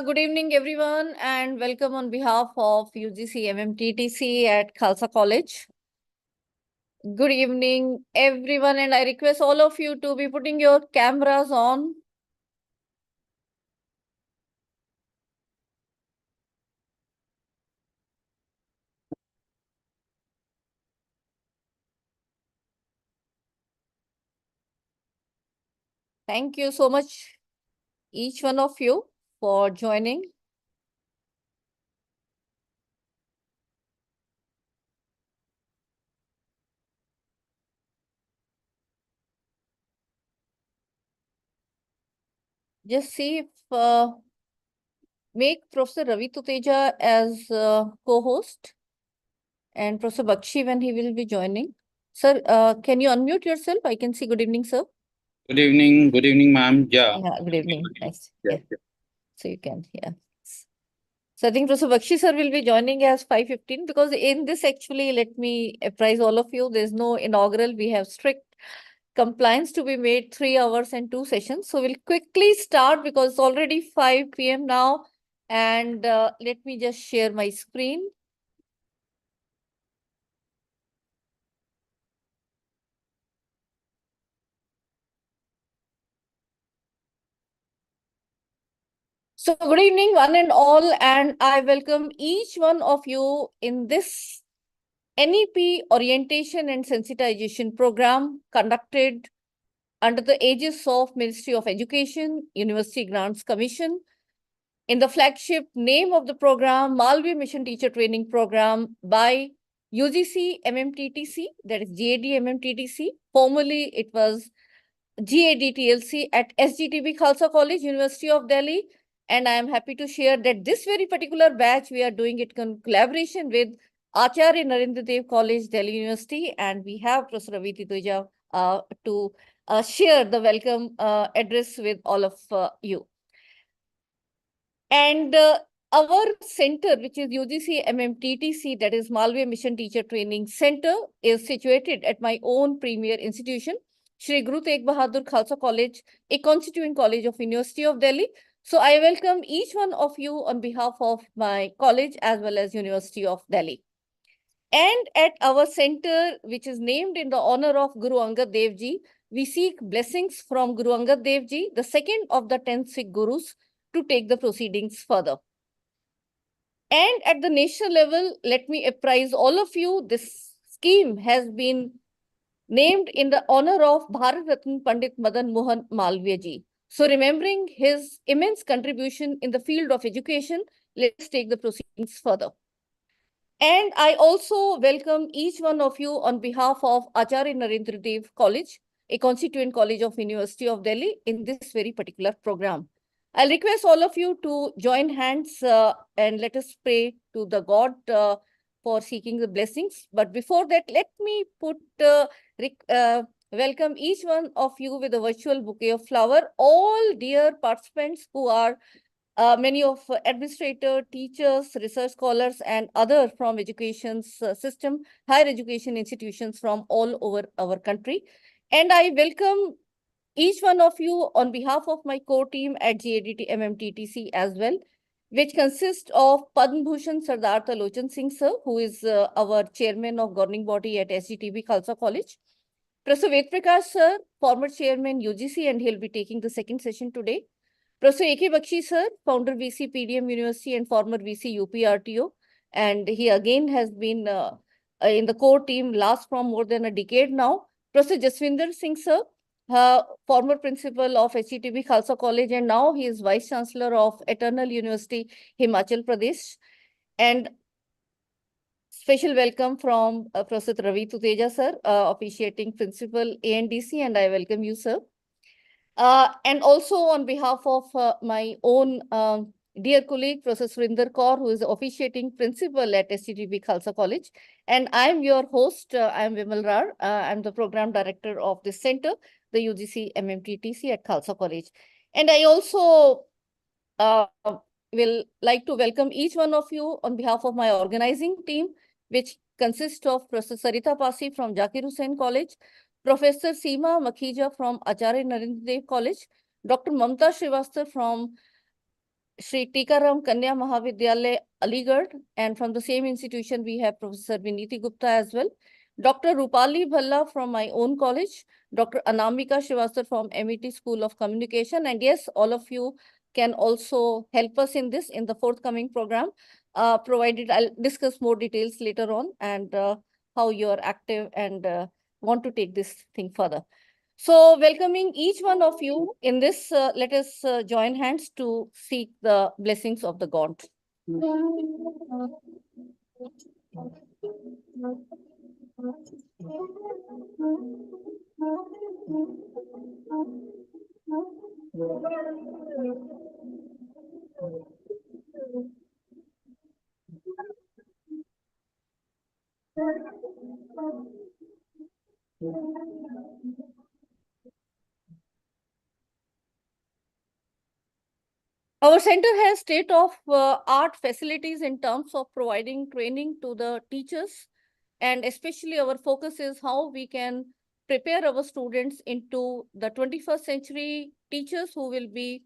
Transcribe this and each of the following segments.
Good evening, everyone, and welcome on behalf of UGC-MMTTC at Khalsa College. Good evening, everyone, and I request all of you to be putting your cameras on. Thank you so much, each one of you, for joining. Just see if make Professor Ravi Tuteja as co-host and Professor Bakshi when he will be joining. Sir, can you unmute yourself? I can see. Good evening, sir. Good evening, ma'am. Yeah. Good evening. Nice. Yeah. So you can, So I think Professor Bakshi sir will be joining as 5:15 because in this actually, let me apprise all of you, there's no inaugural. We have strict compliance to be made 3 hours and 2 sessions. So we'll quickly start because it's already 5 p.m. now. And let me just share my screen. So good evening, one and all, and I welcome each one of you in this NEP orientation and sensitization program conducted under the aegis of Ministry of Education, University Grants Commission, in the flagship name of the program, Malvi Mission Teacher Training Program by UGC-MMTTC, that is GAD-MMTTC. Formerly, it was GAD-TLC at SGTB Khalsa College, University of Delhi. And I am happy to share that this very particular batch, we are doing it in collaboration with Acharya Narendra Dev College, Delhi University. And we have Professor Ravi Tuteja to share the welcome address with all of you. And our center, which is UGC-MMTTC, that is Malvi Mission Teacher Training Center, is situated at my own premier institution, Shri Guru Tegh Bahadur Khalsa College, a constituent college of University of Delhi. So I welcome each one of you on behalf of my college as well as University of Delhi. And at our center, which is named in the honor of Guru Angad Dev Ji, we seek blessings from Guru Angad Dev Ji, the second of the 10 Sikh Gurus, to take the proceedings further. And at the national level, let me apprise all of you, this scheme has been named in the honor of Bharat Ratna Pandit Madan Mohan Malviya Ji. So remembering his immense contribution in the field of education, let's take the proceedings further. And I also welcome each one of you on behalf of Acharya Narendra Dev College, a constituent college of University of Delhi, in this very particular program. I'll request all of you to join hands and let us pray to the God for seeking the blessings. But before that, let me welcome each one of you with a virtual bouquet of flower. All dear participants who are many of administrators, teachers, research scholars, and other from education system, higher education institutions from all over our country. And I welcome each one of you on behalf of my core team at GAD-MMTTC as well, which consists of Padma Bhushan Sardar Talochan Singh sir, who is our chairman of governing body at SGTB Khalsa College. Professor Ved Prakash sir, former chairman UGC, and he'll be taking the second session today. Professor A.K. Bakshi sir, founder VC PDM University and former VC UPRTO. And he again has been in the core team last from more than a decade now. Professor Jaswinder Singh sir, former principal of HETB Khalsa College, and now he is Vice Chancellor of Eternal University, Himachal Pradesh. And special welcome from Professor Ravi Tuteja sir, officiating principal ANDC, and I welcome you, sir. And also on behalf of my own dear colleague, Professor Surinder Kaur, who is officiating principal at SCTB Khalsa College. And I'm your host, I'm Vimal Rar. I'm the program director of this center, the UGC-MMTTC at Khalsa College. And I also will like to welcome each one of you on behalf of my organizing team, which consists of Professor Sarita Pasi from Zakir Hussain College, Professor Seema Makhija from Acharya Narendra Dev College, Dr. Mamta Srivastava from Shri Tikaram Kanya Mahavidyalaya, Aligarh, and from the same institution, we have Professor Viniti Gupta as well. Dr. Rupali Bhalla from my own college, Dr. Anamika Srivastava from MET School of Communication. And yes, all of you can also help us in this in the forthcoming program, provided I'll discuss more details later on and how you're active and want to take this thing further. So welcoming each one of you in this, let us join hands to seek the blessings of the God. Our center has state-of-art facilities in terms of providing training to the teachers, and especially our focus is how we can prepare our students into the 21st century teachers who will be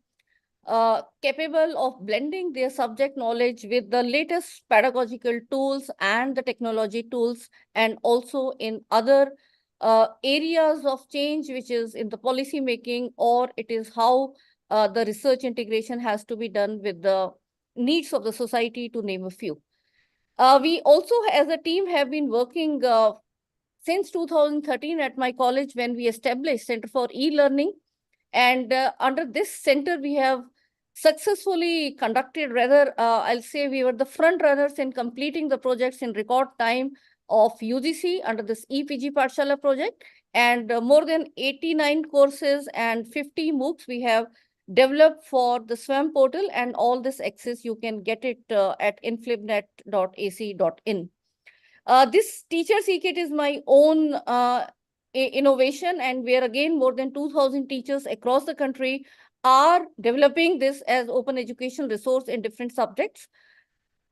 capable of blending their subject knowledge with the latest pedagogical tools and the technology tools, and also in other areas of change, which is in the policy making, or it is how the research integration has to be done with the needs of the society, to name a few. We also, as a team, have been working since 2013 at my college when we established Center for E-Learning. And under this center, we have successfully conducted, rather, I'll say we were the front runners in completing the projects in record time of UGC under this EPG Pathshala project. And more than 89 courses and 50 MOOCs we have developed for the SWAM portal, and all this access you can get it at inflibnet.ac.in. This teacher's e-kit is my own innovation, and where again more than 2,000 teachers across the country are developing this as open educational resource in different subjects.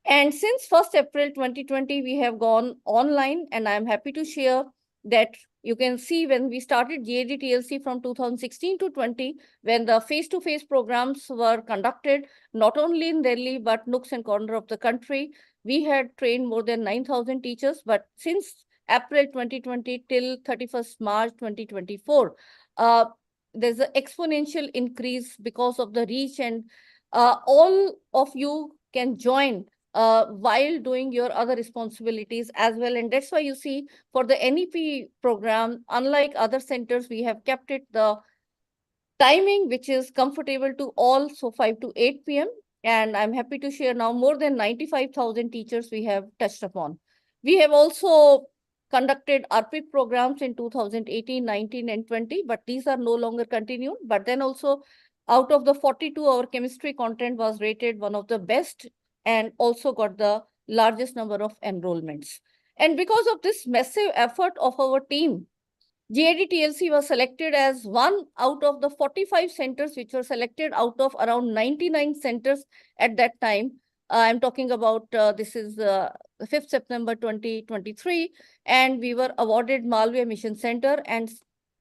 And since 1st April 2020, we have gone online, and I'm happy to share that you can see when we started GAD-TLC from 2016 to 20, when the face-to-face programs were conducted, not only in Delhi, but nooks and corners of the country. We had trained more than 9,000 teachers, but since April 2020 till 31st March 2024, there's an exponential increase because of the reach, and all of you can join while doing your other responsibilities as well. And that's why you see for the NEP program, unlike other centers, we have kept it the timing which is comfortable to all, so 5 to 8 p.m. And I'm happy to share now more than 95,000 teachers we have touched upon. We have also conducted RPIC programs in 2018, 19, and 20, but these are no longer continued. But then also out of the 42, our chemistry content was rated one of the best and also got the largest number of enrollments. And because of this massive effort of our team, GAD-TLC was selected as one out of the 45 centers which were selected out of around 99 centers at that time. I'm talking about this is 5th September 2023, and we were awarded Malviya Mission Center. And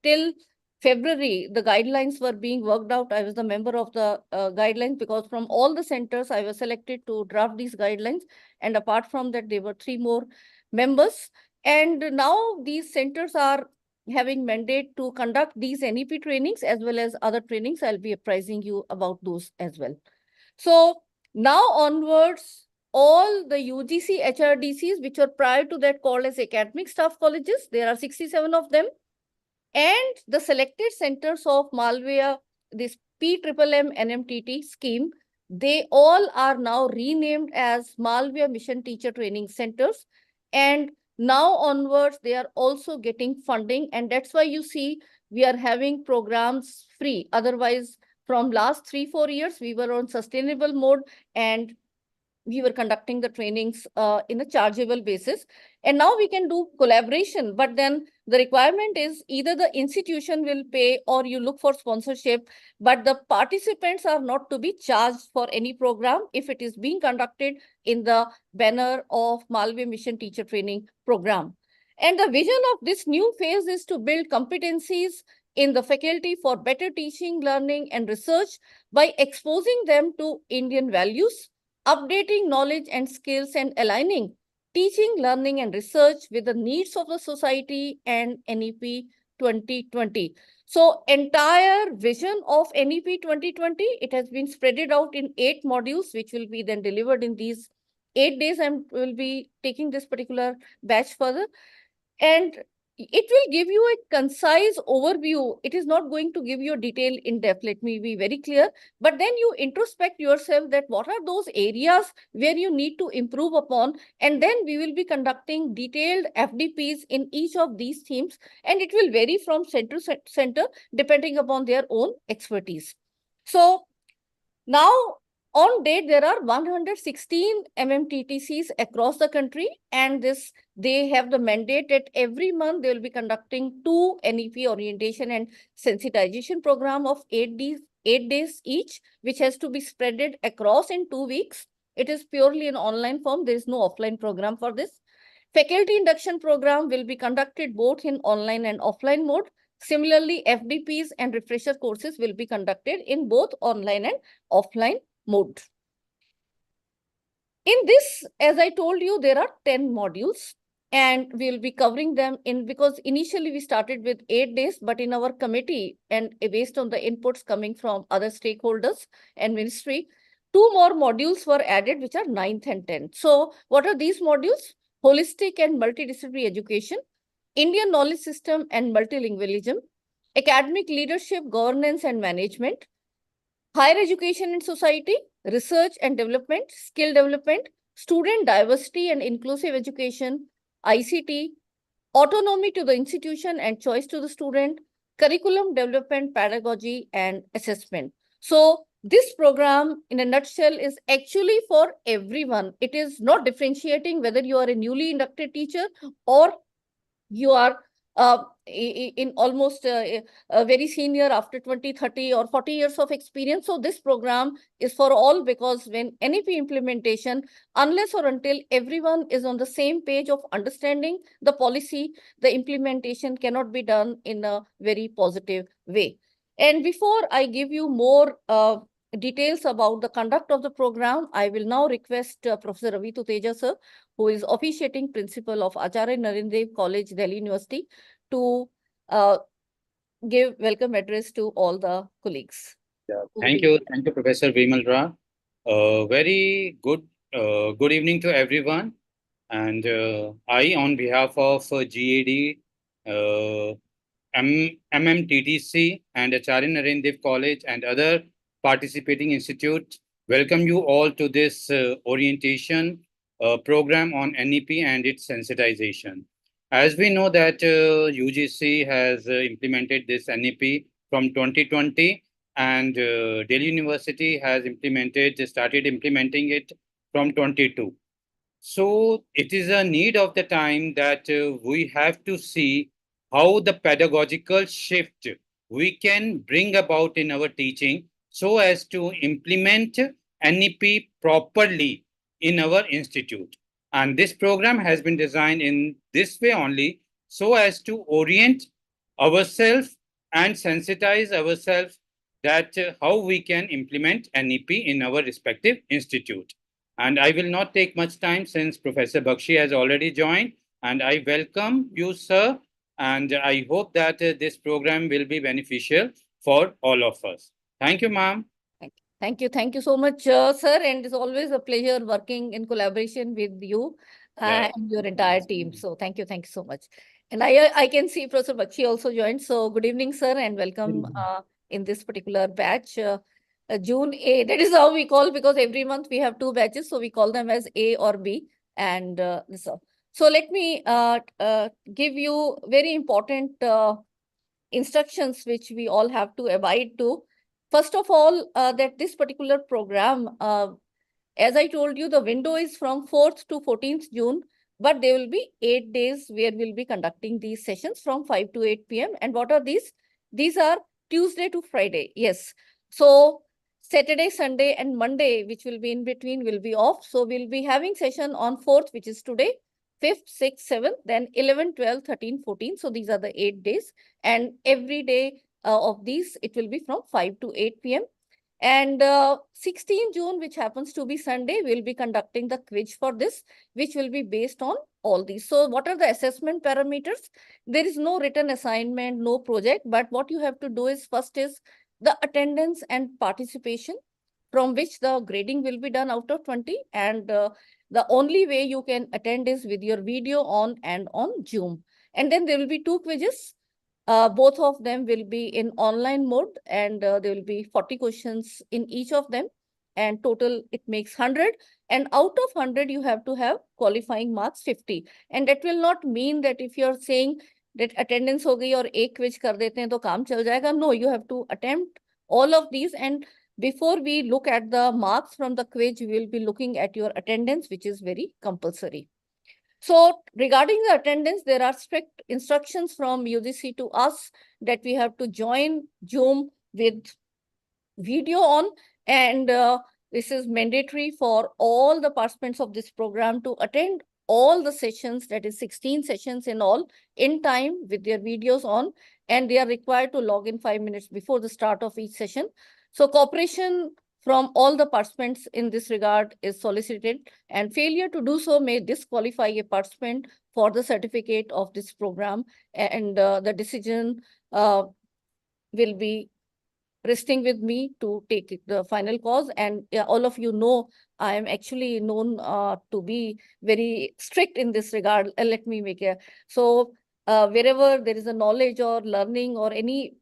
till February, the guidelines were being worked out. I was the member of the guidelines, because from all the centers, I was selected to draft these guidelines. And apart from that, there were 3 more members. And now these centers are having mandate to conduct these NEP trainings as well as other trainings. I'll be apprising you about those as well. So now onwards, all the UGC HRDCs, which were prior to that called as academic staff colleges, there are 67 of them, and the selected centers of Malviya, this PMMTT scheme, they all are now renamed as Malviya Mission Teacher Training Centers. And now onwards, they are also getting funding. And that's why you see we are having programs free. Otherwise, from last 3-4 years, we were on sustainable mode, and we were conducting the trainings in a chargeable basis. And now we can do collaboration, but then the requirement is either the institution will pay or you look for sponsorship, but the participants are not to be charged for any program if it is being conducted in the banner of Malviya Mission Teacher Training Program. And the vision of this new phase is to build competencies in the faculty for better teaching, learning, and research by exposing them to Indian values, updating knowledge and skills, and aligning teaching, learning, and research with the needs of the society and NEP 2020. So entire vision of NEP 2020, it has been spreaded out in 8 modules, which will be then delivered in these 8 days, and will be taking this particular batch further. And it will give you a concise overview. It is not going to give you a detail in depth. Let me be very clear. But then you introspect yourself that what are those areas where you need to improve upon. And then we will be conducting detailed FDPs in each of these themes. And it will vary from center to center depending upon their own expertise. So now, on date, there are 116 MMTTCs across the country, and they have the mandate that every month they will be conducting 2 NEP orientation and sensitization program of 8 days each, which has to be spreaded across in 2 weeks. It is purely an online form. There is no offline program for this. Faculty induction program will be conducted both in online and offline mode. Similarly, FDPs and refresher courses will be conducted in both online and offline mode. In this, as I told you, there are 10 modules, and we'll be covering them because initially we started with 8 days, but in our committee and based on the inputs coming from other stakeholders and ministry, 2 more modules were added, which are 9th and 10th. So what are these modules? Holistic and multidisciplinary education, Indian knowledge system and multilingualism, academic leadership, governance and management, higher education and society, research and development, skill development, student diversity and inclusive education, ICT, autonomy to the institution and choice to the student, curriculum development, pedagogy, and assessment. So this program, in a nutshell, is actually for everyone. It is not differentiating whether you are a newly inducted teacher or you are in almost a very senior after 20, 30 or 40 years of experience. So this program is for all, because when NEP implementation, unless or until everyone is on the same page of understanding the policy, the implementation cannot be done in a very positive way. And before I give you more details about the conduct of the program, I will now request Professor Ravi Tuteja sir, who is officiating principal of Acharya Narendra Dev College, Delhi University, to give welcome address to all the colleagues. Yeah. Thank you, Professor Vimal Ra. Very good evening to everyone. And I, on behalf of GAD, MMTTC and Acharya Narendra Dev College and other participating institutes, welcome you all to this orientation program on NEP and its sensitization. As we know that UGC has implemented this NEP from 2020, and Delhi University has started implementing it from 22. So it is a need of the time that we have to see how the pedagogical shift we can bring about in our teaching so as to implement NEP properly in our institute. And this program has been designed in this way only so as to orient ourselves and sensitize ourselves that how we can implement NEP in our respective institute. And I will not take much time since Professor Bakshi has already joined. And I welcome you, sir. And I hope that this program will be beneficial for all of us. Thank you, ma'am. Thank you. Thank you so much, sir. And it's always a pleasure working in collaboration with you and your entire team. So thank you. Thank you so much. And I can see Professor Bakshi also joined. So good evening, sir, and welcome in this particular batch. June-A, that is how we call, because every month we have 2 batches. So we call them as A or B. And so let me give you very important instructions which we all have to abide to. First of all, that this particular program, as I told you, the window is from 4th to 14th June, but there will be 8 days where we'll be conducting these sessions from 5 to 8 p.m. And what are these? These are Tuesday to Friday. Yes. So Saturday, Sunday, and Monday, which will be in between, will be off. So we'll be having session on 4th, which is today, 5th, 6th, 7th, then 11, 12, 13, 14. So these are the 8 days. And every day of these, it will be from 5 to 8 p.m. And 16 June, which happens to be Sunday, we'll be conducting the quiz for this, which will be based on all these. So what are the assessment parameters? There is no written assignment, no project, but what you have to do is first is the attendance and participation, from which the grading will be done out of 20. And the only way you can attend is with your video on and on Zoom. And then there will be two quizzes. Both of them will be in online mode, and there will be 40 questions in each of them. And total, it makes 100. And out of 100, you have to have qualifying marks 50. And that will not mean that if you're saying that attendance ho gayi aur ek quiz kar dete hain to kaam chal jayega. No, you have to attempt all of these. And before we look at the marks from the quiz, we will be looking at your attendance, which is very compulsory. So regarding the attendance, there are strict instructions from UGC to us that we have to join Zoom with video on, and this is mandatory for all the participants of this program to attend all the sessions, that is 16 sessions in all, in time with their videos on, and they are required to log in 5 minutes before the start of each session. So cooperation from all the participants in this regard is solicited, and failure to do so may disqualify a participant for the certificate of this program, and the decision will be resting with me to take the final cause. And all of you know, I am actually known to be very strict in this regard. Let me make a, so wherever there is a knowledge or learning or any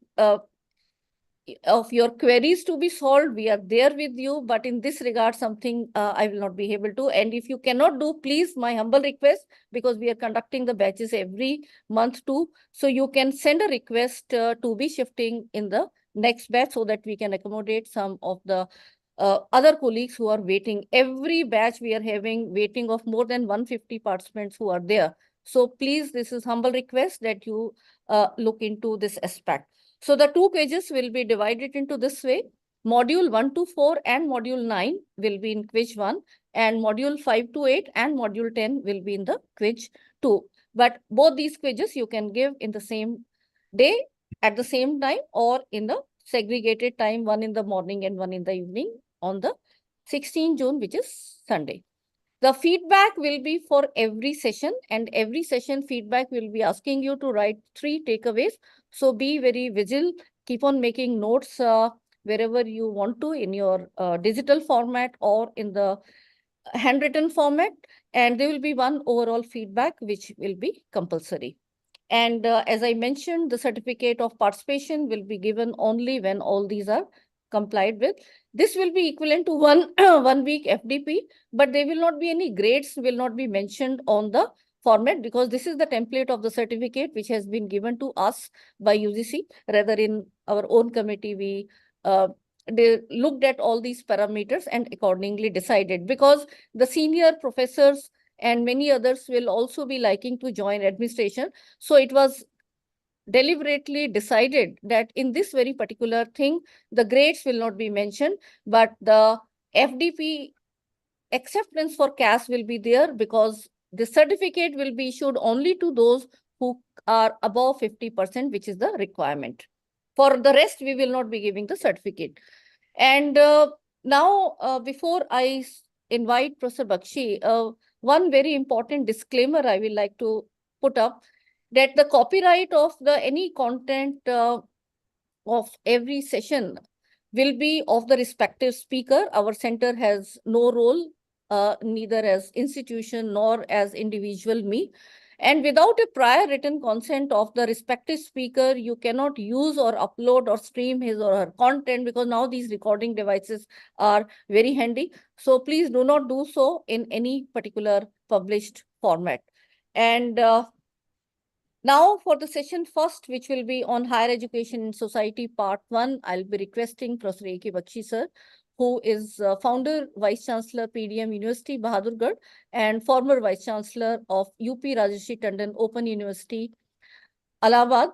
of your queries to be solved, we are there with you. But in this regard, something I will not be able to. And if you cannot do, please, my humble request, because we are conducting the batches every month too. So you can send a request to be shifting in the next batch so that we can accommodate some of the other colleagues who are waiting. Every batch we are having waiting of more than 150 participants who are there. So please, this is humble request that you look into this aspect. So the two quizzes will be divided into this way. Module 1 to 4 and Module 9 will be in quiz 1, and Module 5 to 8 and Module 10 will be in the quiz 2. But both these quizzes you can give in the same day, at the same time, or in the segregated time, one in the morning and one in the evening on the 16 June, which is Sunday. The feedback will be for every session, and every session feedback will be asking you to write 3 takeaways. So be very vigilant, keep on making notes wherever you want to, in your digital format or in the handwritten format. And there will be one overall feedback, which will be compulsory. And as I mentioned, the certificate of participation will be given only when all these are complied with. This will be equivalent to one 1 week FDP, but there will not be any grades, will not be mentioned on the format, because this is the template of the certificate which has been given to us by UGC. Rather, in our own committee, we they looked at all these parameters and accordingly decided, because the senior professors and many others will also be liking to join administration. So it was deliberately decided that in this very particular thing, the grades will not be mentioned, but the FDP acceptance for CAS will be there, because the certificate will be issued only to those who are above 50%, which is the requirement. For the rest, we will not be giving the certificate. And now, before I invite Professor Bakshi, one very important disclaimer I will like to put up, that the copyright of the any content of every session will be of the respective speaker. Our center has no role, neither as institution nor as individual me. And without a prior written consent of the respective speaker, you cannot use or upload or stream his or her content, because now these recording devices are very handy. So please do not do so in any particular published format. And now for the session first, which will be on higher education in society part 1, I'll be requesting Professor A.K. Bakshi sir, who is founder, Vice Chancellor, PDM University, Bahadurgarh, and former Vice Chancellor of UP Rajashri Tandon Open University, Allahabad,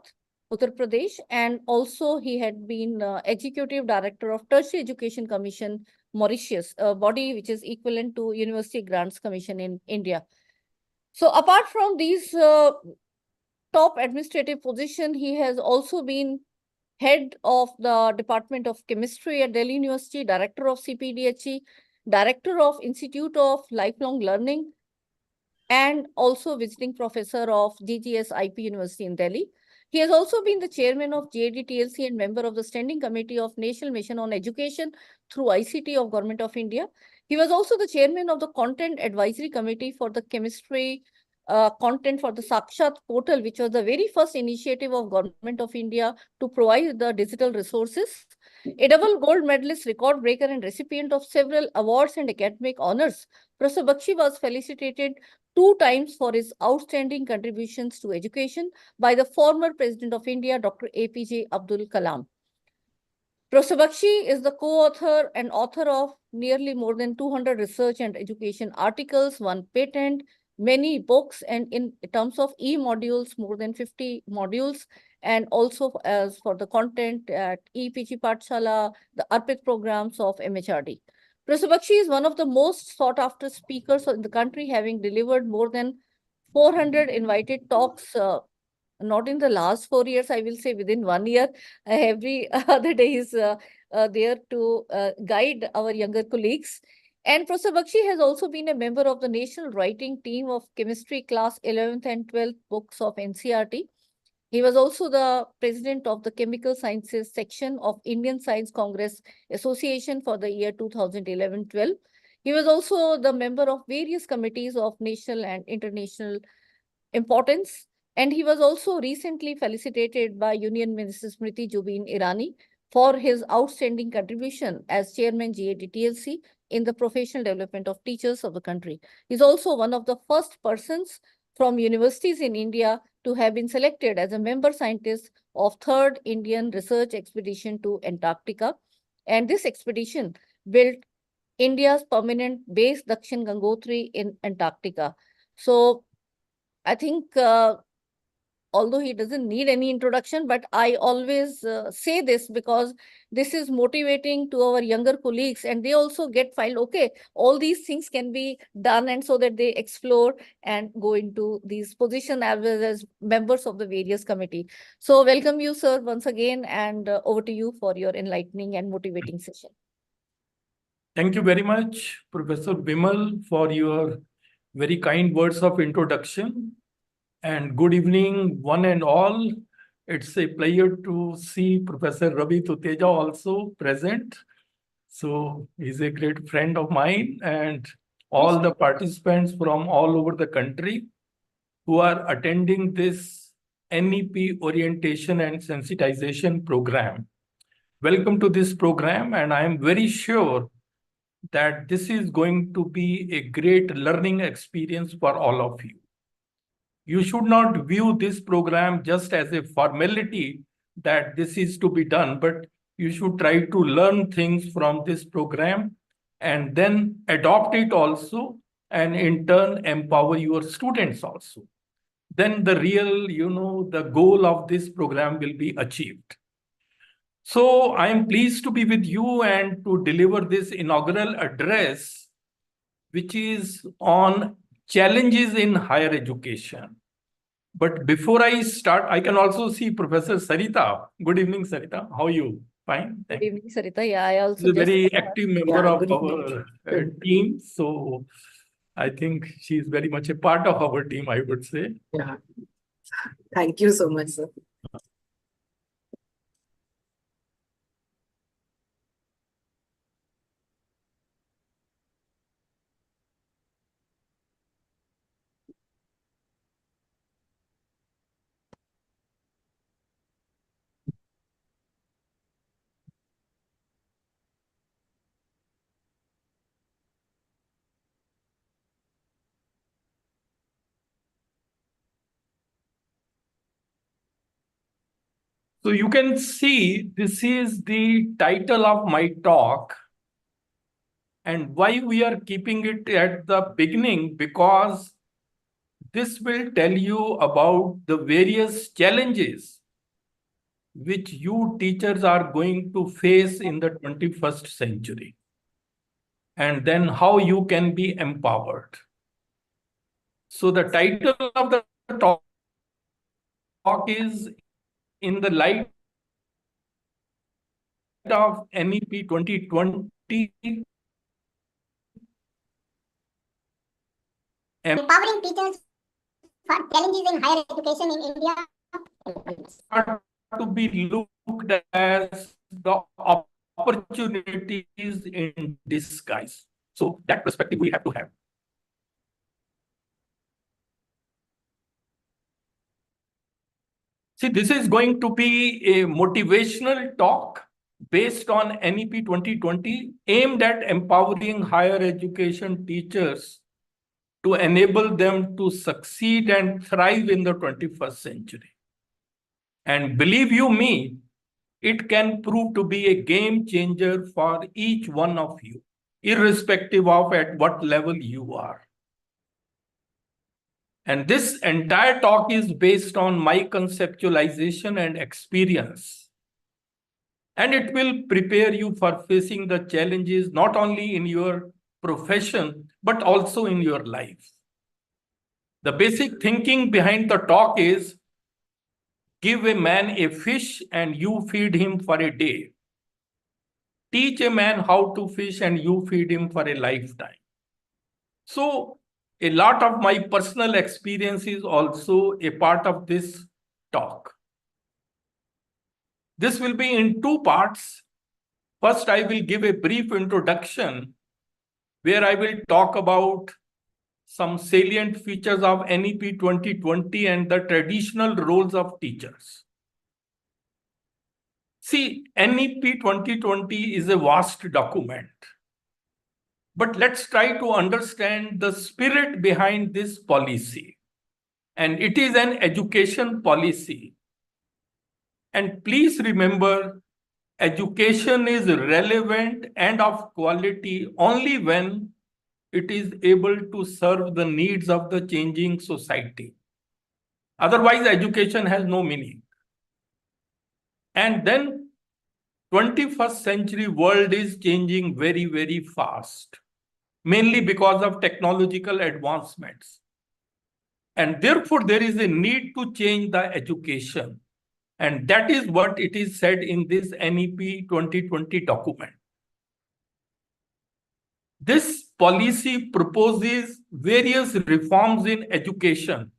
Uttar Pradesh. And also he had been Executive Director of Tertiary Education Commission, Mauritius, a body which is equivalent to University Grants Commission in India. So apart from these top administrative position, he has also been head of the Department of Chemistry at Delhi University, director of CPDHE, director of Institute of Lifelong Learning, and also visiting professor of GGS-IP University in Delhi. He has also been the chairman of GAD-TLC and member of the Standing Committee of National Mission on Education through ICT of Government of India. He was also the chairman of the Content Advisory Committee for the Chemistry content for the Sakshat portal, which was the very first initiative of Government of India to provide the digital resources. A double gold medalist, record breaker, and recipient of several awards and academic honors, Professor Bakshi was felicitated 2 times for his outstanding contributions to education by the former President of India, Dr. APJ Abdul Kalam. Professor Bakshi is the co-author and author of nearly more than 200 research and education articles, 1 patent, many books, and in terms of e-modules, more than 50 modules, and also as for the content at EPG Pathshala, the ARPIT programs of MHRD. Professor Bakshi is one of the most sought-after speakers in the country, having delivered more than 400 invited talks, not in the last 4 years, I will say within 1 year. Every other day is there to guide our younger colleagues. And Professor Bakshi has also been a member of the national writing team of chemistry class 11th and 12th books of NCRT. He was also the president of the Chemical Sciences section of Indian Science Congress Association for the year 2011-12. He was also the member of various committees of national and international importance. And he was also recently felicitated by Union Minister Smriti Zubin Irani for his outstanding contribution as chairman GAD-TLC in the professional development of teachers of the country. He's also one of the first persons from universities in India to have been selected as a member scientist of third Indian research expedition to Antarctica. And this expedition built India's permanent base Dakshin Gangotri in Antarctica. So I think although he doesn't need any introduction, but I always say this because this is motivating to our younger colleagues, and they also get filed, okay, all these things can be done, and so that they explore and go into these positions as well as members of the various committee. So welcome you, sir, once again, and over to you for your enlightening and motivating session. Thank you very much, Professor Vimal, for your very kind words of introduction. And good evening, one and all. It's a pleasure to see Professor Ravi Tuteja also present. So he's a great friend of mine, and all the participants from all over the country who are attending this NEP orientation and sensitization program. Welcome to this program, and I am very sure that this is going to be a great learning experience for all of you. You should not view this program just as a formality that this is to be done, but you should try to learn things from this program and then adopt it also, and in turn empower your students also. Then the real, the goal of this program will be achieved. So I am pleased to be with you and to deliver this inaugural address, which is on challenges in higher education. But before I start, I can also see Professor Sarita. Good evening, Sarita. How are you? Fine. Good evening, Sarita. Yeah, I also She's a just very active member of good our evening. team. So I think she's very much a part of our team, I would say. Yeah. Thank you so much, sir. So you can see this is the title of my talk. And why we are keeping it at the beginning, because this will tell you about the various challenges which you teachers are going to face in the 21st century, and then how you can be empowered. So the title of the talk is In the Light of NEP 2020, empowering teachers for challenges in higher education in India are to be looked as the opportunities in disguise. So that perspective we have to have. See, this is going to be a motivational talk based on NEP 2020 aimed at empowering higher education teachers to enable them to succeed and thrive in the 21st century. And believe you me, it can prove to be a game changer for each one of you, irrespective of at what level you are. And this entire talk is based on my conceptualization and experience. And it will prepare you for facing the challenges not only in your profession, but also in your life. The basic thinking behind the talk is, give a man a fish and you feed him for a day. Teach a man how to fish and you feed him for a lifetime. So a lot of my personal experience is also a part of this talk. This will be in two parts. First, I will give a brief introduction where I will talk about some salient features of NEP 2020 and the traditional roles of teachers. See, NEP 2020 is a vast document. But let's try to understand the spirit behind this policy. And it is an education policy. And please remember, education is relevant and of quality only when it is able to serve the needs of the changing society. Otherwise, education has no meaning. And then 21st century world is changing very, very fast, mainly because of technological advancements. And therefore, there is a need to change the education. And that is what it is said in this NEP 2020 document. This policy proposes various reforms in education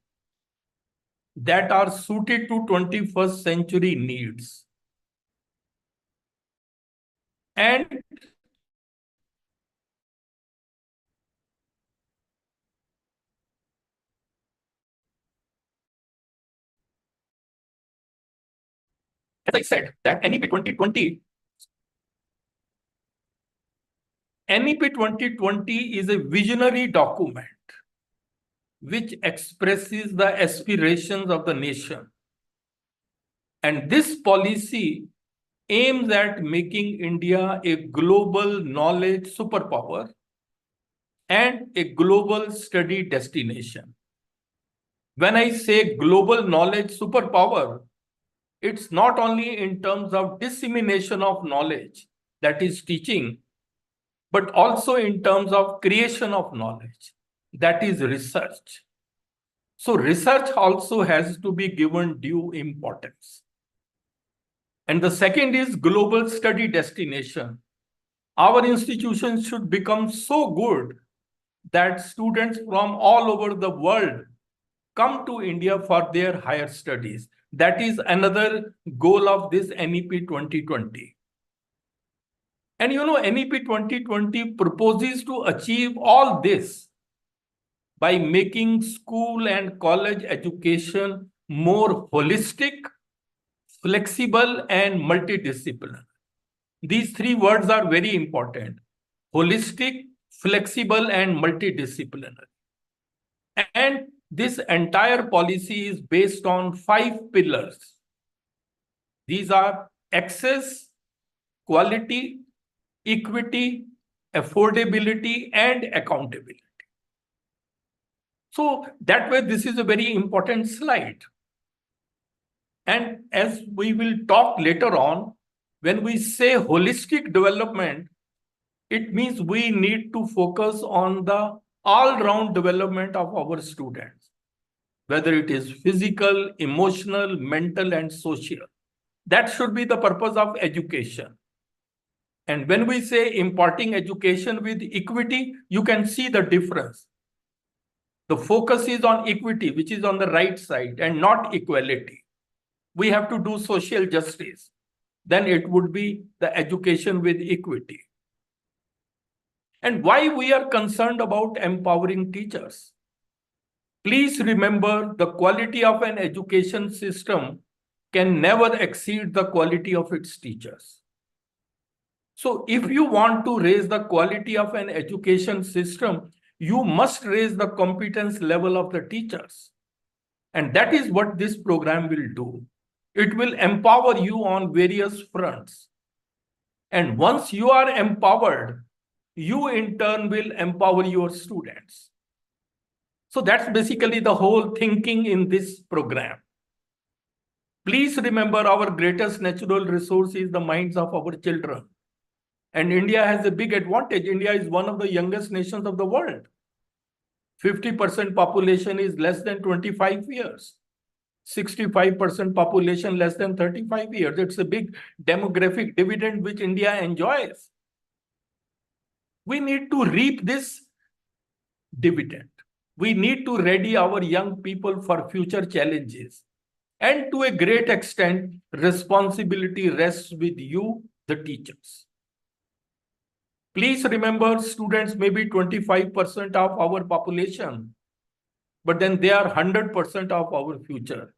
that are suited to 21st century needs. And as I said, that NEP 2020 is a visionary document which expresses the aspirations of the nation. And this policy aims at making India a global knowledge superpower and a global study destination. When I say global knowledge superpower, it's not only in terms of dissemination of knowledge, that is teaching, but also in terms of creation of knowledge, that is research. So research also has to be given due importance. And the second is global study destination. Our institutions should become so good that students from all over the world come to India for their higher studies. That is another goal of this NEP 2020. And you know, NEP 2020 proposes to achieve all this by making school and college education more holistic, flexible, and multidisciplinary. These three words are very important: holistic, flexible, and multidisciplinary. And this entire policy is based on 5 pillars. These are access, quality, equity, affordability, and accountability. So that way, this is a very important slide. And as we will talk later on, when we say holistic development, it means we need to focus on the all-round development of our students, whether it is physical, emotional, mental, and social. That should be the purpose of education. And when we say imparting education with equity, you can see the difference. The focus is on equity, which is on the right side, and not equality. We have to do social justice. Then it would be the education with equity. And why we are concerned about empowering teachers? Please remember, the quality of an education system can never exceed the quality of its teachers. So if you want to raise the quality of an education system, you must raise the competence level of the teachers. And that is what this program will do. It will empower you on various fronts. And once you are empowered, you in turn will empower your students. So that's basically the whole thinking in this program. Please remember, our greatest natural resource is the minds of our children. And India has a big advantage. India is one of the youngest nations of the world. 50% population is less than 25 years. 65% population less than 35 years. It's a big demographic dividend which India enjoys. We need to reap this dividend. We need to ready our young people for future challenges. And to a great extent, responsibility rests with you, the teachers. Please remember, students may be 25% of our population, but then they are 100% of our future.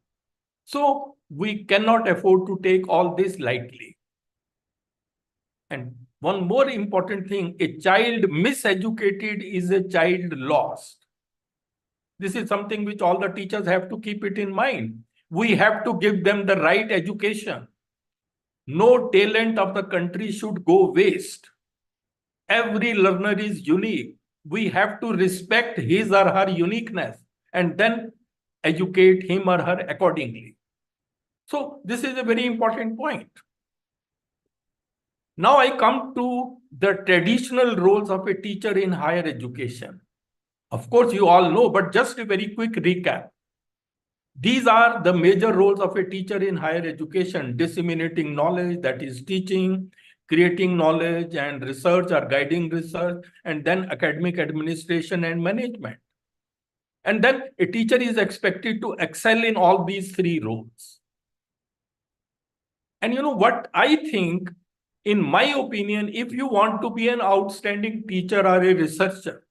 So we cannot afford to take all this lightly. And one more important thing, a child miseducated is a child lost. This is something which all the teachers have to keep it in mind. We have to give them the right education. No talent of the country should go waste. Every learner is unique. We have to respect his or her uniqueness and then educate him or her accordingly. So this is a very important point. Now I come to the traditional roles of a teacher in higher education. Of course, you all know, but just a very quick recap. These are the major roles of a teacher in higher education: disseminating knowledge, that is teaching, creating knowledge and research or guiding research, and then academic administration and management. And then a teacher is expected to excel in all these three roles. And you know what I think, in my opinion, if you want to be an outstanding teacher or a researcher,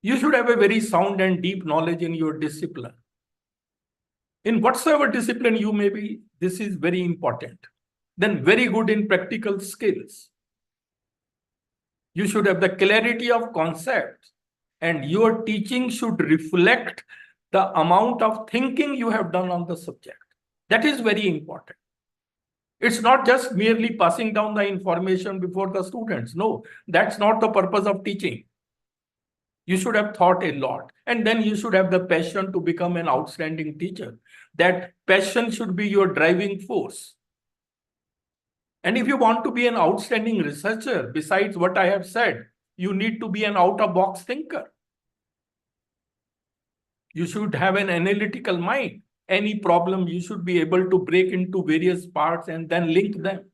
you should have a very sound and deep knowledge in your discipline. In whatsoever discipline you may be, this is very important. Then very good in practical skills. You should have the clarity of concepts, and your teaching should reflect the amount of thinking you have done on the subject. That is very important. It's not just merely passing down the information before the students. No, that's not the purpose of teaching. You should have thought a lot, and then you should have the passion to become an outstanding teacher. That passion should be your driving force. And if you want to be an outstanding researcher, besides what I have said, you need to be an out-of-box thinker. You should have an analytical mind. Any problem, you should be able to break into various parts and then link them.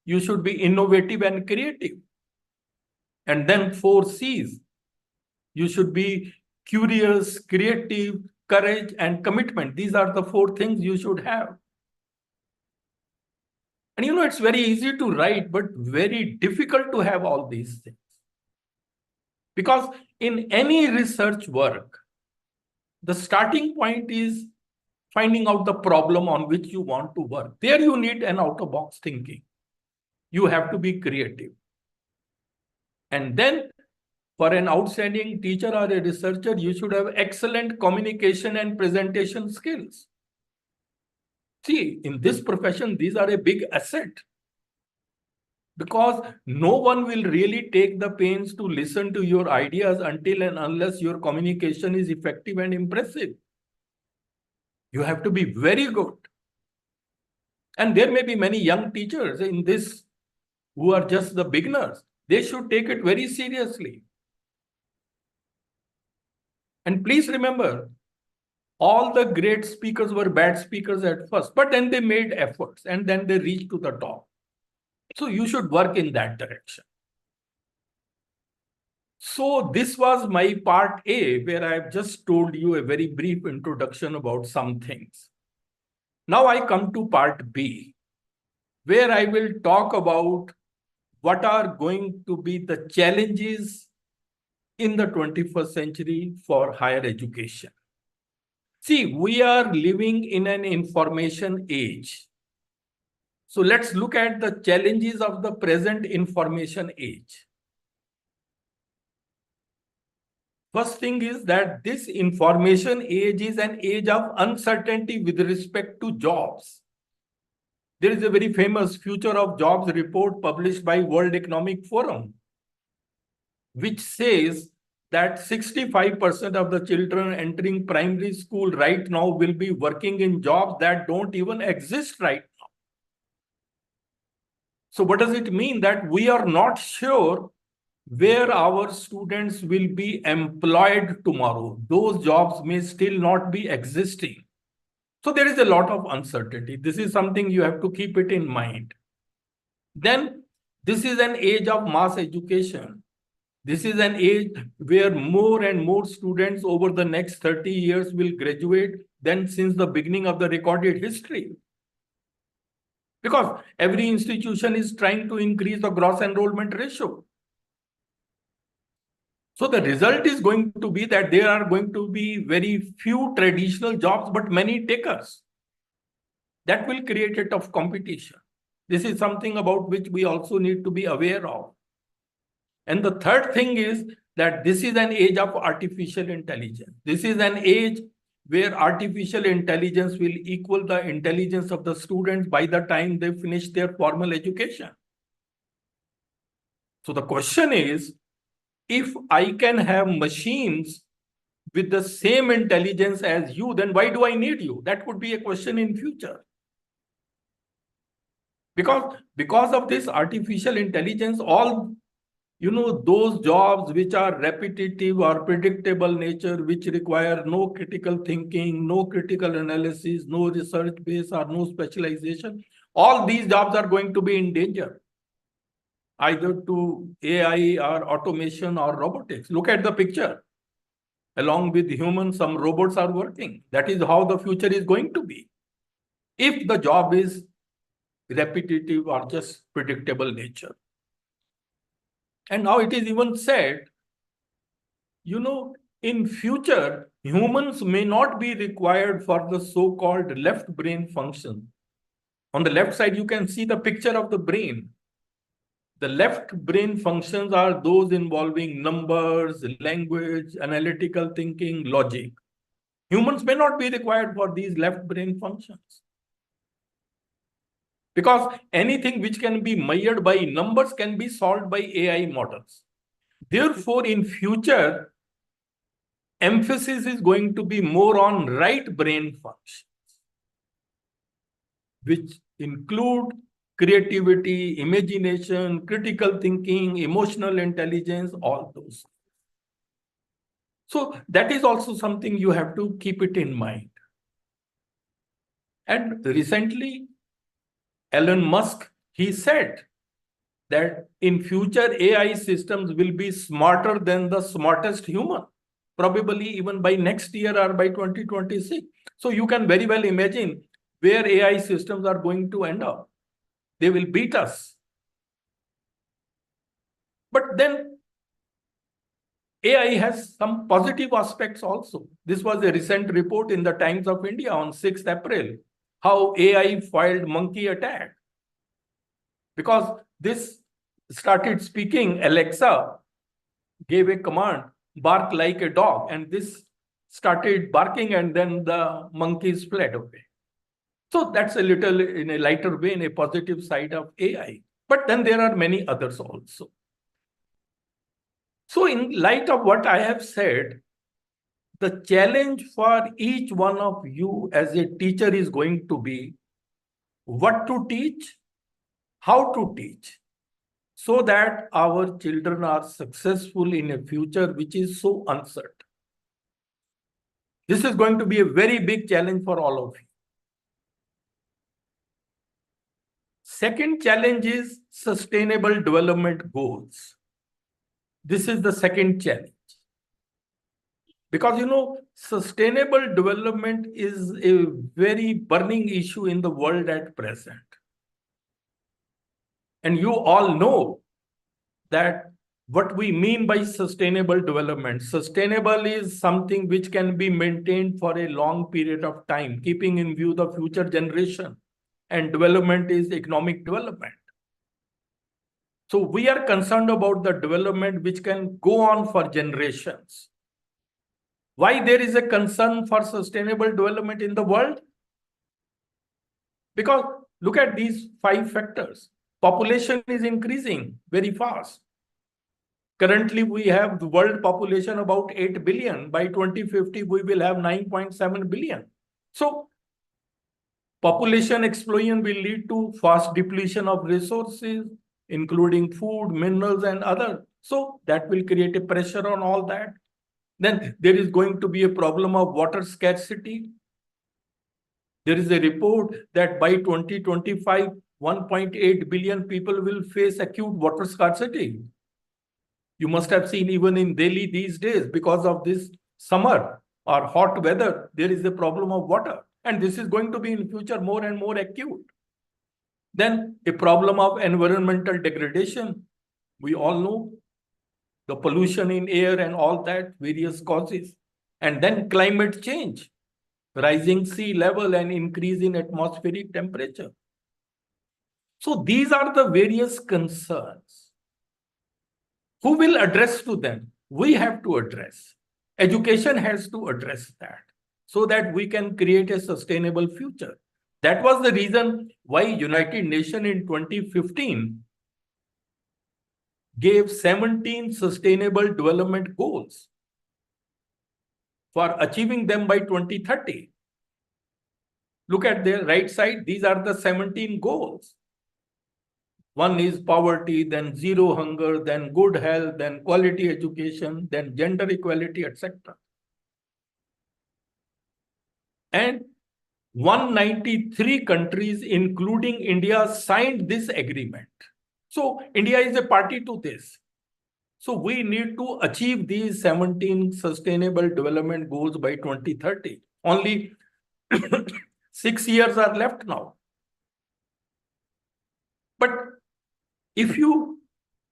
You should be innovative and creative. And then 4 C's. You should be curious, creative, courage, and commitment. These are the 4 things you should have. And you know, it's very easy to write, but very difficult to have all these things. Because in any research work, the starting point is finding out the problem on which you want to work. There you need an out-of-box thinking. You have to be creative. And then for an outstanding teacher or a researcher, you should have excellent communication and presentation skills. See, in this profession, these are a big asset, because no one will really take the pains to listen to your ideas until and unless your communication is effective and impressive. You have to be very good. And there may be many young teachers in this who are just the beginners. They should take it very seriously. And please remember, all the great speakers were bad speakers at first, but then they made efforts and then they reached to the top. So you should work in that direction. So this was my part A, where I have just told you a very brief introduction about some things. Now I come to part B, where I will talk about what are going to be the challenges in the 21st century for higher education. See, we are living in an information age. So let's look at the challenges of the present information age. First thing is that this information age is an age of uncertainty with respect to jobs. There is a very famous Future of Jobs report published by World Economic Forum, which says that 65% of the children entering primary school right now will be working in jobs that don't even exist right now. So what does it mean? That we are not sure where our students will be employed tomorrow. Those jobs may still not be existing. So there is a lot of uncertainty. This is something you have to keep it in mind. Then this is an age of mass education. This is an age where more and more students over the next 30 years will graduate than since the beginning of the recorded history. Because every institution is trying to increase the gross enrollment ratio. So the result is going to be that there are going to be very few traditional jobs, but many takers. That will create a tough competition. This is something about which we also need to be aware of. And the third thing is that this is an age of artificial intelligence. This is an age where artificial intelligence will equal the intelligence of the students by the time they finish their formal education. So the question is, if I can have machines with the same intelligence as you, then why do I need you? That would be a question in future. Because of this artificial intelligence, all those jobs which are repetitive or predictable nature, which require no critical thinking, no critical analysis, no research base or no specialization, all these jobs are going to be in danger, either to AI or automation or robotics. Look at the picture. Along with humans, some robots are working. That is how the future is going to be, if the job is repetitive or just predictable nature. And now it is even said, in future, humans may not be required for the so-called left brain function. On the left side, you can see the picture of the brain. The left brain functions are those involving numbers, language, analytical thinking, logic. Humans may not be required for these left brain functions. Because anything which can be measured by numbers can be solved by AI models. Therefore, in future, emphasis is going to be more on right brain functions, which include creativity, imagination, critical thinking, emotional intelligence, all those. So that is also something you have to keep it in mind. And recently, Elon Musk, he said that in future, AI systems will be smarter than the smartest human, probably even by next year or by 2026. So you can very well imagine where AI systems are going to end up. They will beat us. But then AI has some positive aspects also. This was a recent report in the Times of India on 6th April, how AI foiled monkey attack. Because this started speaking, Alexa gave a command, bark like a dog, and this started barking, and then the monkeys fled away. So that's a little, in a lighter vein, a positive side of AI. But then there are many others also. So in light of what I have said, the challenge for each one of you as a teacher is going to be what to teach, how to teach, so that our children are successful in a future which is so uncertain. This is going to be a very big challenge for all of you. Second challenge is sustainable development goals. This is the second challenge. Because, sustainable development is a very burning issue in the world at present. And you all know that what we mean by sustainable development. Sustainable is something which can be maintained for a long period of time, keeping in view the future generation. And development is economic development. So we are concerned about the development which can go on for generations. Why there is a concern for sustainable development in the world? Because look at these 5 factors. Population is increasing very fast. Currently, we have the world population about 8 billion. By 2050, we will have 9.7 billion. So, population explosion will lead to fast depletion of resources, including food, minerals, and other. So, that will create a pressure on all that. Then there is going to be a problem of water scarcity. There is a report that by 2025, 1.8 billion people will face acute water scarcity. You must have seen even in Delhi these days, because of this summer or hot weather, there is a problem of water. And this is going to be in future more and more acute. Then a problem of environmental degradation. We all know the pollution in air and all that, various causes. And then climate change, rising sea level and increase in atmospheric temperature. So these are the various concerns. Who will address to them? We have to address. Education has to address that so that we can create a sustainable future. That was the reason why United Nations in 2015 gave 17 sustainable development goals for achieving them by 2030. Look at the right side. These are the 17 goals. One is poverty, then zero hunger, then good health, then quality education, then gender equality, etc. And 193 countries, including India, signed this agreement. So India is a party to this. So we need to achieve these 17 sustainable development goals by 2030. Only 6 years are left now. But if you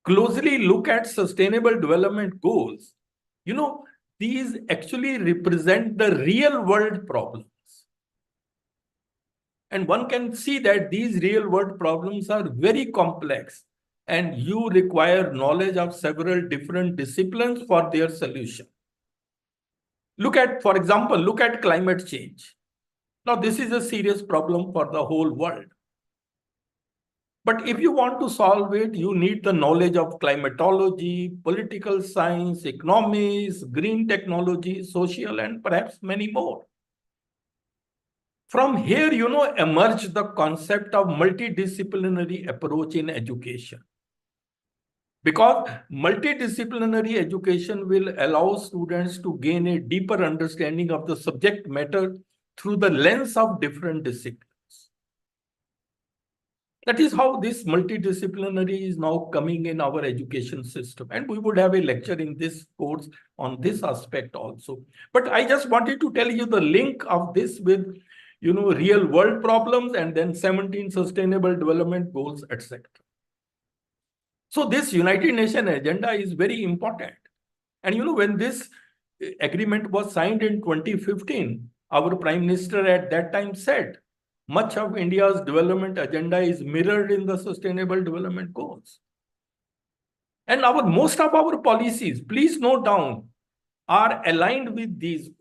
closely look at sustainable development goals, these actually represent the real world problems. And one can see that these real world problems are very complex and you require knowledge of several different disciplines for their solution. For example, look at climate change. Now, this is a serious problem for the whole world. But if you want to solve it, you need the knowledge of climatology, political science, economics, green technology, social, and perhaps many more. From here, emerged the concept of multidisciplinary approach in education. Because multidisciplinary education will allow students to gain a deeper understanding of the subject matter through the lens of different disciplines. That is how this multidisciplinary is now coming in our education system. And we would have a lecture in this course on this aspect also. But I just wanted to tell you the link of this with, real world problems and then 17 sustainable development goals, etc. So this United Nations agenda is very important. And when this agreement was signed in 2015, our Prime Minister at that time said, much of India's development agenda is mirrored in the Sustainable Development Goals. And most of our policies, please note down, are aligned with these goals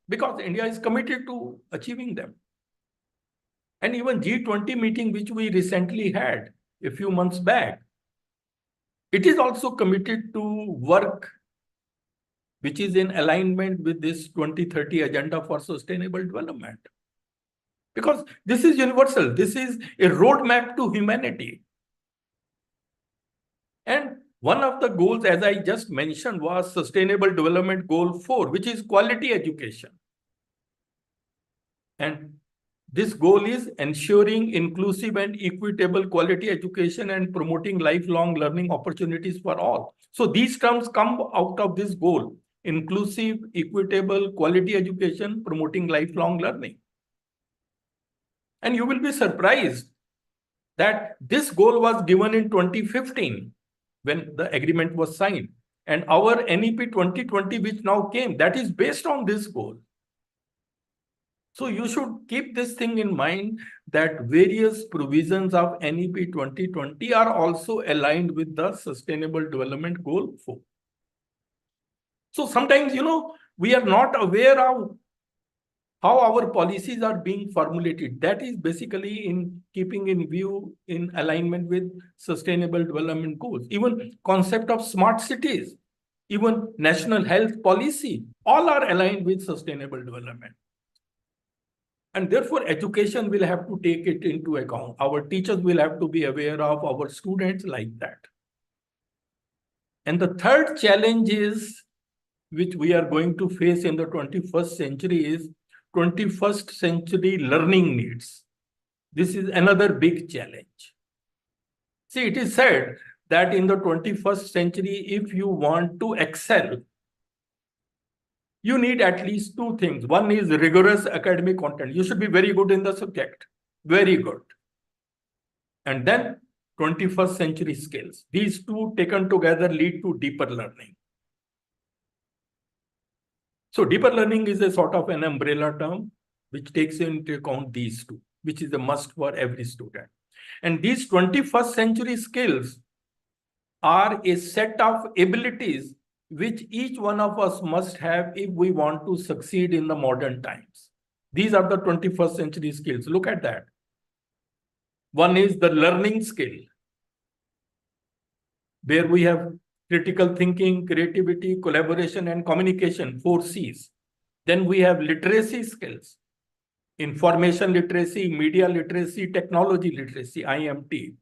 because India is committed to achieving them. And even G20 meeting, which we recently had a few months back, it is also committed to work which is in alignment with this 2030 agenda for sustainable development. Because this is universal. This is a roadmap to humanity. And one of the goals, as I just mentioned, was Sustainable Development Goal 4, which is quality education. And This goal is ensuring inclusive and equitable quality education and promoting lifelong learning opportunities for all. So these terms come out of this goal: inclusive, equitable, quality education, promoting lifelong learning. And you will be surprised that this goal was given in 2015 when the agreement was signed. And our NEP 2020, which now came, that is based on this goal. So you should keep this thing in mind, that various provisions of NEP 2020 are also aligned with the Sustainable Development Goal 4. So sometimes, we are not aware of how our policies are being formulated. That is basically in keeping in view, in alignment with Sustainable Development Goals. Even concept of smart cities, even national health policy, all are aligned with sustainable development. And therefore, education will have to take it into account. Our teachers will have to be aware of our students like that. And the third challenge is, which we are going to face in the 21st century, is 21st century learning needs. This is another big challenge. See, it is said that in the 21st century, if you want to excel, you need at least two things. One is rigorous academic content. You should be very good in the subject, very good. And then 21st century skills. These two taken together lead to deeper learning. So deeper learning is a sort of an umbrella term which takes into account these two, which is a must for every student. And these 21st century skills are a set of abilities which each one of us must have if we want to succeed in the modern times. These are the 21st century skills. Look at that. One is the learning skill, where we have critical thinking, creativity, collaboration, and communication, 4 C's. Then we have literacy skills, information literacy, media literacy, technology literacy, IMT.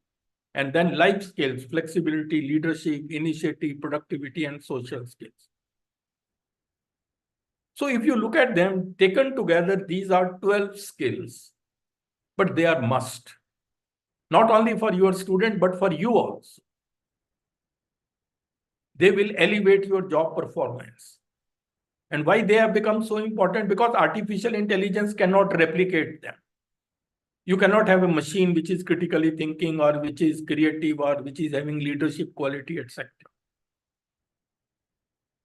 And then life skills, flexibility, leadership, initiative, productivity, and social skills. So if you look at them, taken together, these are 12 skills, but they are must. Not only for your student, but for you also. They will elevate your job performance. And why they have become so important? Because artificial intelligence cannot replicate them. You cannot have a machine which is critically thinking or which is creative or which is having leadership quality, etc.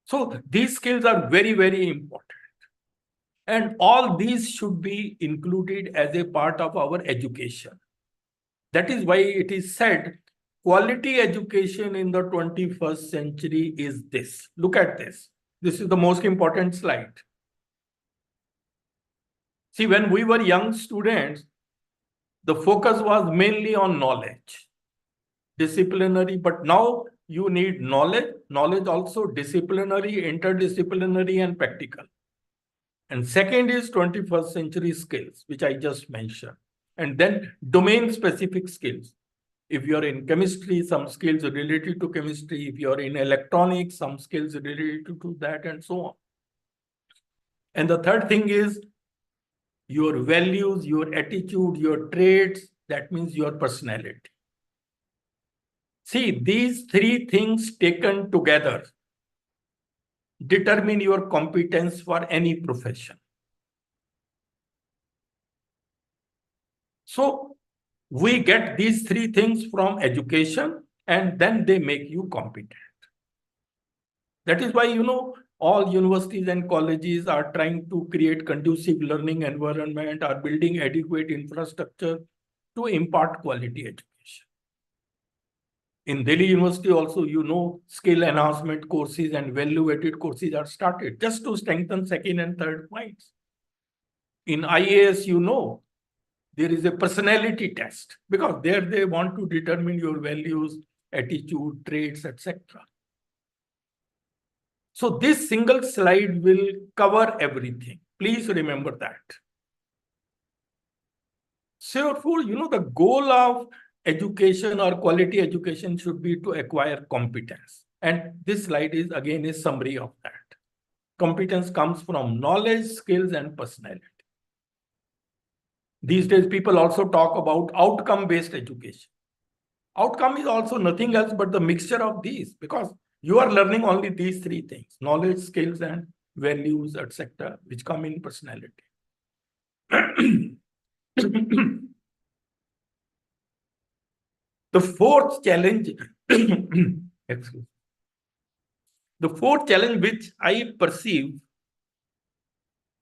So these skills are very, very important. And all these should be included as a part of our education. That is why it is said, quality education in the 21st century is this. Look at this. This is the most important slide. See, when we were young students, the focus was mainly on knowledge, disciplinary, but now you need knowledge also disciplinary, interdisciplinary, and practical. And second is 21st century skills, which I just mentioned. And then domain-specific skills. If you're in chemistry, some skills related to chemistry. If you're in electronics, some skills related to that, and so on. And the third thing is your values, your attitude, your traits, that means your personality. See, these three things taken together determine your competence for any profession. So we get these three things from education, and then they make you competent. That is why, all universities and colleges are trying to create conducive learning environment, are building adequate infrastructure to impart quality education. In Delhi University also, skill enhancement courses and value-added courses are started just to strengthen second and third points. In IAS, there is a personality test because there they want to determine your values, attitude, traits, etc. So this single slide will cover everything. Please remember that. So therefore, the goal of education or quality education should be to acquire competence. And this slide is again a summary of that. Competence comes from knowledge, skills, and personality. These days, people also talk about outcome-based education. Outcome is also nothing else but the mixture of these, because you are learning only these three things: knowledge, skills, and values, etc., which come in personality. The fourth challenge, excuse, the fourth challenge which I perceive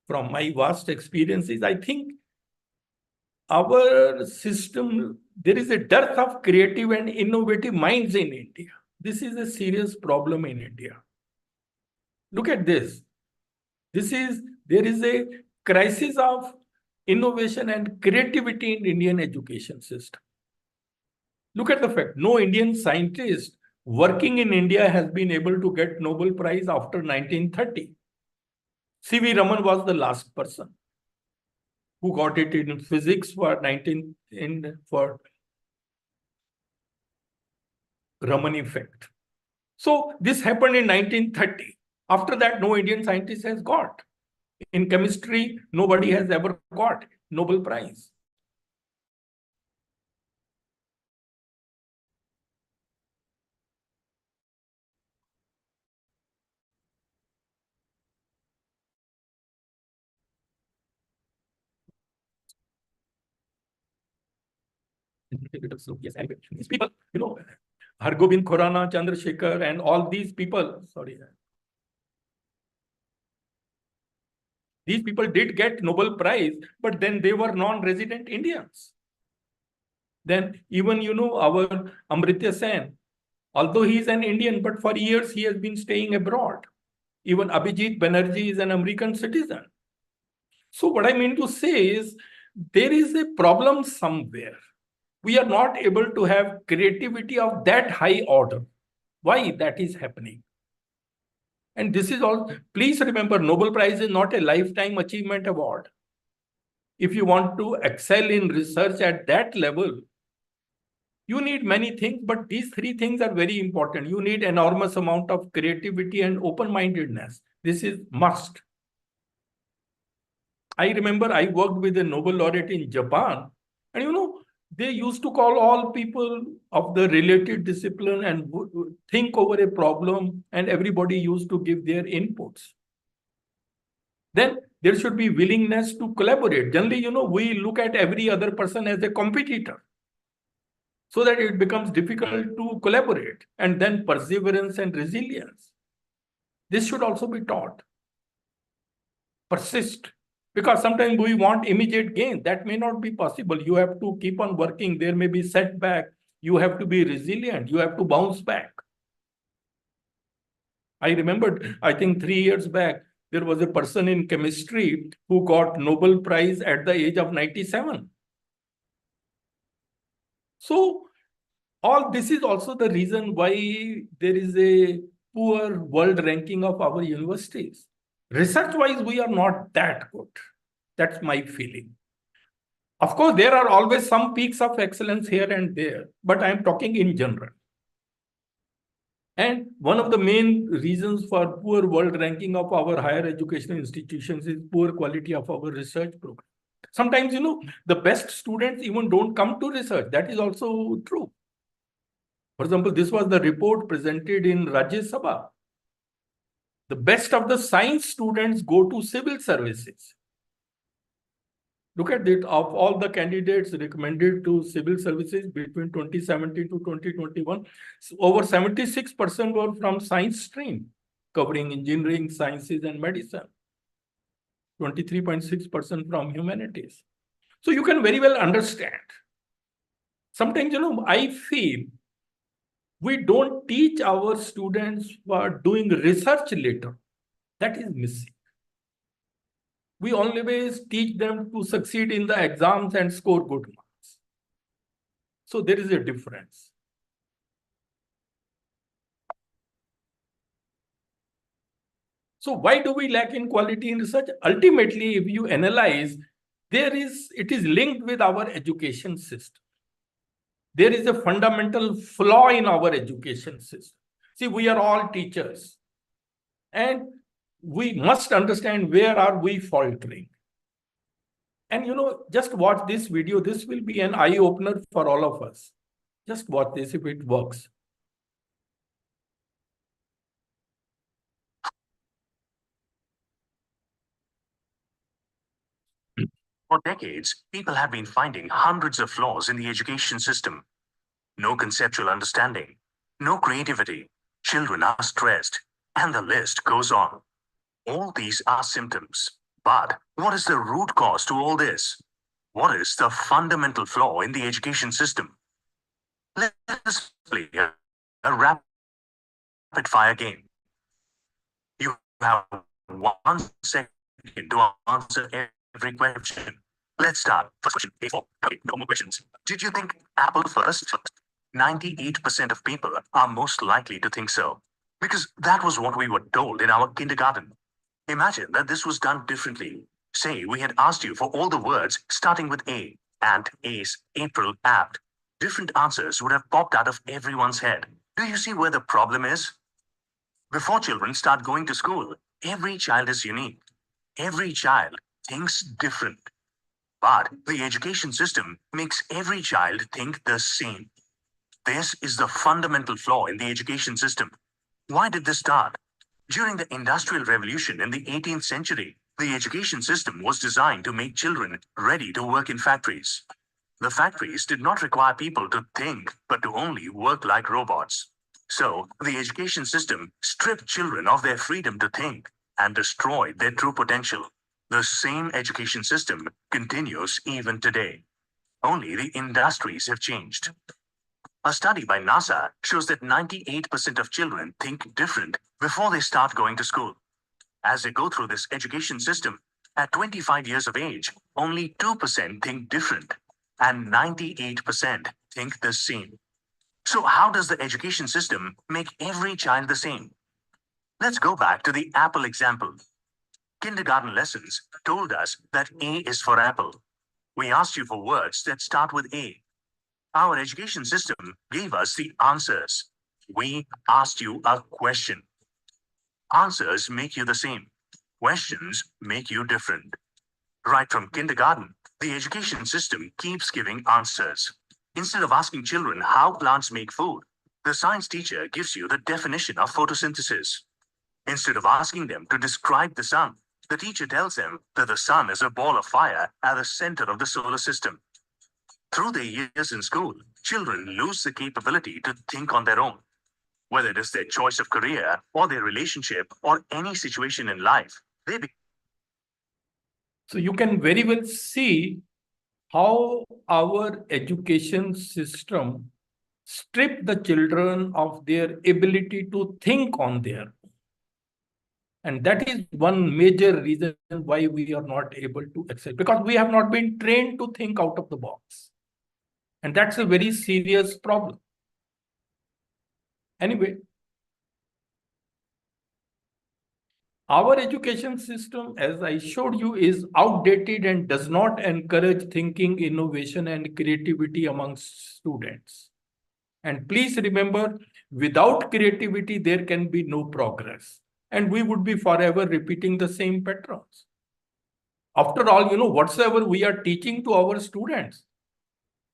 from my vast experience is, I think our system, there is a dearth of creative and innovative minds in India. This is a serious problem in India. Look at this. There is a crisis of innovation and creativity in Indian education system. Look at the fact, no Indian scientist working in India has been able to get Nobel Prize after 1930. C.V. Raman was the last person who got it in physics for Raman effect. So this happened in 1930. After that, no Indian scientist has got. In chemistry, nobody has ever got Nobel Prize. These people, Hargobind Khurana, Chandrasekhar, and all these people, these people did get Nobel Prize, but then they were non-resident Indians. Then even, our Amartya Sen, although he is an Indian, but for years he has been staying abroad. Even Abhijit Banerjee is an American citizen. So what I mean to say is, there is a problem somewhere. We are not able to have creativity of that high order. Why that is happening? And this is all, please remember, Nobel Prize is not a lifetime achievement award. If you want to excel in research at that level, you need many things, but these three things are very important. You need enormous amount of creativity and open-mindedness. This is must. I remember I worked with a Nobel laureate in Japan, and they used to call all people of the related discipline and think over a problem, and everybody used to give their inputs. Then there should be willingness to collaborate. Generally, we look at every other person as a competitor, so that it becomes difficult to collaborate, and then perseverance and resilience. This should also be taught. Persist. Because sometimes we want immediate gain. That may not be possible. You have to keep on working. There may be setback. You have to be resilient. You have to bounce back. I remembered, I think 3 years back, there was a person in chemistry who got Nobel Prize at the age of 97. So all this is also the reason why there is a poor world ranking of our universities. Research-wise, we are not that good. That's my feeling. Of course, there are always some peaks of excellence here and there, but I'm talking in general. And one of the main reasons for poor world ranking of our higher education institutions is poor quality of our research program. Sometimes, the best students even don't come to research. That is also true. For example, this was the report presented in Rajya Sabha. The best of the science students go to civil services. Look at it, of all the candidates recommended to civil services between 2017 to 2021, over 76% were from science stream, covering engineering, sciences, and medicine. 23.6% from humanities. So you can very well understand. Sometimes, I feel we don't teach our students for doing research later. That is missing. We always teach them to succeed in the exams and score good marks. So there is a difference. So why do we lack in quality in research? Ultimately, if you analyze, it is linked with our education system. There is a fundamental flaw in our education system. See, we are all teachers, and we must understand where are we faltering. And just watch this video. This will be an eye-opener for all of us. Just watch this if it works. For decades, people have been finding hundreds of flaws in the education system. No conceptual understanding, no creativity, children are stressed, and the list goes on. All these are symptoms. But what is the root cause to all this? What is the fundamental flaw in the education system? Let us play a rapid fire game. You have 1 second to answer every question. Let's start. First question, A4. Okay, no more questions. Did you think Apple first? 98% of people are most likely to think so, because that was what we were told in our kindergarten. Imagine that this was done differently. Say we had asked you for all the words starting with A, ant, ace, April, apt. Different answers would have popped out of everyone's head. Do you see where the problem is? Before children start going to school, every child is unique. Every child thinks different. But the education system makes every child think the same. This is the fundamental flaw in the education system. Why did this start? During the Industrial Revolution in the 18th century, the education system was designed to make children ready to work in factories. The factories did not require people to think, but to only work like robots. So, the education system stripped children of their freedom to think and destroyed their true potential. The same education system continues even today. Only the industries have changed. A study by NASA shows that 98% of children think different before they start going to school. As they go through this education system, at 25 years of age, only 2% think different, and 98% think the same. So how does the education system make every child the same? Let's go back to the apple example. Kindergarten lessons told us that A is for apple. We asked you for words that start with A. Our education system gave us the answers. We asked you a question. Answers make you the same. Questions make you different. Right from kindergarten, the education system keeps giving answers. Instead of asking children how plants make food, the science teacher gives you the definition of photosynthesis. Instead of asking them to describe the sun, the teacher tells them that the sun is a ball of fire at the center of the solar system. Through their years in school, children lose the capability to think on their own. Whether it is their choice of career or their relationship or any situation in life, So you can very well see how our education system stripped the children of their ability to think on their own. And that is one major reason why we are not able to excel, because we have not been trained to think out of the box. And that's a very serious problem. Anyway, our education system, as I showed you, is outdated and does not encourage thinking, innovation, and creativity amongst students. And please remember, without creativity, there can be no progress. And we would be forever repeating the same patterns. After all, whatsoever we are teaching to our students,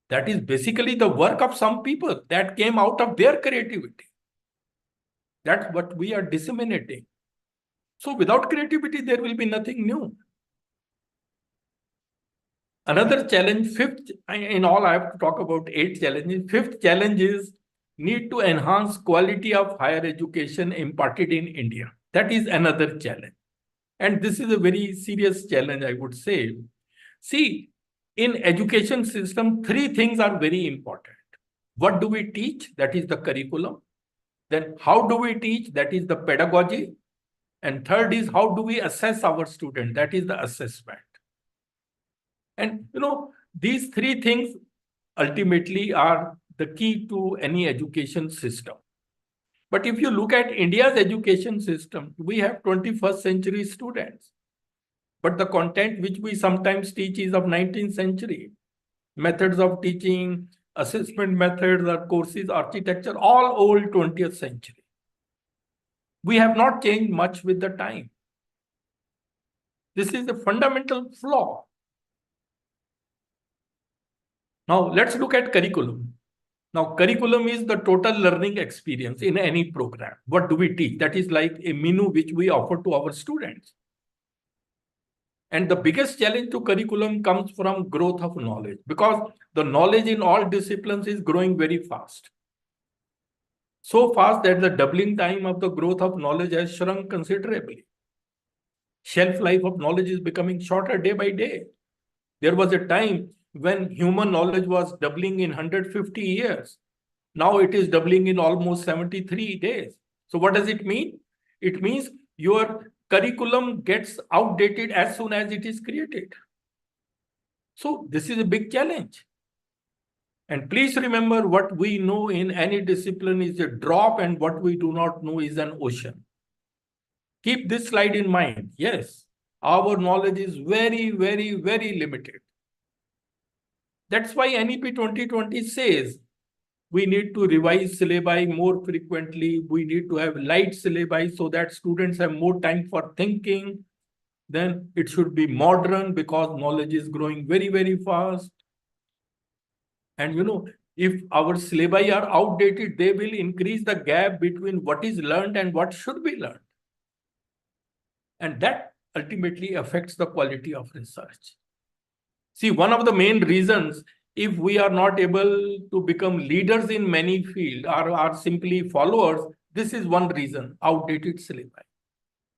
that is basically the work of some people that came out of their creativity. That's what we are disseminating. So without creativity, there will be nothing new. Another challenge, fifth, in all I have to talk about 8 challenges. Fifth challenge is need to enhance quality of higher education imparted in India. That is another challenge. And this is a very serious challenge, I would say. See, in education system, 3 things are very important. What do we teach? That is the curriculum. Then how do we teach? That is the pedagogy. And third is how do we assess our student? That is the assessment. And these 3 things ultimately are the key to any education system. But if you look at India's education system, we have 21st century students. But the content which we sometimes teach is of 19th century. Methods of teaching, assessment methods or courses, architecture, all old 20th century. We have not changed much with the time. This is a fundamental flaw. Now, let's look at curriculum. Now, curriculum is the total learning experience in any program. What do we teach? That is like a menu which we offer to our students. And the biggest challenge to curriculum comes from growth of knowledge, because the knowledge in all disciplines is growing very fast. So fast that the doubling time of the growth of knowledge has shrunk considerably. Shelf life of knowledge is becoming shorter day by day. There was a time when human knowledge was doubling in 150 years. Now it is doubling in almost 73 days. So what does it mean? It means your curriculum gets outdated as soon as it is created. So this is a big challenge. And please remember, what we know in any discipline is a drop, and what we do not know is an ocean. Keep this slide in mind. Yes, our knowledge is very, very, very limited. That's why NEP 2020 says we need to revise syllabi more frequently. We need to have light syllabi so that students have more time for thinking. Then it should be modern, because knowledge is growing very, very fast. And if our syllabi are outdated, they will increase the gap between what is learned and what should be learned. And that ultimately affects the quality of research. See, one of the main reasons, if we are not able to become leaders in many fields or are simply followers, this is one reason: outdated syllabi.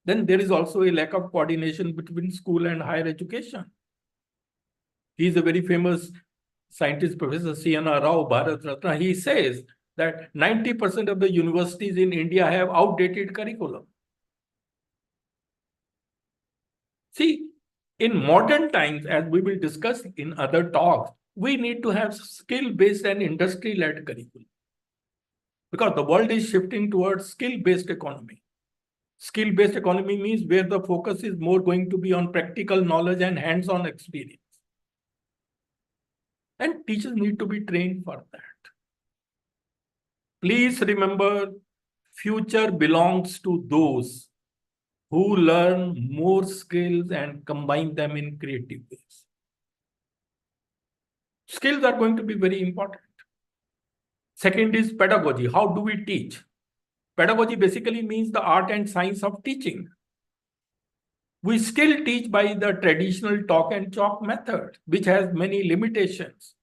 Then there is also a lack of coordination between school and higher education. He is a very famous scientist, Professor C.N.R. Rao, Bharat Ratna. He says that 90% of the universities in India have outdated curriculum. See, in modern times, as we will discuss in other talks, we need to have skill-based and industry-led curriculum, because the world is shifting towards skill-based economy. Skill-based economy means where the focus is more going to be on practical knowledge and hands-on experience. And teachers need to be trained for that. Please remember, future belongs to those who learn more skills and combine them in creative ways. Skills are going to be very important. Second is pedagogy. How do we teach? Pedagogy basically means the art and science of teaching. We still teach by the traditional talk and chalk method, which has many limitations.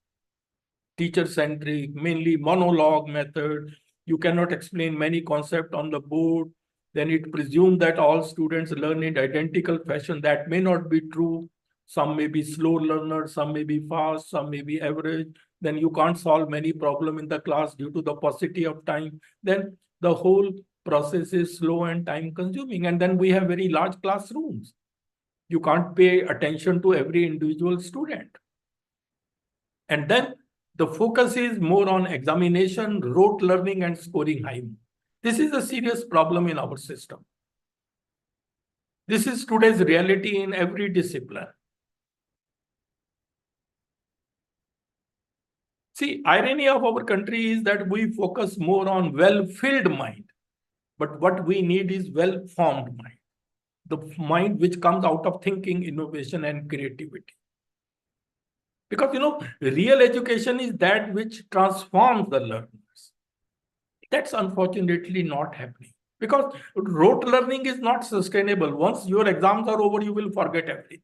Teacher-centric, mainly monologue method. You cannot explain many concepts on the board. Then it presumes that all students learn in identical fashion. That may not be true. Some may be slow learners, some may be fast, some may be average. Then you can't solve many problems in the class due to the paucity of time. Then the whole process is slow and time consuming. And then we have very large classrooms. You can't pay attention to every individual student. And then the focus is more on examination, rote learning, and scoring high. This is a serious problem in our system. This is today's reality in every discipline. See, irony of our country is that we focus more on well-filled mind, but what we need is well-formed mind. The mind which comes out of thinking, innovation, and creativity. Because, real education is that which transforms the learners. That's unfortunately not happening, because rote learning is not sustainable. Once your exams are over, you will forget everything.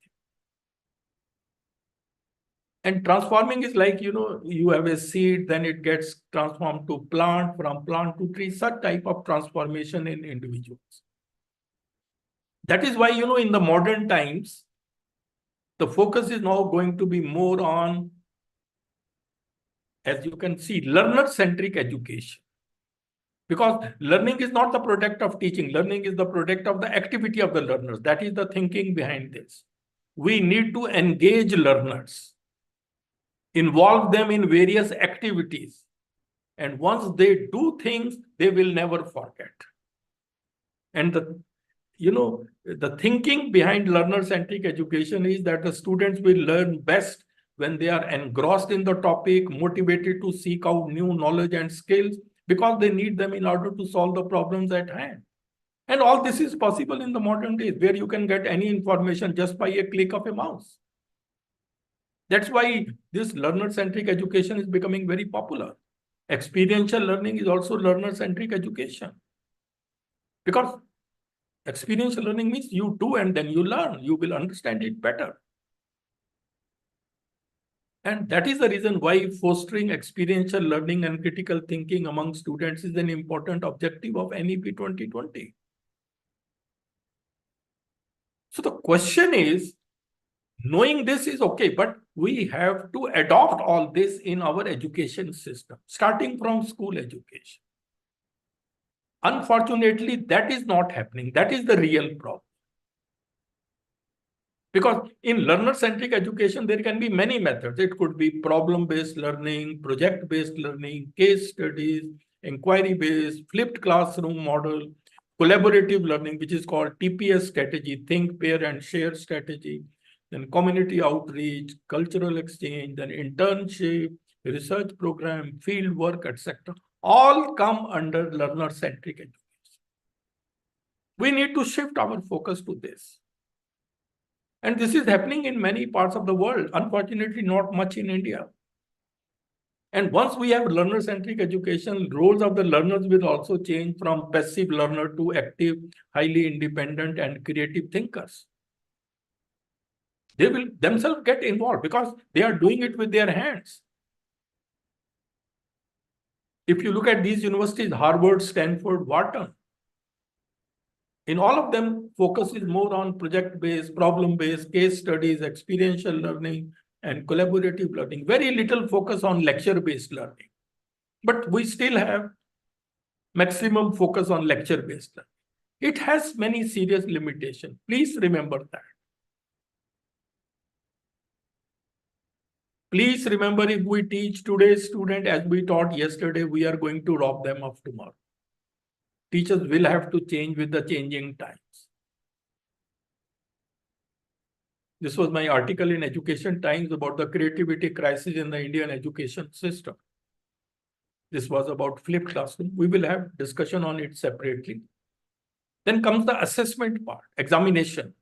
And transforming is like, you have a seed, then it gets transformed to plant, from plant to tree, such type of transformation in individuals. That is why, in the modern times, the focus is now going to be more on, as you can see, learner-centric education. Because learning is not the product of teaching. Learning is the product of the activity of the learners. That is the thinking behind this. We need to engage learners, involve them in various activities. And once they do things, they will never forget. And the thinking behind learner-centric education is that the students will learn best when they are engrossed in the topic, motivated to seek out new knowledge and skills, because they need them in order to solve the problems at hand. And all this is possible in the modern days, where you can get any information just by a click of a mouse. That's why this learner-centric education is becoming very popular. Experiential learning is also learner-centric education. Because experiential learning means you do and then you learn. You will understand it better. And that is the reason why fostering experiential learning and critical thinking among students is an important objective of NEP 2020. So the question is, knowing this is okay, but we have to adopt all this in our education system, starting from school education. Unfortunately, that is not happening. That is the real problem. Because in learner-centric education, there can be many methods. It could be problem-based learning, project-based learning, case studies, inquiry-based, flipped classroom model, collaborative learning, which is called TPS strategy, think, pair, and share strategy, then community outreach, cultural exchange, then internship, research program, field work, etc. All come under learner-centric education. We need to shift our focus to this. And this is happening in many parts of the world, unfortunately, not much in India. And once we have learner-centric education, roles of the learners will also change from passive learner to active, highly independent, and creative thinkers. They will themselves get involved because they are doing it with their hands. If you look at these universities, Harvard, Stanford, Wharton, in all of them, focus is more on project-based, problem-based, case studies, experiential learning, and collaborative learning. Very little focus on lecture-based learning. But we still have maximum focus on lecture-based learning. It has many serious limitations. Please remember that. Please remember, if we teach today's student as we taught yesterday, we are going to rob them of tomorrow. Teachers will have to change with the changing times. This was my article in Education Times about the creativity crisis in the Indian education system. This was about flipped classroom. We will have discussion on it separately. Then comes the assessment part, examination.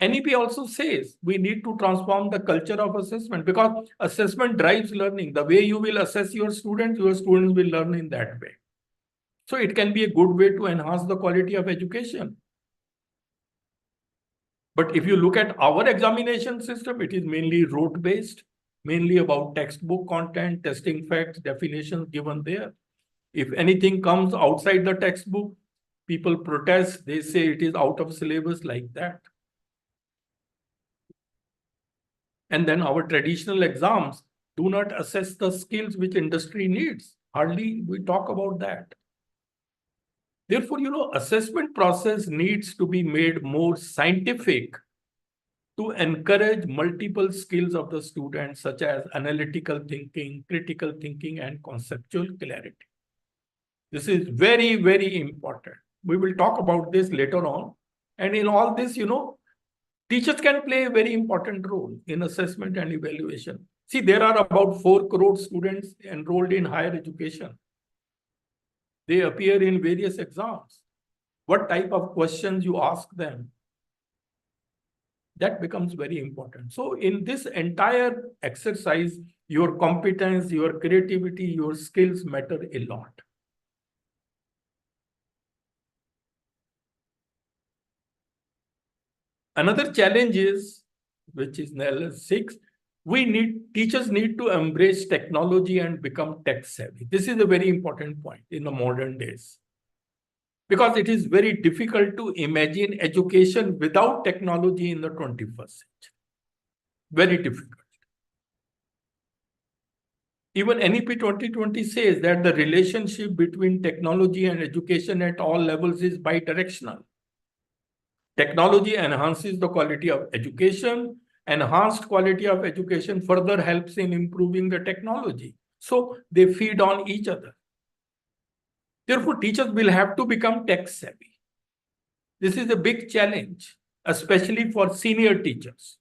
NEP also says we need to transform the culture of assessment because assessment drives learning. The way you will assess your students will learn in that way. So it can be a good way to enhance the quality of education. But if you look at our examination system, it is mainly rote-based, mainly about textbook content, testing facts, definitions given there. If anything comes outside the textbook, people protest, they say it is out of syllabus like that. And then our traditional exams do not assess the skills which industry needs. Hardly we talk about that. Therefore, assessment process needs to be made more scientific to encourage multiple skills of the students, such as analytical thinking, critical thinking, and conceptual clarity. This is very, very important. We will talk about this later on. And in all this, teachers can play a very important role in assessment and evaluation. See, there are about 4 crore students enrolled in higher education. They appear in various exams. What type of questions you ask them, that becomes very important. So in this entire exercise, your competence, your creativity, your skills matter a lot. Another challenge is, which is level 6, teachers need to embrace technology and become tech savvy. This is a very important point in the modern days, because it is very difficult to imagine education without technology in the 21st century. Very difficult. Even NEP 2020 says that the relationship between technology and education at all levels is bidirectional. Technology enhances the quality of education. Enhanced quality of education further helps in improving the technology. So they feed on each other. Therefore, teachers will have to become tech savvy. This is a big challenge, especially for senior teachers.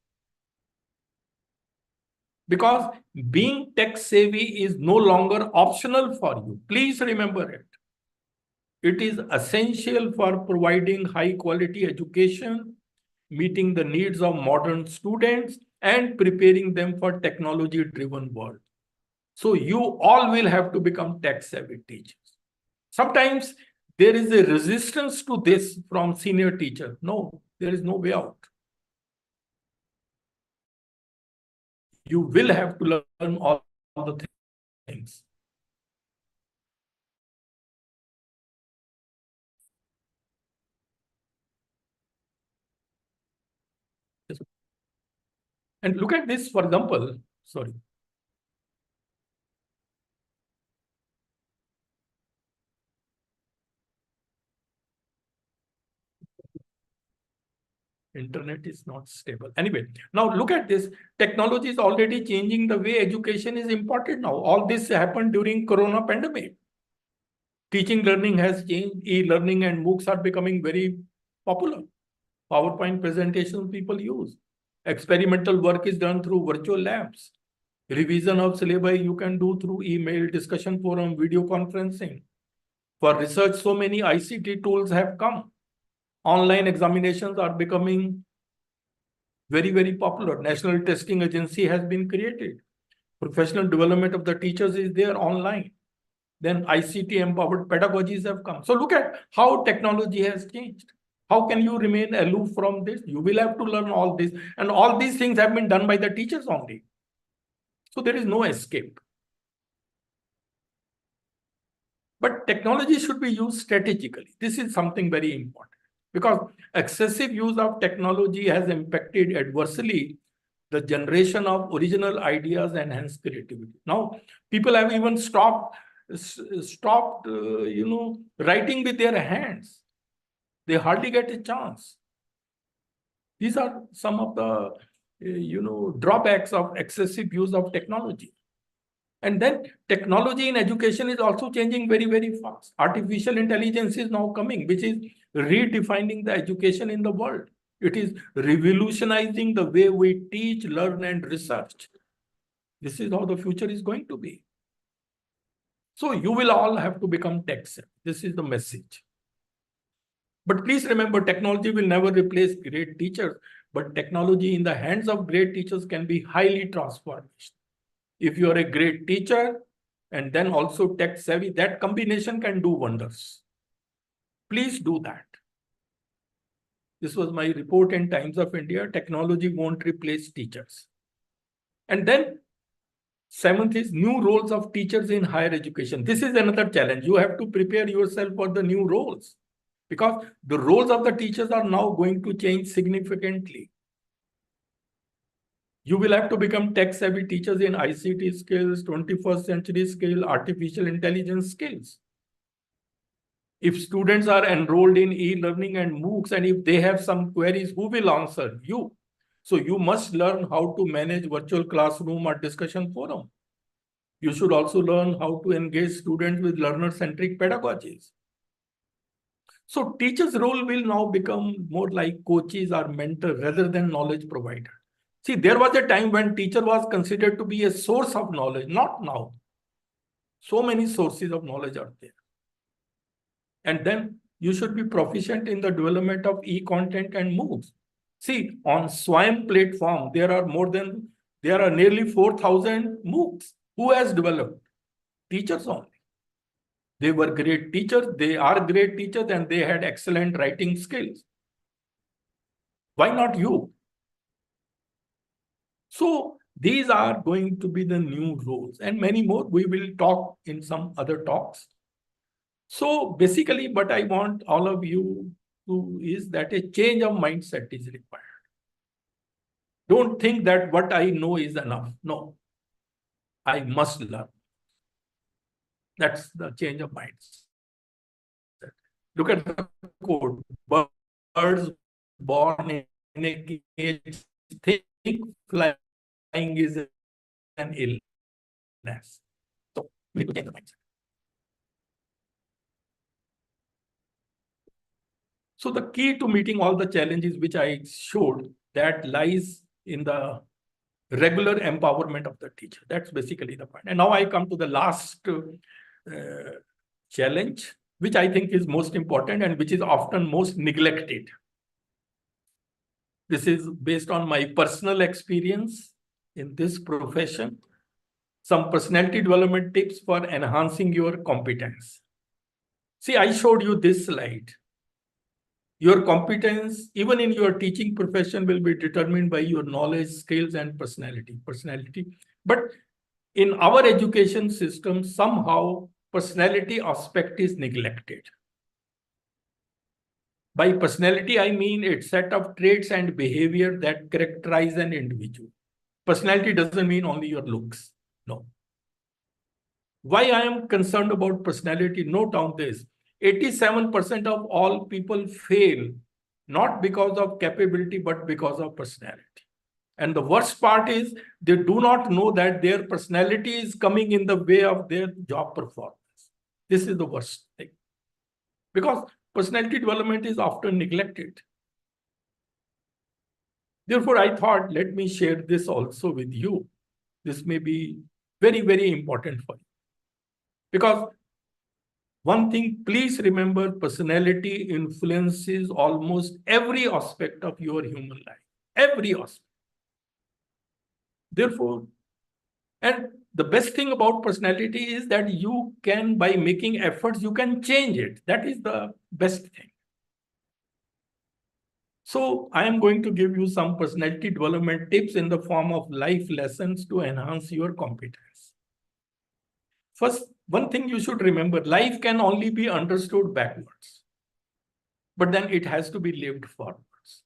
Because being tech savvy is no longer optional for you. Please remember it. It is essential for providing high quality education, meeting the needs of modern students, and preparing them for technology-driven world. So you all will have to become tech-savvy teachers. Sometimes there is a resistance to this from senior teachers. No, there is no way out. You will have to learn all the things. And look at this, for example, sorry. Internet is not stable. Anyway, now look at this. Technology is already changing the way education is imparted now. All this happened during Corona pandemic. Teaching learning has changed. E-learning and MOOCs are becoming very popular. PowerPoint presentations people use. Experimental work is done through virtual labs. Revision of syllabi you can do through email, discussion forum, video conferencing. For research, so many ICT tools have come. Online examinations are becoming very, very popular. National Testing Agency has been created. Professional development of the teachers is there online. Then ICT empowered pedagogies have come. So look at how technology has changed. How can you remain aloof from this? You will have to learn all this. And all these things have been done by the teachers only. So there is no escape. But technology should be used strategically. This is something very important because excessive use of technology has impacted adversely the generation of original ideas and hence creativity. Now, people have even stopped writing with their hands. They hardly get a chance. These are some of the drawbacks of excessive use of technology. And then technology in education is also changing very, very fast. Artificial intelligence is now coming, which is redefining the education in the world. It is revolutionizing the way we teach, learn, and research. This is how the future is going to be. So you will all have to become tech-savvy. This is the message. But please remember, technology will never replace great teachers, but technology in the hands of great teachers can be highly transformational. If you are a great teacher and then also tech-savvy, that combination can do wonders. Please do that. This was my report in Times of India. Technology won't replace teachers. And then 7th is new roles of teachers in higher education. This is another challenge. You have to prepare yourself for the new roles because the roles of the teachers are now going to change significantly. You will have to become tech-savvy teachers in ICT skills, 21st century skill, artificial intelligence skills. If students are enrolled in e-learning and MOOCs, and if they have some queries, who will answer? You. So you must learn how to manage virtual classroom or discussion forum. You should also learn how to engage students with learner-centric pedagogies. So teachers' role will now become more like coaches or mentors rather than knowledge provider. See, there was a time when teacher was considered to be a source of knowledge, not now. So many sources of knowledge are there. And then you should be proficient in the development of e-content and MOOCs. See, on SWAYAM platform, there are nearly 4,000 MOOCs. Who has developed? Teachers only. They were great teachers, they are great teachers, and they had excellent writing skills. Why not you? So these are going to be the new roles and many more. We will talk in some other talks. So basically what I want all of you to is that a change of mindset is required. Don't think that what I know is enough. No, I must learn. That's the change of mindset. Look at the code. Birds born in a cage think flying is an illness. So we need to change the mindset. So the key to meeting all the challenges which I showed, that lies in the regular empowerment of the teacher. That's basically the point. And now I come to the last challenge, which I think is most important and which is often most neglected. This is based on my personal experience in this profession. Some personality development tips for enhancing your competence. See, I showed you this slide. Your competence, even in your teaching profession, will be determined by your knowledge, skills, and personality. But in our education system, somehow personality aspect is neglected. By personality, I mean a set of traits and behavior that characterize an individual. Personality doesn't mean only your looks. No. Why I am concerned about personality? Note down this. 87% of all people fail, not because of capability, but because of personality. And the worst part is they do not know that their personality is coming in the way of their job performance. This is the worst thing. Because personality development is often neglected. Therefore, I thought, let me share this also with you. This may be very, very important for you. Because one thing, please remember, personality influences almost every aspect of your human life. Every aspect. Therefore, and the best thing about personality is that you can, by making efforts, you can change it. That is the best thing. So I am going to give you some personality development tips in the form of life lessons to enhance your competence. First, one thing you should remember, life can only be understood backwards, but then it has to be lived forwards.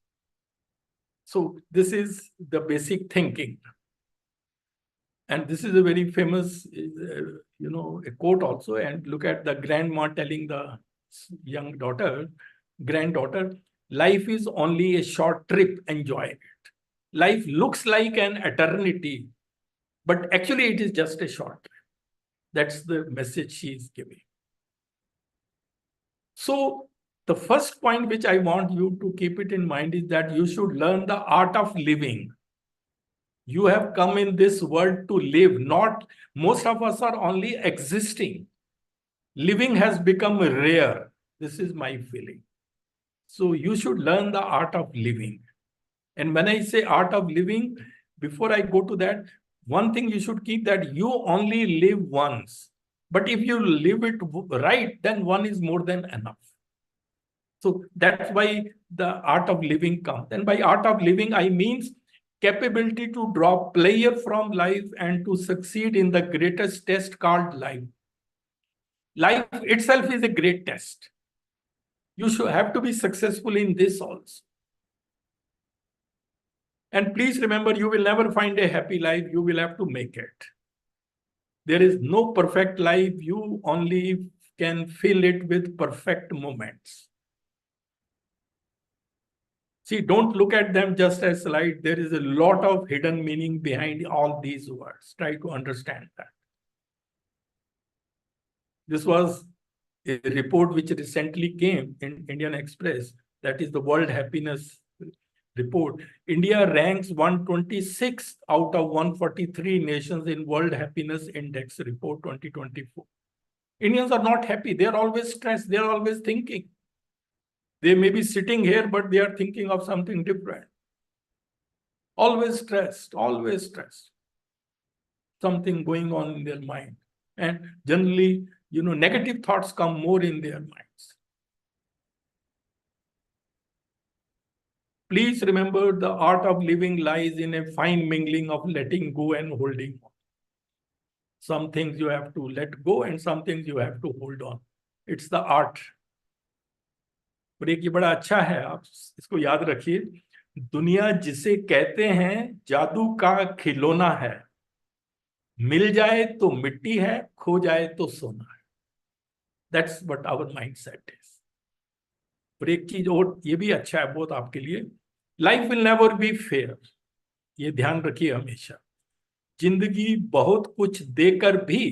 So this is the basic thinking. And this is a very famous, a quote also. And look at the grandma telling the young granddaughter, life is only a short trip, enjoy it. Life looks like an eternity, but actually it is just a short trip. That's the message she is giving. So the first point which I want you to keep it in mind is that you should learn the art of living. You have come in this world to live, not most of us are only existing. Living has become rare. This is my feeling. So you should learn the art of living. And when I say art of living, before I go to that, one thing you should keep that you only live once. But if you live it right, then one is more than enough. So that's why the art of living comes. And by art of living, I mean capability to draw pleasure from life and to succeed in the greatest test called life. Life itself is a great test. You should have to be successful in this also. And please remember, you will never find a happy life. You will have to make it. There is no perfect life. You only can fill it with perfect moments. See, don't look at them just as slides. There is a lot of hidden meaning behind all these words. Try to understand that. This was a report which recently came in Indian Express. That is the World Happiness Report. India ranks 126th out of 143 nations in World Happiness Index Report 2024. Indians are not happy. They are always stressed. They are always thinking. They may be sitting here, but they are thinking of something different. Always stressed, always stressed. Something going on in their mind. And generally, negative thoughts come more in their minds. Please remember, the art of living lies in a fine mingling of letting go and holding on. Some things you have to let go and some things you have to hold on. It's the art. और एक ये बड़ा अच्छा है, आप इसको याद रखिए, दुनिया जिसे कहते हैं जादू का खिलौना है, मिल जाए तो मिट्टी है, खो जाए तो सोना है. That's what our mindset is. और एक चीज और ये भी अच्छा है बहुत आपके लिए, life will never be fair. ये ध्यान रखिए हमेशा. जिंदगी बहुत कुछ देकर भी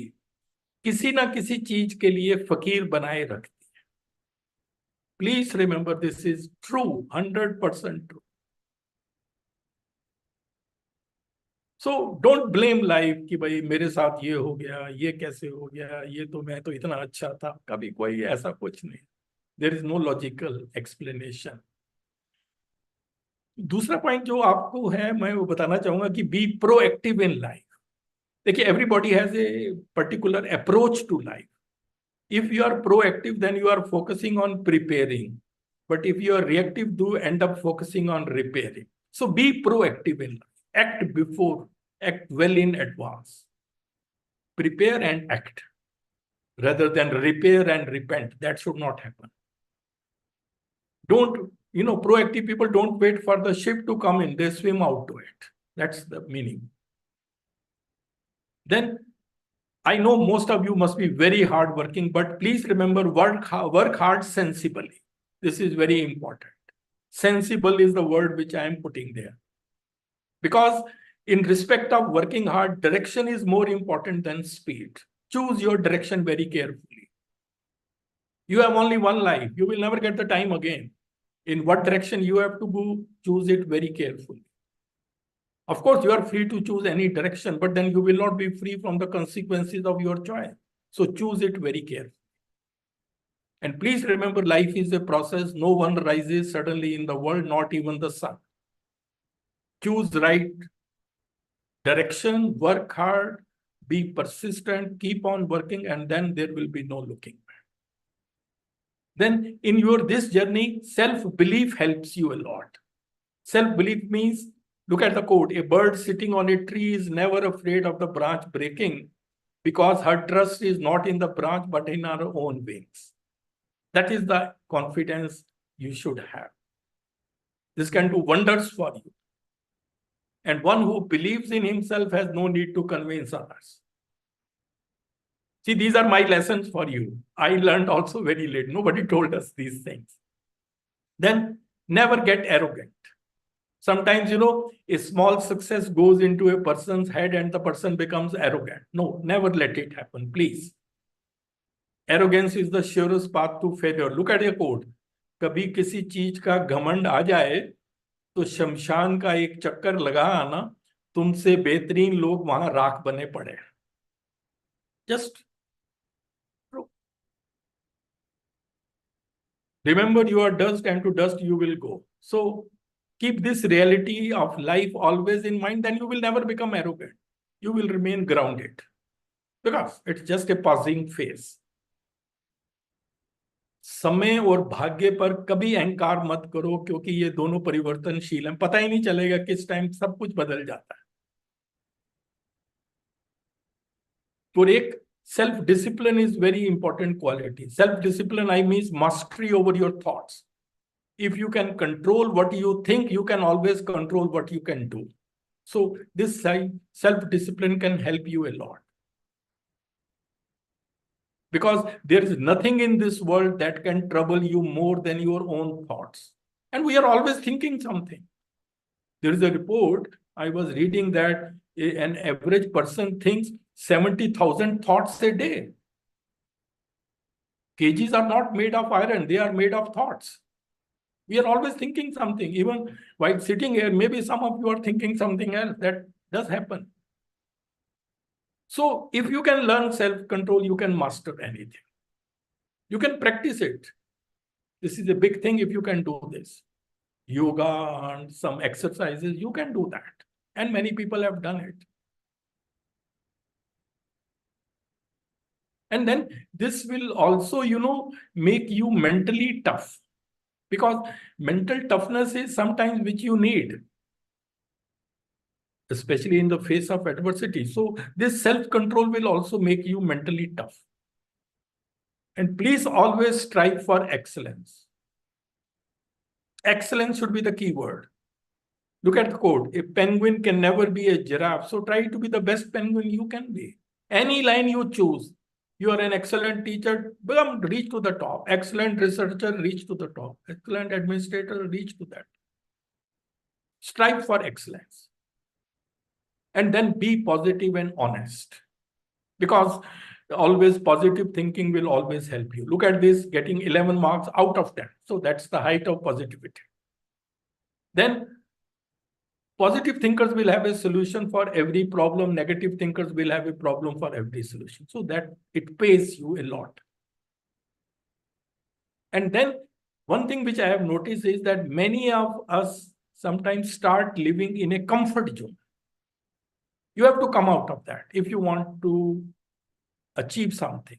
किसी ना किसी चीज के लिए फकीर बनाए रखती है. Please remember, this is true, 100% true. So don't blame life कि भाई मेरे साथ ये हो गया, ये कैसे हो गया, ये तो मैं तो इतना अच्छा था. कभी कोई ऐसा कुछ नहीं. There is no logical explanation. दूसरा पॉइंट जो आपको है मैं वो बताना चाहूंगा कि बी प्रोएक्टिव इन लाइफ. देखिए, everybody has a particular approach to life. If you are proactive, then you are focusing on preparing. But if you are reactive, do end up focusing on repairing. So be proactive in life. Act before, act well in advance. Prepare and act rather than repair and repent. That should not happen. Don't, proactive people don't wait for the ship to come in. They swim out to it. That's the meaning. Then I know most of you must be very hardworking, but please remember, work hard sensibly. This is very important. Sensible is the word which I am putting there. Because in respect of working hard, direction is more important than speed. Choose your direction very carefully. You have only one life. You will never get the time again. In what direction you have to go, choose it very carefully. Of course, you are free to choose any direction, but then you will not be free from the consequences of your choice. So choose it very carefully. And please remember, life is a process. No one rises suddenly in the world, not even the sun. Choose right direction, work hard, be persistent, keep on working, and then there will be no looking back. Then in this journey, self-belief helps you a lot. Self-belief means, look at the quote, a bird sitting on a tree is never afraid of the branch breaking because her trust is not in the branch, but in her own wings. That is the confidence you should have. This can do wonders for you. And one who believes in himself has no need to convince others. See, these are my lessons for you. I learned also very late. Nobody told us these things. Then never get arrogant. Sometimes, a small success goes into a person's head and the person becomes arrogant. No, never let it happen, please. Arrogance is the surest path to failure. Look at your quote. कभी किसी चीज का घमंड आ जाए तो शमशान का एक चक्कर लगा आना, तुमसे बेहतरीन लोग वहां राख बने पड़े. Just remember, you are dust and to dust you will go. So keep this reality of life always in mind, then you will never become arrogant. You will remain grounded because it's just a passing phase. समय और भाग्य पर कभी अहंकार मत करो, क्योंकि ये दोनों परिवर्तनशील हैं. पता ही नहीं चलेगा किस टाइम सब कुछ बदल जाता है. और एक self-discipline is very important quality. Self-discipline, I mean mastery over your thoughts. If you can control what you think, you can always control what you can do. So this self-discipline can help you a lot. Because there is nothing in this world that can trouble you more than your own thoughts. And we are always thinking something. There is a report, I was reading that an average person thinks 70,000 thoughts a day. Cages are not made of iron, they are made of thoughts. We are always thinking something. Even while sitting here, maybe some of you are thinking something else. That does happen. So if you can learn self-control, you can master anything. You can practice it. This is a big thing if you can do this. Yoga and some exercises, you can do that. And many people have done it. And then this will also, make you mentally tough. Because mental toughness is sometimes which you need, especially in the face of adversity. So this self-control will also make you mentally tough. And please always strive for excellence. Excellence should be the key word. Look at the quote. A penguin can never be a giraffe. So try to be the best penguin you can be. Any line you choose. You are an excellent teacher, reach to the top. Excellent researcher, reach to the top. Excellent administrator, reach to that. Strive for excellence. And then be positive and honest. Because always positive thinking will always help you. Look at this, getting 11 marks out of 10. So that's the height of positivity. Then positive thinkers will have a solution for every problem. Negative thinkers will have a problem for every solution. So that it pays you a lot. And then one thing which I have noticed is that many of us sometimes start living in a comfort zone. You have to come out of that if you want to achieve something.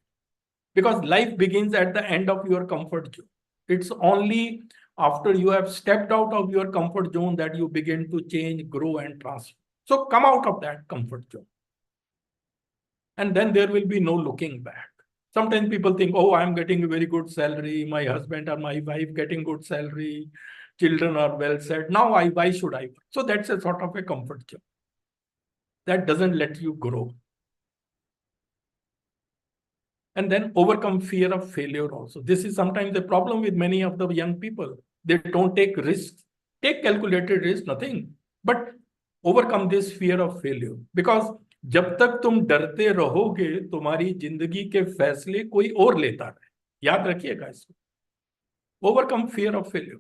Because life begins at the end of your comfort zone. It's only after you have stepped out of your comfort zone that you begin to change, grow, and transform. So come out of that comfort zone. And then there will be no looking back. Sometimes people think, oh, I'm getting a very good salary. My husband or my wife getting good salary. Children are well set. Now, why should I? So that's a sort of a comfort zone. That doesn't let you grow. And then overcome fear of failure also. This is sometimes the problem with many of the young people. They don't take risks. Take calculated risks, nothing. But overcome this fear of failure. Because जब तक तुम डरते रहोगे तुम्हारी जिंदगी के फैसले कोई और लेता रहे. याद रखिएगा इसको. Overcome fear of failure.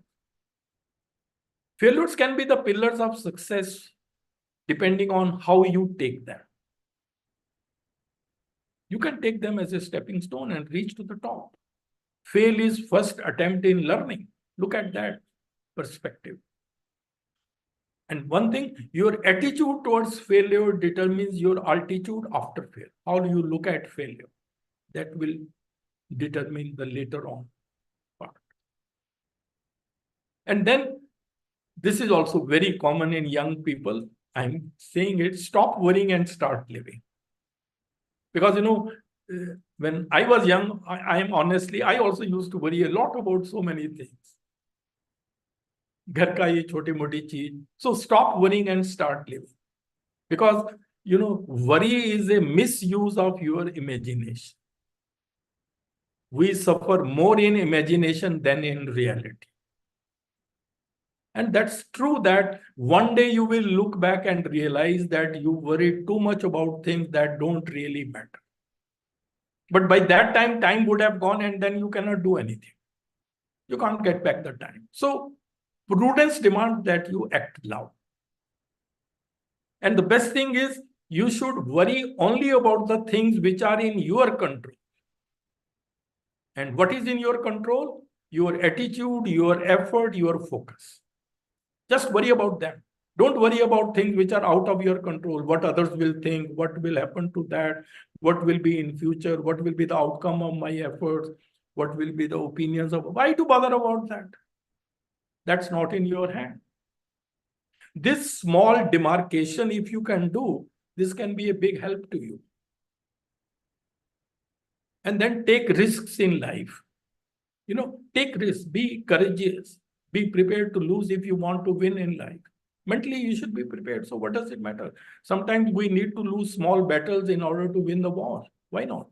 Failures can be the pillars of success depending on how you take them. You can take them as a stepping stone and reach to the top. Fail is first attempt in learning. Look at that perspective. And one thing, your attitude towards failure determines your altitude after fail. How do you look at failure? That will determine the later on part. And then, this is also very common in young people. I'm saying it, stop worrying and start living. Because, when I was young, I also used to worry a lot about so many things. घर का ये छोटी मोटी चीज. So stop worrying and start living. Because, worry is a misuse of your imagination. We suffer more in imagination than in reality. And that's true that one day you will look back and realize that you worried too much about things that don't really matter. But by that time would have gone and then you cannot do anything. You can't get back the time. So prudence demands that you act loud. And the best thing is you should worry only about the things which are in your control. And what is in your control? Your attitude, your effort, your focus. Just worry about them. Don't worry about things which are out of your control. What others will think, what will happen to that, what will be in future, what will be the outcome of my efforts, what will be the opinions of. Why to bother about that? That's not in your hand. This small demarcation, if you can do, this can be a big help to you. And then take risks in life. Take risks, be courageous, be prepared to lose if you want to win in life. Mentally, you should be prepared. So what does it matter? Sometimes we need to lose small battles in order to win the war. Why not?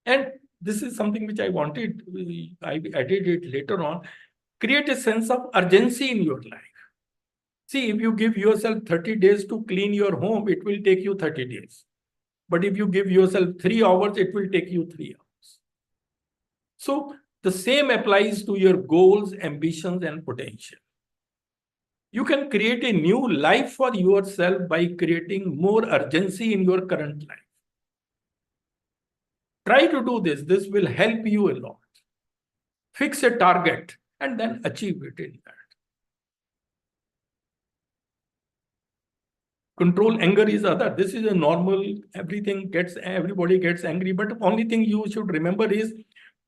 And this is something which I wanted, I added it later on. Create a sense of urgency in your life. See, if you give yourself 30 days to clean your home, it will take you 30 days. But if you give yourself 3 hours, it will take you 3 hours. So the same applies to your goals, ambitions, and potential. You can create a new life for yourself by creating more urgency in your current life. Try to do this. This will help you a lot. Fix a target and then achieve it in that. Control anger is other. This is a normal, everybody gets angry. But the only thing you should remember is,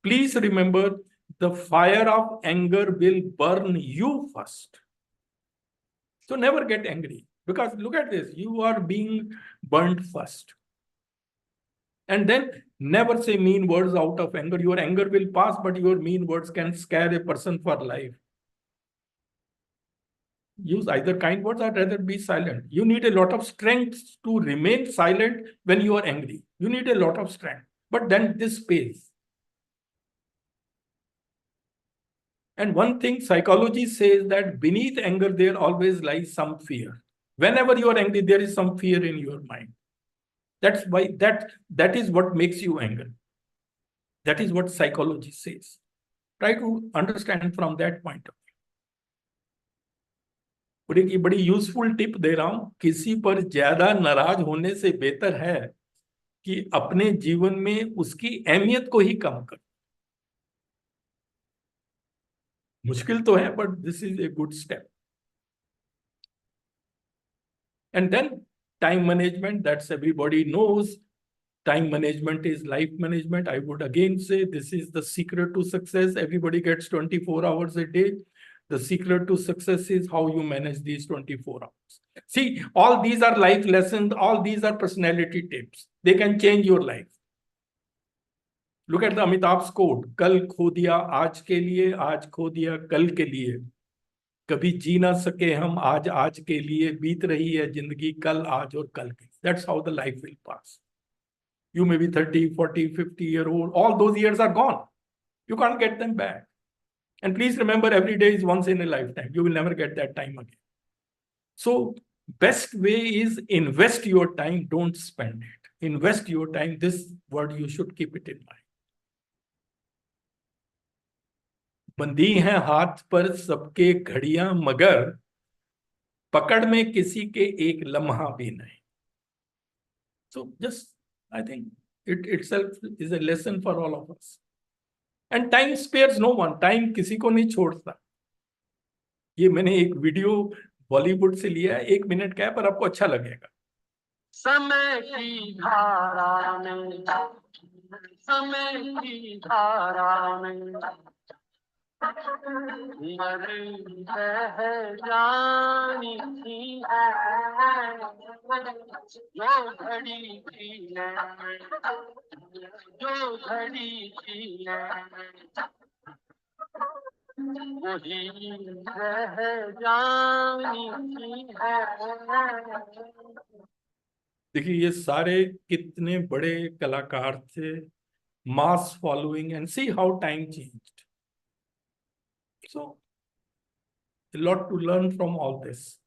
please remember, the fire of anger will burn you first. So never get angry, because look at this, you are being burnt first. And then never say mean words out of anger. Your anger will pass, but your mean words can scare a person for life. Use either kind words or rather be silent. You need a lot of strength to remain silent when you are angry. You need a lot of strength, but then this pays. And one thing psychology says that beneath anger, there always lies some fear. Whenever you are angry, there is some fear in your mind. That's why that is what makes you angry. That is what psychology says. Try to understand from that point of view. एक बड़ी useful tip दे रहा हूं, किसी पर ज्यादा नाराज होने से बेहतर है कि अपने जीवन में उसकी अहमियत को ही कम कर. मुश्किल तो है, but this is a good step. And then time management, that's everybody knows. Time management is life management. I would again say this is the secret to success. Everybody gets 24 hours a day. The secret to success is how you manage these 24 hours. See, all these are life lessons. All these are personality tips. They can change your life. Look at the Amitabh's quote. कल खो दिया आज के लिए, आज खो दिया कल के लिए. कभी जी ना सके हम आज आज के लिए, बीत रही है जिंदगी कल आज और कल की. That's how the life will pass. You may be 30, 40, 50-year-old. All those years are gone. You can't get them back. And please remember, every day is once in a lifetime. You will never get that time again. So best way is invest your time, don't spend it. Invest your time. This word, you should keep it in mind. बंदी हैं हाथ पर सबके घड़ियां, मगर पकड़ में किसी के एक लम्हा भी नहीं. So just, I think it itself is a lesson for all of us. And time spares no one. Time किसी को नहीं छोड़ता. ये मैंने एक वीडियो बॉलीवुड से लिया है, 1 मिनट का है, पर आपको अच्छा लगेगा. समय की धारा में, समय की धारा में मर रह जानी थी है, जो घड़ी थी है, जो घड़ी थी है, वही रह जानी थी है. देखिए ये सारे कितने बड़े कलाकार थे, mass following, and see how time changed. So a lot to learn from all this.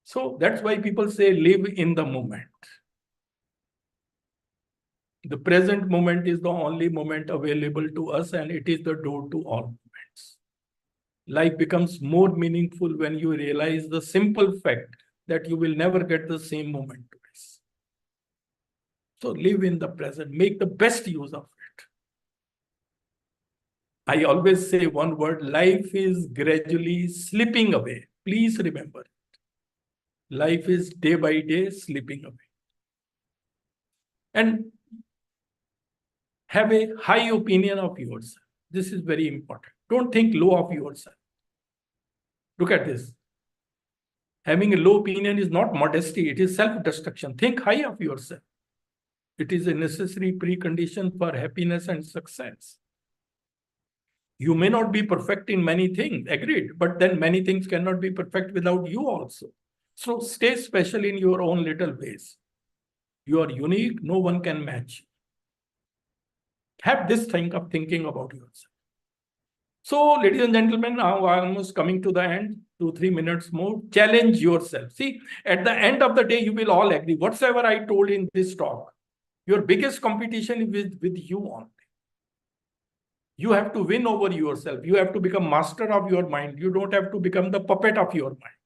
So that's why people say live in the moment. The present moment is the only moment available to us, and it is the door to all moments. Life becomes more meaningful when you realize the simple fact that you will never get the same moment twice. So live in the present, make the best use of it. I always say one word, life is gradually slipping away. Please remember it. Life is day by day slipping away. And have a high opinion of yourself. This is very important. Don't think low of yourself. Look at this. Having a low opinion is not modesty, it is self-destruction. Think high of yourself. It is a necessary precondition for happiness and success. You may not be perfect in many things, agreed, but then many things cannot be perfect without you also. So stay special in your own little ways. You are unique, no one can match you. Have this thinking about yourself. So, ladies and gentlemen, now I'm almost coming to the end, 2-3 minutes more. Challenge yourself. See, at the end of the day, you will all agree. Whatsoever I told in this talk, your biggest competition is with you only. You have to win over yourself. You have to become master of your mind. You don't have to become the puppet of your mind.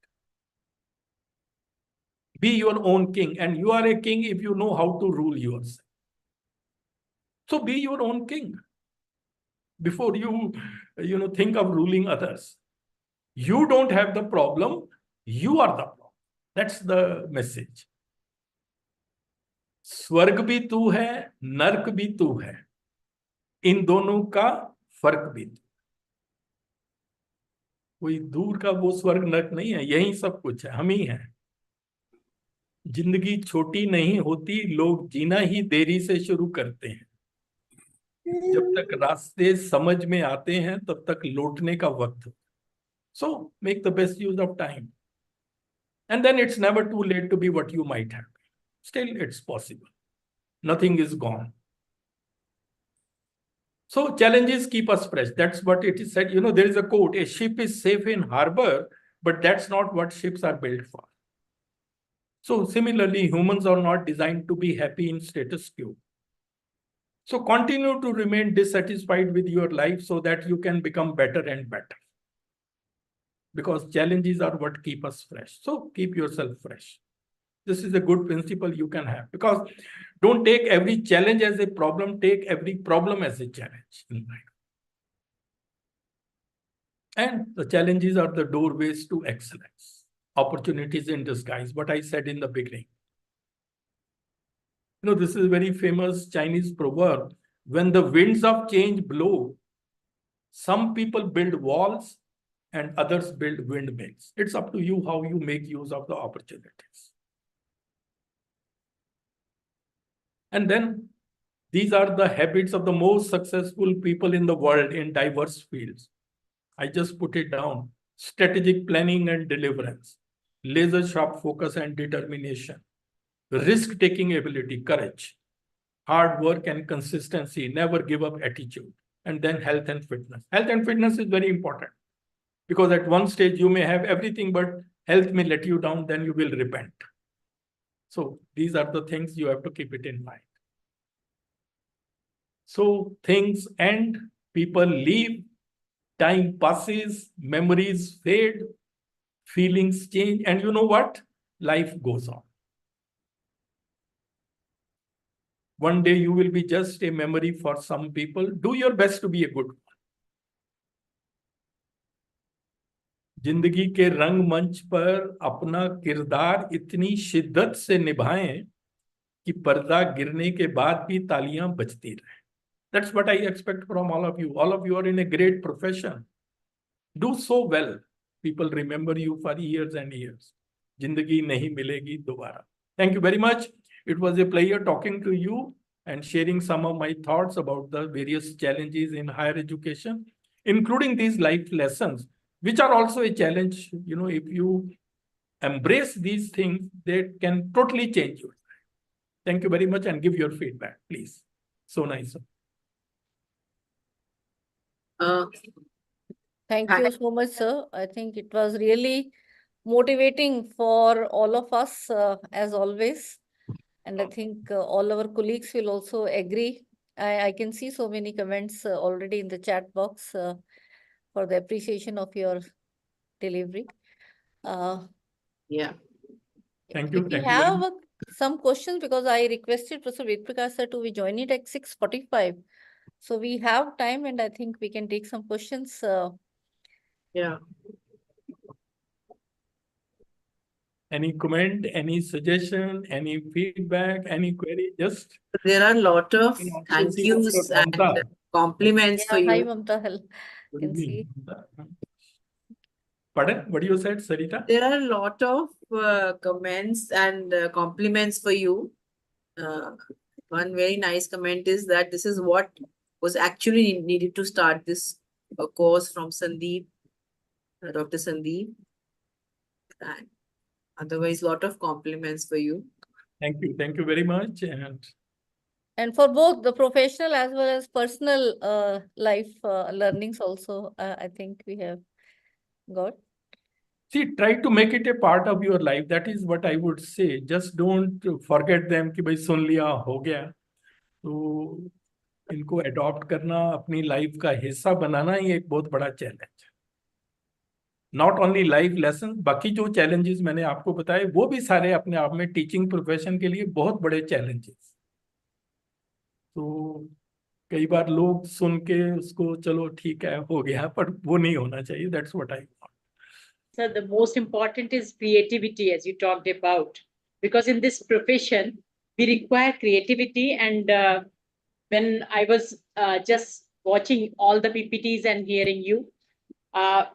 Be your own king, and you are a king if you know how to rule yourself. So be your own king before you think of ruling others. You don't have the problem, you are the problem. That's the message. स्वर्ग भी तू है, नरक भी तू है, इन दोनों का फर्क भी तू. कोई दूर का वो स्वर्ग नरक नहीं है, यही सब कुछ है, हम ही हैं. जिंदगी छोटी नहीं होती, लोग जीना ही देरी से शुरू करते हैं. जब तक रास्ते समझ में आते हैं तब तक लौटने का वक्त. So make the best use of time, and then it's never too late to be what you might have. Still, it's possible. Nothing is gone. So challenges keep us fresh. That's what it is said. There is a quote: a ship is safe in harbor, but that's not what ships are built for. So similarly, humans are not designed to be happy in status quo. So continue to remain dissatisfied with your life so that you can become better and better. Because challenges are what keep us fresh. So keep yourself fresh. This is a good principle you can have. Because don't take every challenge as a problem, take every problem as a challenge in life. And the challenges are the doorways to excellence, opportunities in disguise, what I said in the beginning. You know, this is a very famous Chinese proverb. When the winds of change blow, some people build walls and others build windmills. It's up to you how you make use of the opportunities. And then these are the habits of the most successful people in the world in diverse fields. I just put it down. Strategic planning and deliverance, laser sharp focus and determination, risk-taking ability, courage, hard work and consistency, never give up attitude, and then health and fitness. Health and fitness is very important because at one stage you may have everything, but health may let you down, then you will repent. So these are the things you have to keep it in mind. So things end, people leave, time passes, memories fade, feelings change, and you know what? Life goes on. One day you will be just a memory for some people. Do your best to be a good one. जिंदगी के रंगमंच पर अपना किरदार इतनी शिद्दत से निभाएं कि पर्दा गिरने के बाद भी तालियां बजती रहें. That's what I expect from all of you. All of you are in a great profession. Do so well. People remember you for years and years. Jindagi nahi milegi dobara. Thank you very much. It was a pleasure talking to you and sharing some of my thoughts about the various challenges in higher education, including these life lessons, which are also a challenge. You know, if you embrace these things, they can totally change you. Thank you very much and give your feedback, please. So nice. Thank you so much, sir. I think it was really motivating for all of us, as always. And I think all our colleagues will also agree. I can see so many comments already in the chat box for the appreciation of your delivery. Yeah. Thank you. If we Thank you very have much. some questions, because I requested Professor Vedprakash sir to join it at 6:45. So we have time and I think we can take some questions. Yeah. Any comment, any suggestion, any feedback, any query? Just There are a lot of you know, thank see yous Dr. and Mamta. compliments for Yeah, hi you. Mamta, hello. Good Can evening, see. Mamta. Pardon? What you said, Sarita? There are a lot of comments and compliments for you. One very nice comment is that this is what was actually needed to start this course from Sandeep, Dr. Sandeep. And otherwise, lot of compliments for you. Thank you. Thank you very much. And for both the professional as well as personal life learnings also, I think we have got. See, try to make it a part of your life. That is what I would say. Just don't forget them कि भाई सुन लिया हो गया. तो इनको adopt करना अपनी life का हिस्सा बनाना ही एक बहुत बड़ा challenge है. Not only life lessons, बाकी जो challenges मैंने आपको बताए वो भी सारे अपने आप में teaching profession के लिए बहुत बड़े challenges. तो कई बार लोग सुन के उसको चलो ठीक है हो गया पर वो नहीं होना चाहिए. That's what I want. So the most important is creativity, as you talked about, because in this profession, we require creativity. And when I was just watching all the PPTs and hearing you, I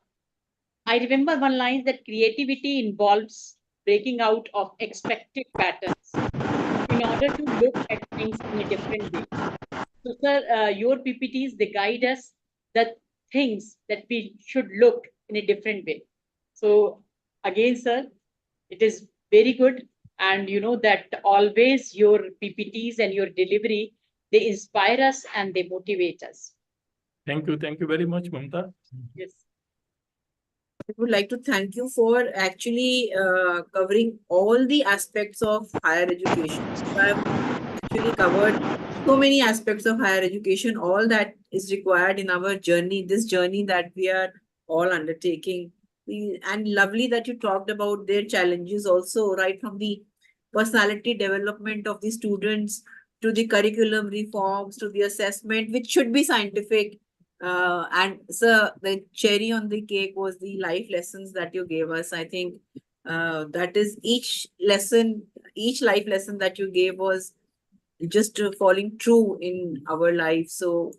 remember one line that creativity involves breaking out of expected patterns in order to look at things in a different way. So, sir, your PPTs, they guide us that things that we should look in a different way. So again, sir, it is very good. And you know that always your PPTs and your delivery, they inspire us and they motivate us. Thank you. Thank you very much, Mamta. Yes. I would like to thank you for actually covering all the aspects of higher education. So I've actually covered so many aspects of higher education, all that is required in our journey, this journey that we are all undertaking. And lovely that you talked about their challenges also, right from the personality development of the students to the curriculum reforms to the assessment, which should be scientific, And sir, the cherry on the cake was the life lessons that you gave us. I think that is each life lesson that you gave was just falling true in our life. So,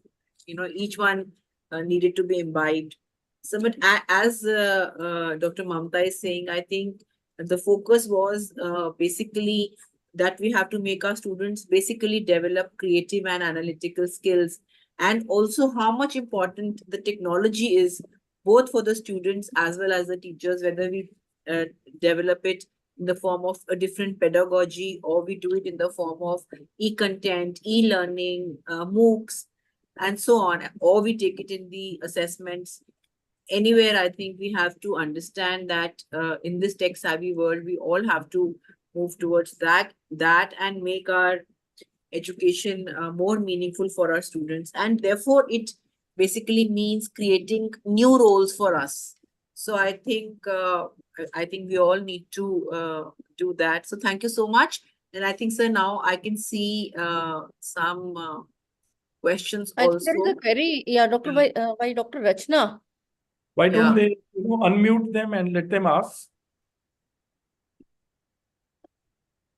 each one needed to be imbibed. So, but as Dr. Mamta is saying, I think the focus was basically that we have to make our students basically develop creative and analytical skills, and also how much important the technology is, both for the students as well as the teachers, whether we develop it in the form of a different pedagogy, or we do it in the form of e-content, e-learning, MOOCs, and so on, or we take it in the assessments. Anywhere, I think we have to understand that in this tech-savvy world, we all have to move towards that and make our education more meaningful for our students. And therefore, it basically means creating new roles for us. So I think we all need to do that. So thank you so much. And I think, sir, now I can see some questions I think there is also. a query, Doctor by Dr. Rachna. Why don't Yeah. they unmute them and let them ask?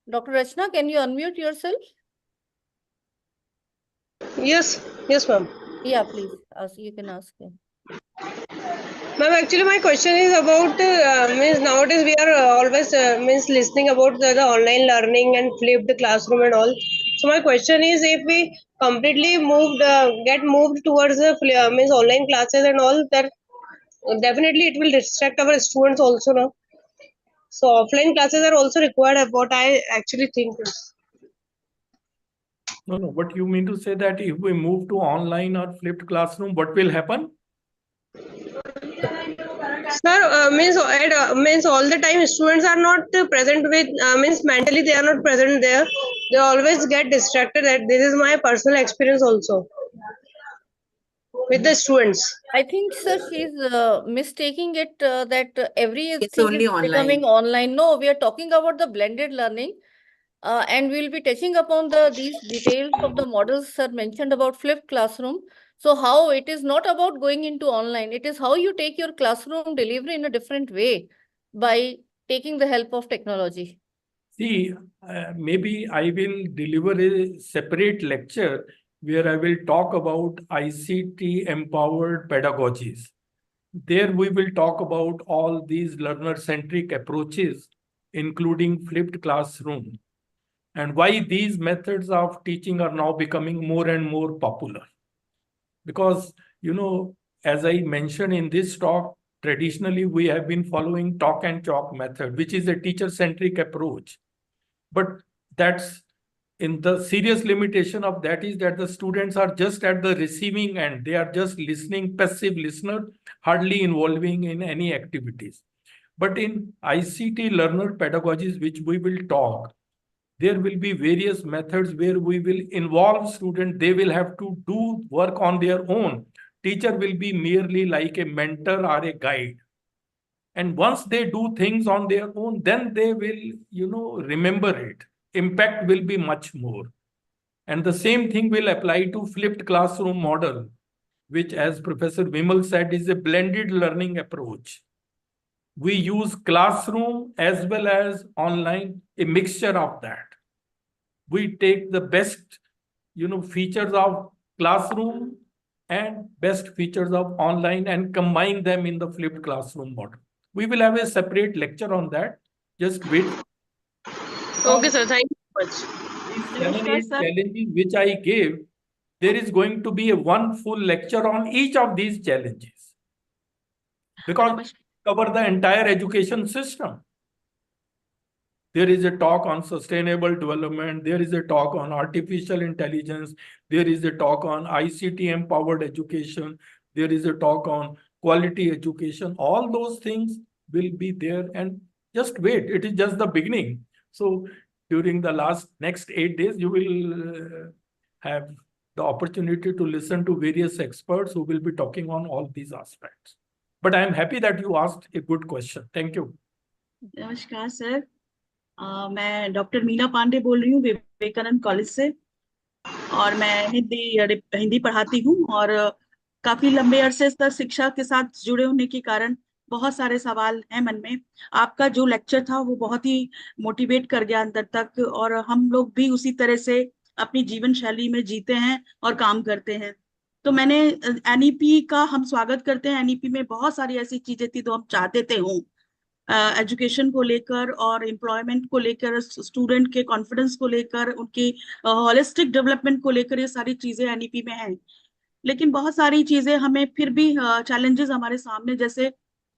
Dr. Rachna, can you unmute yourself? Yes, ma'am. Yeah, please. You can ask him. Ma'am, actually, my question is about means nowadays we are always means listening about the online learning and flipped classroom and all. So my question is, if we completely get moved towards the means online classes and all, that definitely it will distract our students also now. So offline classes are also required. What I actually think is. No. What you mean to say that if we move to online or flipped classroom, what will happen? Sir, means all the time students are not present with means mentally they are not present there. They always get distracted. This is my personal experience also with the students. I think, sir, she's mistaking it that It's everything only is becoming online. online. No, we are talking about the blended learning. And we'll be touching upon these details of the models sir mentioned about flipped classroom. So how it is not about going into online, it is how you take your classroom delivery in a different way by taking the help of technology. See, maybe I will deliver a separate lecture where I will talk about ICT empowered pedagogies. There we will talk about all these learner-centric approaches, including flipped classroom, and why these methods of teaching are now becoming more and more popular. Because, as I mentioned in this talk, traditionally we have been following talk and chalk method, which is a teacher-centric approach. But that's in the serious limitation of that is that the students are just at the receiving end. They are just listening, passive listener, hardly involving in any activities. But in ICT learner pedagogies, which we will talk, there will be various methods where we will involve students. They will have to do work on their own. Teacher will be merely like a mentor or a guide. And once they do things on their own, then they will, remember it. Impact will be much more. And the same thing will apply to flipped classroom model, which, as Professor Vimal said, is a blended learning approach. We use classroom as well as online, a mixture of that. We take the best, features of classroom and best features of online and combine them in the flipped classroom model. We will have a separate lecture on that. Just wait. Okay, sir. Thank you so much. These 7-8 challenges which I gave, there is going to be a one full lecture on each of these challenges. Because cover the entire education system. There is a talk on sustainable development. There is a talk on artificial intelligence. There is a talk on ICT empowered education. There is a talk on quality education. All those things will be there, and just wait. It is just the beginning. So during the next 8 days, you will have the opportunity to listen to various experts who will be talking on all these aspects. But I am happy that you asked a good question. Thank you. नमस्कार sir, मैं doctor Meena Pandey बोल रही हूँ Vivekananda college से, और मैं हिंदी पढ़ाती हूँ और काफी लंबे अरसे तक शिक्षा के साथ जुड़े होने के कारण बहुत सारे सवाल हैं मन में। आपका जो लेक्चर था वो बहुत ही मोटिवेट कर गया अंदर तक, और हम लोग भी उसी तरह से अपनी जीवन शैली में जीते हैं और काम करते हैं। तो मैंने एनईपी का हम स्वागत करते हैं। एनईपी में बहुत सारी ऐसी चीजें थी जो हम चाहते थे हों, एजुकेशन को लेकर और एम्प्लॉयमेंट को लेकर, स्टूडेंट के कॉन्फिडेंस को लेकर, उनकी होलिस्टिक डेवलपमेंट को लेकर, ये सारी चीजें एनईपी में हैं। लेकिन बहुत सारी चीजें हमें फिर भी चैलेंजेस हमारे सामने, जैसे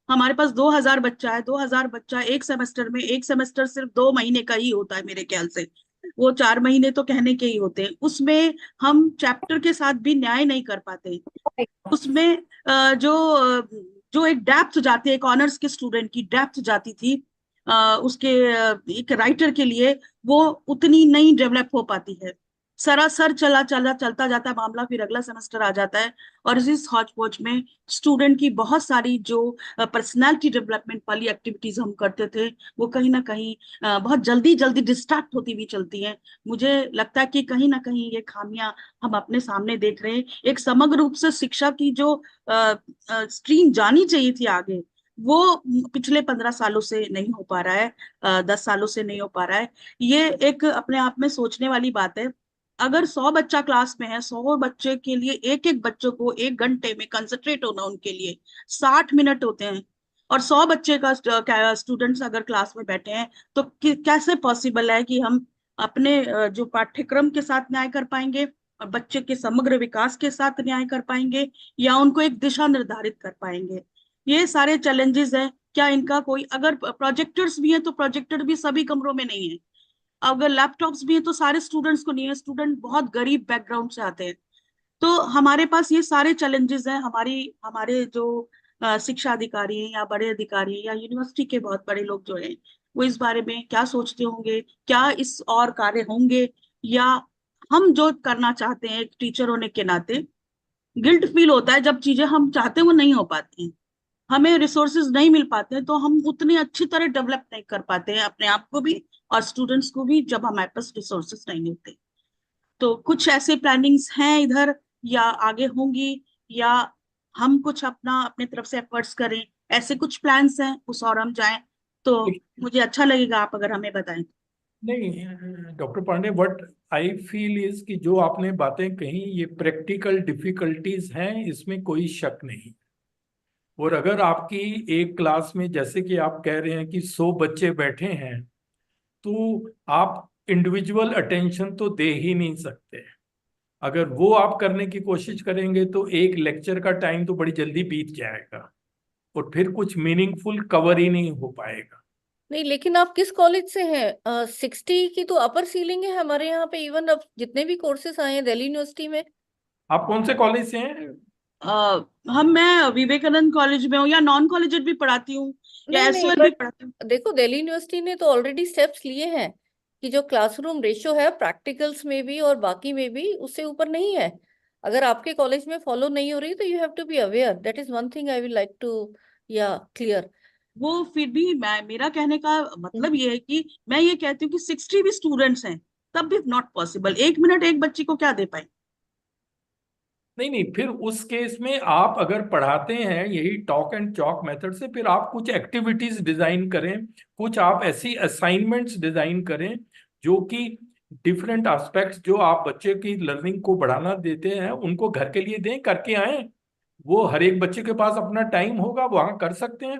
हमारे पास 2000 बच्चा है, 2000 बच्चा एक सेमेस्टर में, एक सेमेस्टर सिर्फ 2 महीने का ही होता है मेरे ख्याल से, वो 4 महीने तो कहने के ही होते हैं। उसमें हम चैप्टर के साथ भी न्याय नहीं कर पाते। उसमें जो एक डेप्थ जाती है, एक ऑनर्स के स्टूडेंट की डेप्थ जाती थी उसके एक राइटर के लिए, वो उतनी नहीं डेवलप हो पाती है। सरासर चलता जाता मामला, फिर अगला सेमेस्टर आ जाता है, और इस हौच पौच में स्टूडेंट की बहुत सारी जो पर्सनालिटी डेवलपमेंट वाली एक्टिविटीज हम करते थे, वो कहीं ना कहीं बहुत जल्दी जल्दी डिस्ट्रैक्ट होती हुई चलती हैं। मुझे लगता है कि कहीं ना कहीं ये खामियां हम अपने सामने देख रहे हैं। एक समग्र रूप से शिक्षा की जो स्ट्रीम जानी चाहिए थी आगे, वो पिछले 15 सालों से नहीं हो पा रहा है, 10 सालों से नहीं हो पा रहा है। ये एक अपने आप में सोचने वाली बात है। अगर 100 बच्चा क्लास में है, 100 बच्चे के लिए एक एक बच्चों को 1 घंटे में कंसंट्रेट होना, उनके लिए 60 मिनट होते हैं, और 100 बच्चे का स्टूडेंट्स अगर क्लास में बैठे हैं, तो कैसे पॉसिबल है कि हम अपने जो पाठ्यक्रम के साथ न्याय कर पाएंगे, और बच्चे के समग्र विकास के साथ न्याय कर पाएंगे, या उनको एक दिशा निर्धारित कर पाएंगे। ये सारे चैलेंजेस हैं। क्या इनका कोई, अगर प्रोजेक्टर्स भी हैं तो प्रोजेक्टर भी सभी कमरों में नहीं है, अगर लैपटॉप्स भी हैं तो सारे स्टूडेंट्स को नहीं है, स्टूडेंट बहुत गरीब बैकग्राउंड से आते हैं। तो हमारे पास ये सारे चैलेंजेस हैं। हमारे जो शिक्षा अधिकारी हैं या बड़े अधिकारी हैं या यूनिवर्सिटी के बहुत बड़े लोग जो हैं, वो इस बारे में क्या सोचते होंगे, क्या इस और कार्य होंगे, या हम जो करना चाहते हैं एक टीचर होने के नाते गिल्ट फील होता है जब चीजें हम चाहते हैं वो नहीं हो पाती हैं, हमें रिसोर्सेज नहीं मिल पाते हैं, तो हम उतनी अच्छी तरह डेवलप नहीं कर पाते हैं अपने आप को भी और स्टूडेंट्स को भी, जब हमारे पास रिसोर्सेज नहीं होते। तो कुछ ऐसे प्लानिंग्स हैं इधर, या आगे होंगी, या हम कुछ अपने तरफ से एफर्ट्स करें, ऐसे कुछ प्लान्स हैं उस और हम जाएं, तो मुझे अच्छा लगेगा आप अगर हमें बताएं। नहीं doctor Pandey, what I feel is कि जो आपने बातें कही ये प्रैक्टिकल डिफिकल्टीज हैं, इसमें कोई शक नहीं। और अगर आपकी एक क्लास में जैसे कि आप कह रहे हैं कि 100 बच्चे बैठे हैं, तो आप इंडिविजुअल अटेंशन तो दे ही नहीं सकते। अगर वो आप करने की कोशिश करेंगे तो एक लेक्चर का टाइम तो बड़ी जल्दी बीत जाएगा और फिर कुछ मीनिंगफुल कवर ही नहीं हो पाएगा। नहीं, लेकिन आप किस कॉलेज से हैं? 60 की तो अपर सीलिंग है हमारे यहाँ पे। इवन अब जितने भी कोर्सेज आए हैं दिल्ली यूनिवर्सिटी में। आप कौन से कॉलेज से हैं? मैं विवेकानंद कॉलेज में हूँ, या नॉन कॉलेज भी पढ़ाती हूँ, या नहीं एसओएल भी बट पढ़ाती हूँ। देखो, दिल्ली यूनिवर्सिटी ने तो ऑलरेडी स्टेप्स लिए हैं कि जो क्लासरूम रेशियो है प्रैक्टिकल्स में भी और बाकी में भी उससे ऊपर नहीं है। अगर आपके कॉलेज में फॉलो नहीं हो रही तो you have to be aware. That is one thing I will like to या क्लियर। वो फिर भी मेरा कहने का मतलब ये है कि मैं ये कहती हूँ कि 60 भी स्टूडेंट्स हैं, तब भी नॉट पॉसिबल। 1 मिनट एक बच्ची को क्या दे पाए? नहीं, फिर उस केस में आप अगर पढ़ाते हैं यही टॉक एंड चॉक मेथड से, फिर आप कुछ एक्टिविटीज डिजाइन करें, कुछ आप ऐसी असाइनमेंट्स डिजाइन करें जो कि डिफरेंट एस्पेक्ट्स जो आप बच्चे की लर्निंग को बढ़ाना देते हैं उनको घर के लिए दें, करके आए। वो हर एक बच्चे के पास अपना टाइम होगा, वहां कर सकते हैं।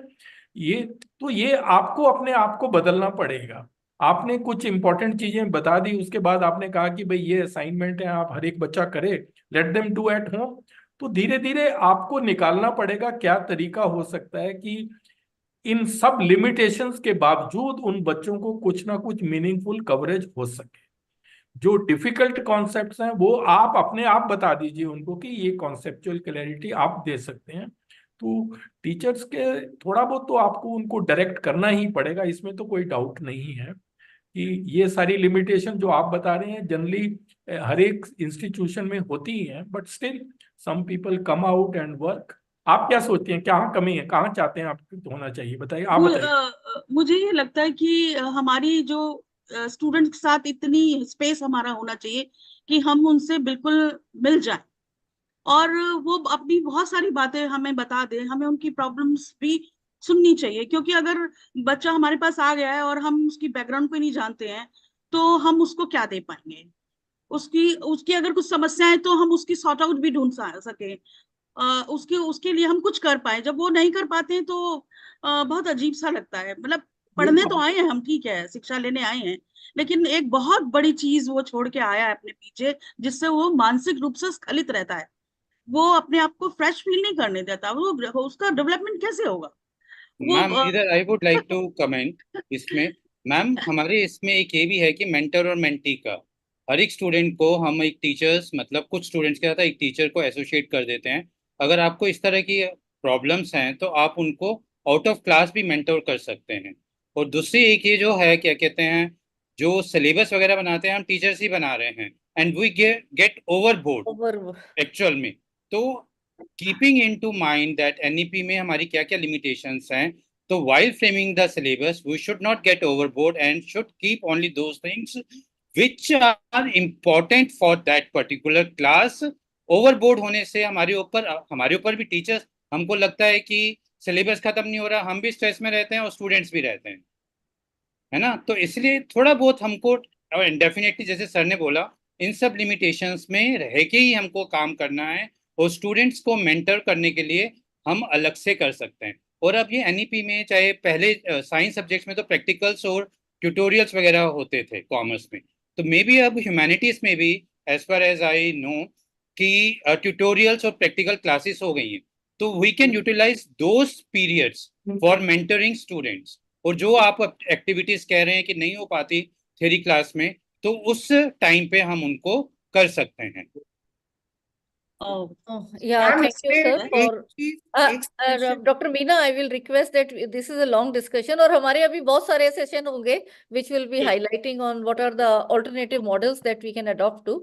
ये आपको अपने आप को बदलना पड़ेगा। आपने कुछ इंपॉर्टेंट चीजें बता दी, उसके बाद आपने कहा कि भाई ये असाइनमेंट है, आप हर एक बच्चा करे, let them do at home. तो धीरे धीरे आपको निकालना पड़ेगा क्या तरीका हो सकता है कि इन सब लिमिटेशंस के बावजूद उन बच्चों को कुछ ना कुछ मीनिंगफुल कवरेज हो सके। जो डिफिकल्ट कॉन्सेप्ट्स हैं वो आप अपने आप बता दीजिए उनको कि ये कॉन्सेप्चुअल क्लैरिटी आप दे सकते हैं। तो टीचर्स के थोड़ा बहुत तो आपको उनको डायरेक्ट करना ही पड़ेगा, इसमें तो कोई डाउट नहीं है कि ये सारी लिमिटेशन जो आप बता रहे हैं जनरली हर एक इंस्टीट्यूशन में होती ही है, but still some people come out and work. आप क्या सोचते हैं, कहाँ कमी है, कहाँ चाहते हैं आपको होना चाहिए, बताइए, आप बताइए। मुझे ये लगता है कि हमारी जो स्टूडेंट्स के साथ इतनी स्पेस हमारा होना चाहिए कि हम उनसे बिल्कुल मिल जाएं, और वो अपनी बहुत सारी बातें हमें बता दे, हमें उनकी प्रॉब्लम्स भी सुननी चाहिए, क्योंकि अगर बच्चा हमारे पास आ गया है और हम उसकी बैकग्राउंड को नहीं जानते हैं तो हम उसको क्या दे पाएंगे। उसकी उसकी अगर कुछ समस्या है तो हम उसकी सॉर्ट आउट भी ढूंढ सके, उसके उसके लिए हम कुछ कर पाए। जब वो नहीं कर पाते हैं तो बहुत अजीब सा लगता है। मतलब पढ़ने तो आए हैं हम, ठीक है, शिक्षा लेने आए हैं, लेकिन एक बहुत बड़ी चीज वो छोड़ के आया है अपने पीछे, जिससे वो मानसिक रूप से स्खलित रहता है। वो अपने आप को फ्रेश फील नहीं करने देता, वो उसका डेवलपमेंट कैसे होगा वो मैम इधर I would like to comment इसमें। मैम हमारे इसमें एक ये भी है कि मेंटर और मेंटी का, हर एक स्टूडेंट को हम एक टीचर्स मतलब कुछ स्टूडेंट्स के साथ एक टीचर को एसोसिएट कर देते हैं। अगर आपको इस तरह की प्रॉब्लम्स हैं तो आप उनको आउट ऑफ क्लास भी मेंटर कर सकते हैं। और दूसरी एक ये जो है क्या कहते हैं, जो सिलेबस वगैरह बनाते हैं हम टीचर्स ही बना रहे हैं, and we get overboard Over. Actual में। तो keeping into mind that NEP में हमारी क्या क्या लिमिटेशंस हैं, तो while framing the syllabus we should not get overboard and should keep only those things which are important for that particular class. Overboard होने से हमारे ऊपर भी टीचर्स, हमको लगता है कि सिलेबस खत्म नहीं हो रहा, हम भी स्ट्रेस में रहते हैं और स्टूडेंट्स भी रहते हैं, है ना। तो इसलिए थोड़ा बहुत हमको डेफिनेटली जैसे सर ने बोला, इन सब लिमिटेशंस में रह के ही हमको काम करना है, और स्टूडेंट्स को मेंटर करने के लिए हम अलग से कर सकते हैं। और अब ये एनईपी में, चाहे पहले साइंस सब्जेक्ट्स में तो प्रैक्टिकल्स और ट्यूटोरियल्स वगैरह होते थे कॉमर्स में, तो मे बी अब ह्यूमैनिटीज में भी as far as I know कि ट्यूटोरियल्स और प्रैक्टिकल क्लासेस हो गई हैं, तो we can utilise those periods for mentoring students. और जो आप एक्टिविटीज कह रहे हैं कि नहीं हो पाती थ्योरी क्लास में, तो उस टाइम पे हम उनको कर सकते हैं। Oh, yeah, ma'am thank you, इसमें sir, एक for चीज एक Dr. Meena, I will request that this is a long discussion और हमारे अभी बहुत सारे सेशन होंगे which will be highlighting on what are the alternative models that we can adopt to.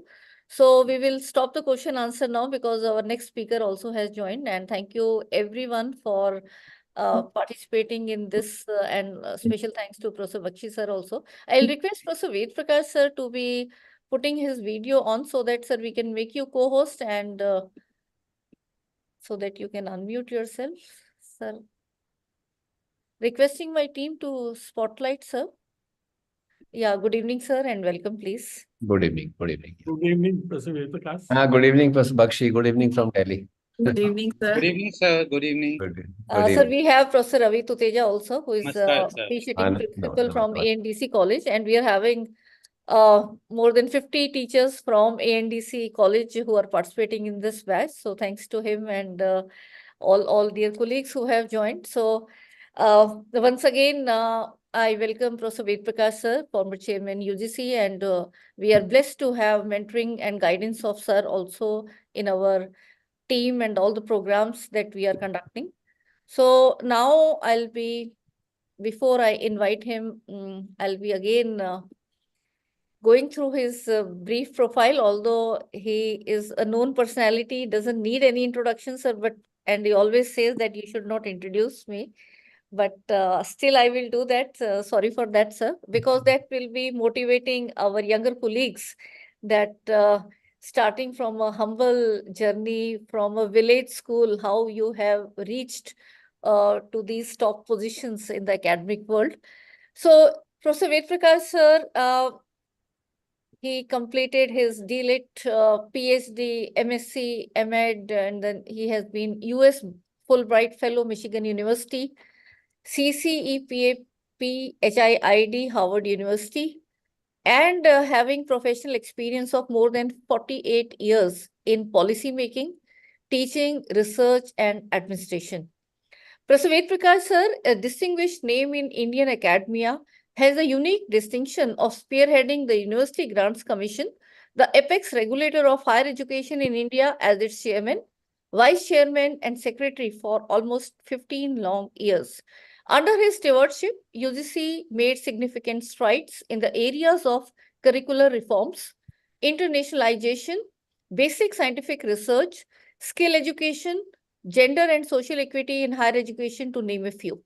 So we will stop the question answer now because our next speaker also has joined, and thank you everyone for participating in this and special thanks to Professor Bakshi sir also. I'll request Professor Ved Prakash sir to be putting his video on so that sir we can make you co-host and so that you can unmute yourself, sir. Requesting my team to spotlight, sir. Yeah, good evening, sir, and welcome, please. Good evening. Good evening. Good evening, Professor Ved Prakash. Good evening, Professor Bakshi. Good evening from Delhi. Good evening sir. Good evening sir, good evening. Good Sir, evening. we have Professor Ravi Tuteja also, who is Namaskar, sir. appreciating No, principal no, from no. ANDC College, and we are having more than 50 teachers from ANDC College who are participating in this batch. So thanks to him and all dear colleagues who have joined. So once again, I welcome Professor Ved Prakash sir, former chairman UGC, and we are blessed to have mentoring and guidance of sir also in our team and all the programs that we are conducting. So now before I invite him, I'll be again going through his brief profile, although he is a known personality, doesn't need any introduction, sir, and he always says that you should not introduce me. But still I will do that. Sorry for that, sir, because that will be motivating our younger colleagues that starting from a humble journey from a village school, how you have reached to these top positions in the academic world. So, Professor Ved Prakash, sir, he completed his DLit, PhD, MSc, MEd, and then he has been US Fulbright Fellow, Michigan University, CCEPAP, HIID, Harvard University, and having professional experience of more than 48 years in policy making, teaching, research, and administration. Professor Ved Prakash sir, a distinguished name in Indian academia, has a unique distinction of spearheading the University Grants Commission, the apex regulator of higher education in India, as its chairman, vice chairman, and secretary for almost 15 long years. Under his stewardship, UGC made significant strides in the areas of curricular reforms, internationalization, basic scientific research, skill education, gender and social equity in higher education, to name a few.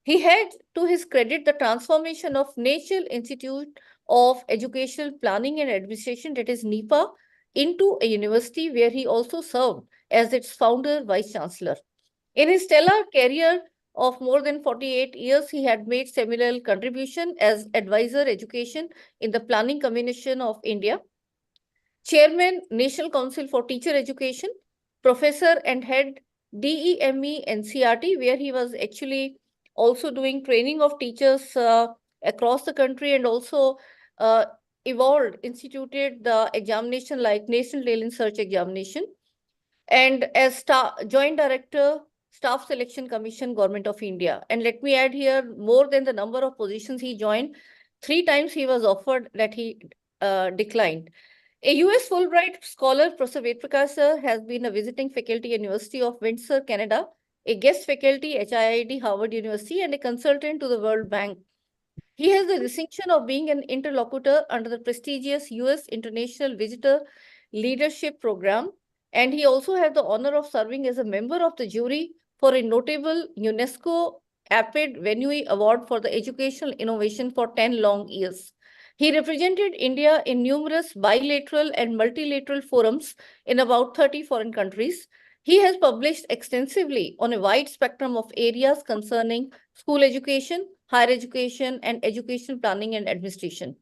He had to his credit the transformation of National Institute of Educational Planning and Administration, that is NEPA, into a university where he also served as its founder Vice Chancellor. In his stellar career of more than 48 years, he had made seminal contribution as advisor education in the Planning Commission of India, Chairman, National Council for Teacher Education, Professor and Head DEME NCRT, where he was actually also doing training of teachers across the country, and also instituted the examination like National Talent Search Examination, and as Joint Director, Staff Selection Commission, Government of India. And let me add here, more than the number of positions he joined, 3 times he was offered that he declined. A US Fulbright scholar, Professor Ved Prakash sir, has been a visiting faculty at University of Windsor, Canada, a guest faculty at HIIT Harvard University, and a consultant to the World Bank. He has the distinction of being an interlocutor under the prestigious US International Visitor Leadership Program, and he also had the honor of serving as a member of the jury for a notable UNESCO APID Venue Award for the Educational Innovation for 10 long years. He represented India in numerous bilateral and multilateral forums in about 30 foreign countries. He has published extensively on a wide spectrum of areas concerning school education, higher education, and educational planning and administration.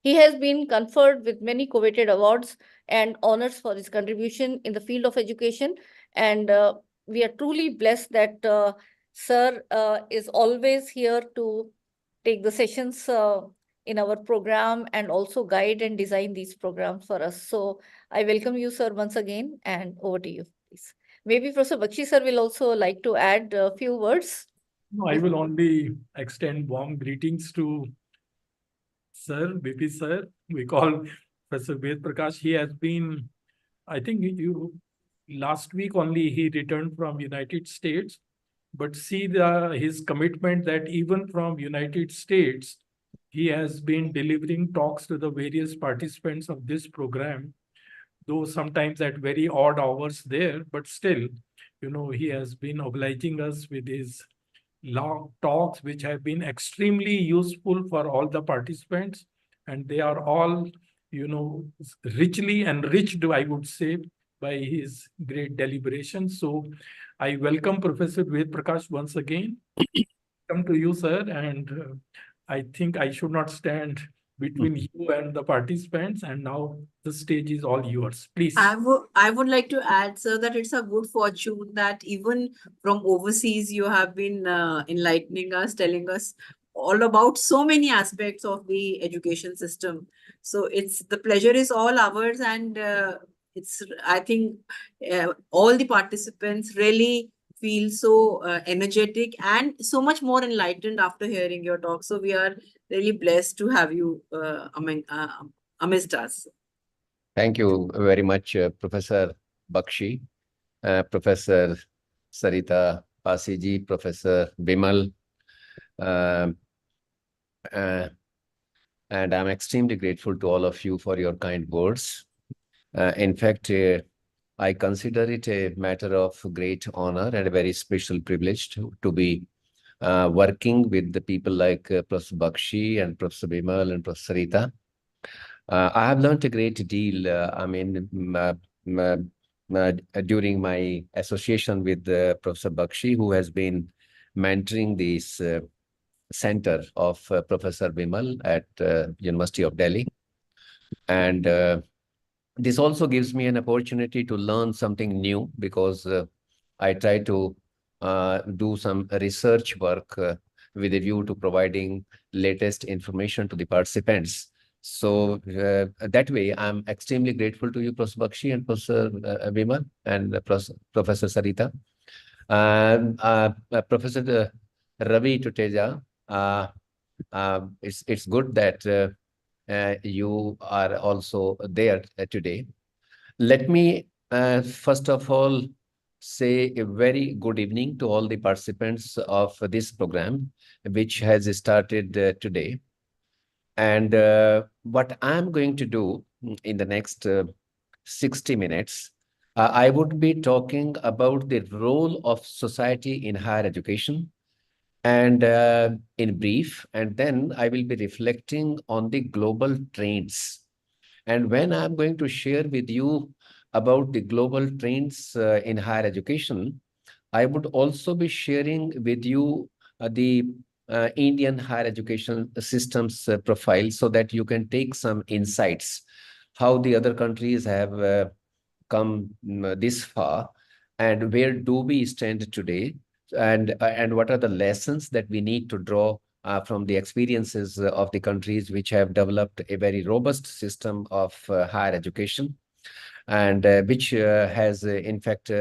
He has been conferred with many coveted awards and honors for his contribution in the field of education. And we are truly blessed that Sir is always here to take the sessions in our program and also guide and design these programs for us. So I welcome you, sir, once again, and over to you, please. Maybe Professor Bakshi, sir, will also like to add a few words. No, I will only extend warm greetings to Sir, BP Sir. We call Professor Ved Prakash. He has been, I think last week only he returned from United States, but see his commitment that even from United States, he has been delivering talks to the various participants of this program, though sometimes at very odd hours there, but still, he has been obliging us with his long talks, which have been extremely useful for all the participants, and they are all, richly enriched, I would say, by his great deliberations. So I welcome Professor Ved Prakash once again. Come to you, sir, and I think I should not stand between you and the participants, and now the stage is all yours. Please. I would like to add, sir, that it's a good fortune that even from overseas you have been enlightening us, telling us all about so many aspects of the education system. So the pleasure is all ours, and I think all the participants really feel so energetic and so much more enlightened after hearing your talk. So we are really blessed to have you amidst us. Thank you very much, Professor Bakshi, Professor Sarita Pasiji, Professor Bimal. And I'm extremely grateful to all of you for your kind words. In fact, I consider it a matter of great honor and a very special privilege to be working with the people like Professor Bakshi and Professor Bimal and Professor Sarita. I have learned a great deal, during my association with Professor Bakshi, who has been mentoring this center of Professor Bimal at University of Delhi. And this also gives me an opportunity to learn something new, because I try to do some research work with a view to providing latest information to the participants. So that way, I'm extremely grateful to you, Professor Bakshi and Professor Bimal and Professor Sarita. Professor Ravi Tuteja, it's good that you are also there today. Let me first of all say a very good evening to all the participants of this program, which has started today. And what I'm going to do in the next 60 minutes, I would be talking about the role of society in higher education, and in brief, and then I will be reflecting on the global trends. And when I'm going to share with you about the global trends in higher education, I would also be sharing with you the Indian higher education system's profile so that you can take some insights how the other countries have come this far and where do we stand today and what are the lessons that we need to draw from the experiences of the countries which have developed a very robust system of higher education and which has in fact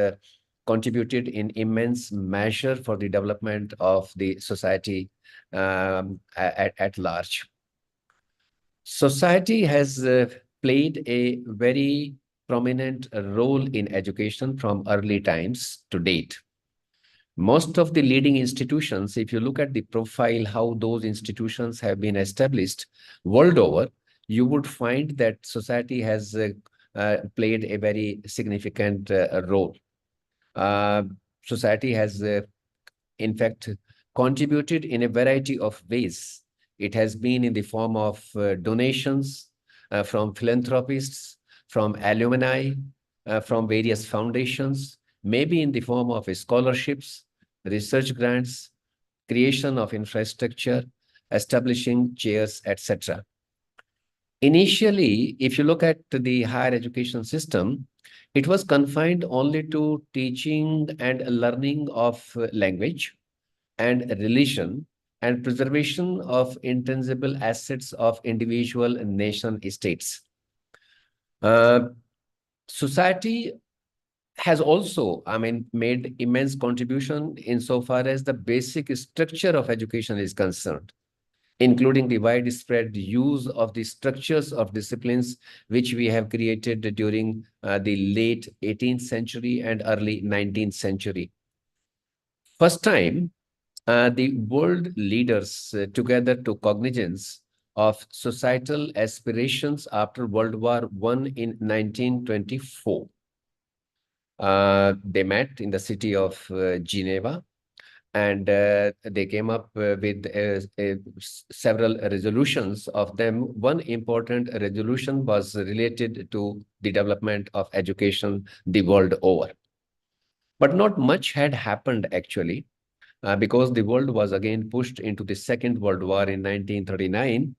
contributed in immense measure for the development of the society at large. Society has played a very prominent role in education from early times to date. Most of the leading institutions, if you look at the profile, how those institutions have been established world over, you would find that society has played a very significant role. Society has, in fact, contributed in a variety of ways. It has been in the form of donations from philanthropists, from alumni, from various foundations, maybe in the form of scholarships, research grants, creation of infrastructure, establishing chairs, etc. Initially, if you look at the higher education system, it was confined only to teaching and learning of language and religion and preservation of intangible assets of individual nation states. Society has also, made immense contribution insofar as the basic structure of education is concerned, including the widespread use of the structures of disciplines which we have created during the late 18th century and early 19th century. First time, the world leaders together took cognizance of societal aspirations after World War I in 1924. They met in the city of Geneva, and they came up with several resolutions. Of them, one important resolution was related to the development of education the world over. But not much had happened actually, because the world was again pushed into the Second World War in 1939.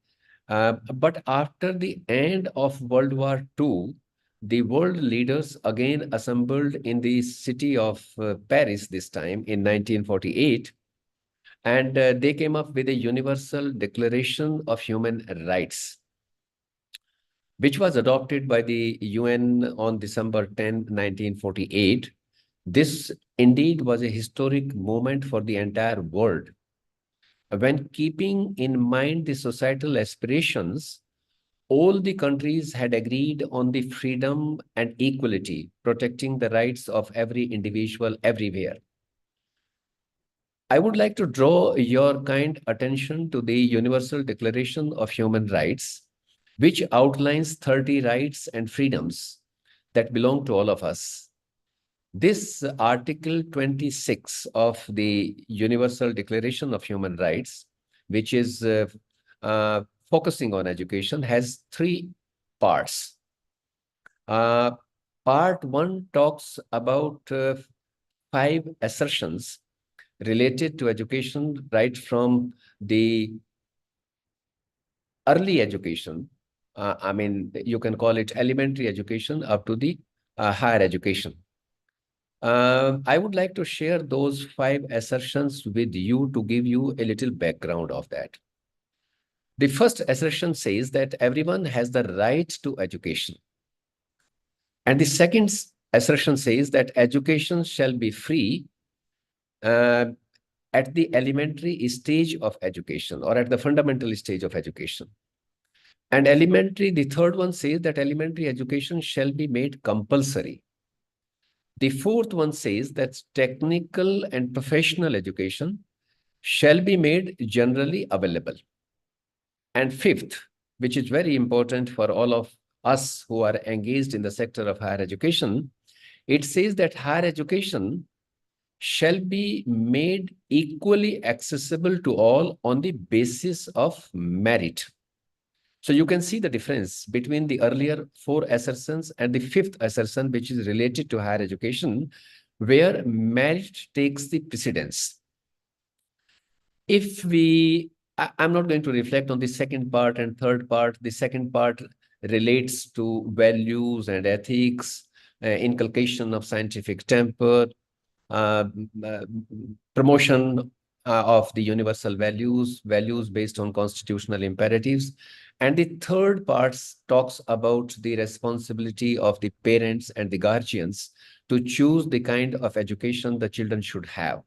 But after the end of World War II, the world leaders again assembled in the city of Paris this time in 1948, and they came up with a Universal Declaration of Human Rights, which was adopted by the UN on December 10, 1948. This indeed was a historic moment for the entire world. When keeping in mind the societal aspirations, all the countries had agreed on the freedom and equality, protecting the rights of every individual everywhere. I would like to draw your kind attention to the Universal Declaration of Human Rights, which outlines 30 rights and freedoms that belong to all of us. This Article 26 of the Universal Declaration of Human Rights, which is focusing on education, has 3 parts. Part 1 talks about 5 assertions related to education right from the early education. You can call it elementary education up to the higher education. I would like to share those 5 assertions with you to give you a little background of that. The first assertion says that everyone has the right to education. And the second assertion says that education shall be free at the elementary stage of education or at the fundamental stage of education. And the third one says that elementary education shall be made compulsory. The fourth one says that technical and professional education shall be made generally available. And fifth, which is very important for all of us who are engaged in the sector of higher education, it says that higher education shall be made equally accessible to all on the basis of merit. So you can see the difference between the earlier 4 assertions and the 5th assertion, which is related to higher education, where merit takes the precedence. If I'm not going to reflect on the second part and third part. The second part relates to values and ethics, inculcation of scientific temper, uh, uh, promotion of the universal values based on constitutional imperatives. And the third part talks about the responsibility of the parents and the guardians to choose the kind of education the children should have.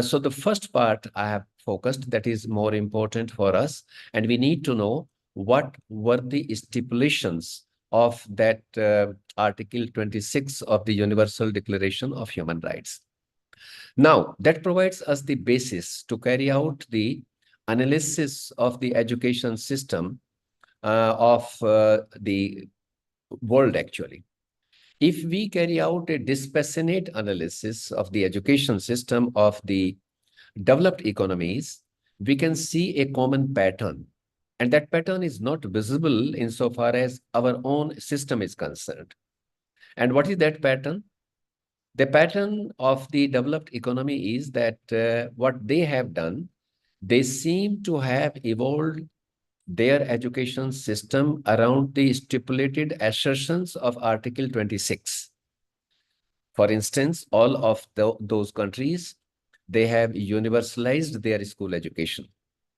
So the first part I have focused, that is more important for us, and we need to know what were the stipulations of that Article 26 of the Universal Declaration of Human Rights. Now, that provides us the basis to carry out the analysis of the education system of the world, actually. If we carry out a dispassionate analysis of the education system of the developed economies, we can see a common pattern. And that pattern is not visible insofar as our own system is concerned. And what is that pattern? The pattern of the developed economy is that what they have done, they seem to have evolved their education system around the stipulated assertions of Article 26. For instance, all of those countries, they have universalized their school education.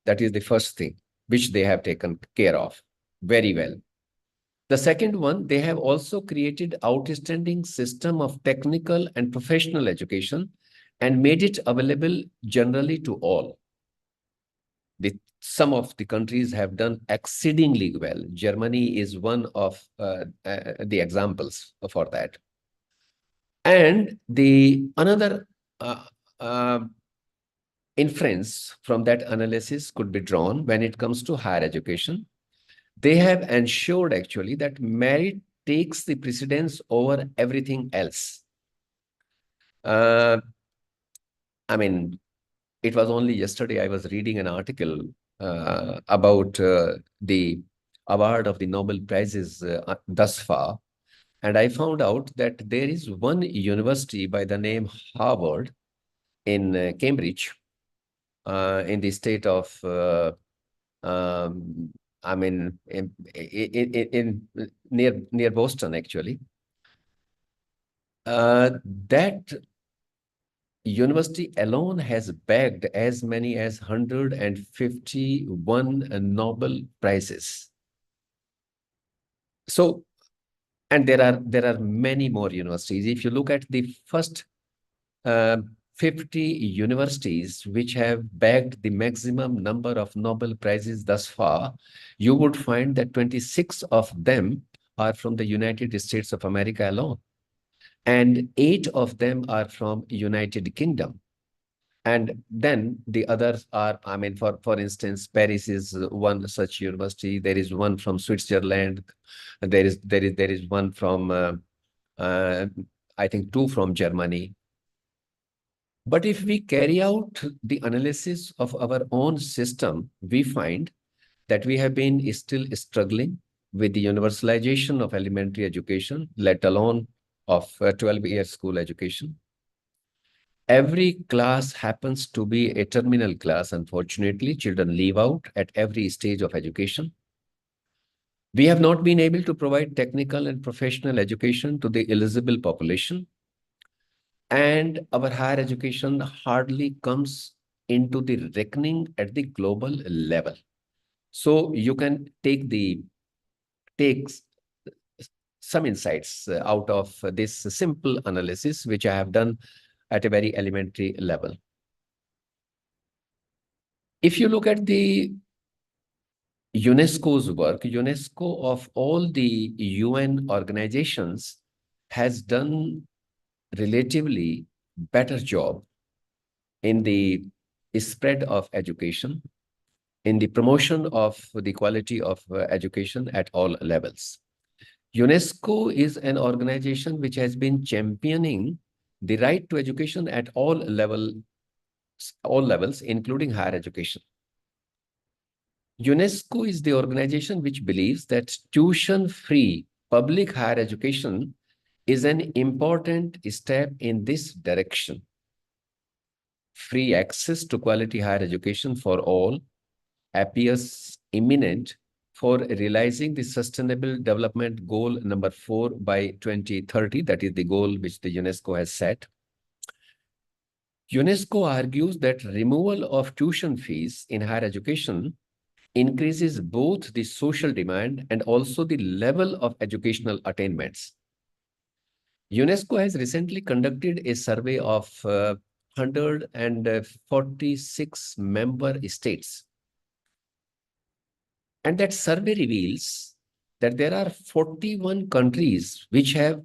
That is the first thing which they have taken care of very well. The second one, they have also created outstanding system of technical and professional education and made it available generally to all. Some of the countries have done exceedingly well. Germany is one of the examples for that. And another inference from that analysis could be drawn when it comes to higher education. They have ensured actually that merit takes the precedence over everything else. I mean, it was only yesterday I was reading an article about the award of the Nobel Prizes thus far. And I found out that there is one university by the name Harvard in Cambridge, in the state of, I mean, in near Boston, actually. That university alone has bagged as many as 151 Nobel Prizes. So, and there are many more universities. If you look at the first 50 universities which have bagged the maximum number of Nobel Prizes thus far, you would find that 26 of them are from the United States of America alone. And 8 of them are from United Kingdom. And then the others are, I mean, for instance, Paris is one such university. There is one from Switzerland. There is one from, I think 2 from Germany. But if we carry out the analysis of our own system, we find that we have been still struggling with the universalization of elementary education, let alone of 12-year school education. Every class happens to be a terminal class. Unfortunately, children leave out at every stage of education. We have not been able to provide technical and professional education to the eligible population. And our higher education hardly comes into the reckoning at the global level. So you can take some insights out of this simple analysis, which I have done at a very elementary level. If you look at the UNESCO's work, UNESCO of all the UN organizations has done relatively better job in the spread of education, in the promotion of the quality of education at all levels. UNESCO is an organization which has been championing the right to education at all levels, including higher education. UNESCO is the organization which believes that tuition-free public higher education is an important step in this direction. Free access to quality higher education for all appears imminent for realizing the Sustainable Development Goal number 4 by 2030. That is the goal which the UNESCO has set. UNESCO argues that removal of tuition fees in higher education increases both the social demand and also the level of educational attainments. UNESCO has recently conducted a survey of 146 member states. And that survey reveals that there are 41 countries which have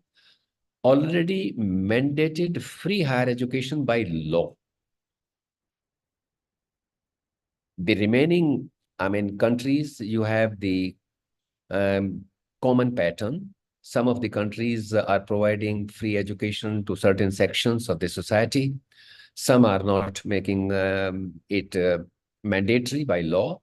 already mandated free higher education by law. The remaining, countries, you have the common pattern. Some of the countries are providing free education to certain sections of the society. Some are not making it mandatory by law.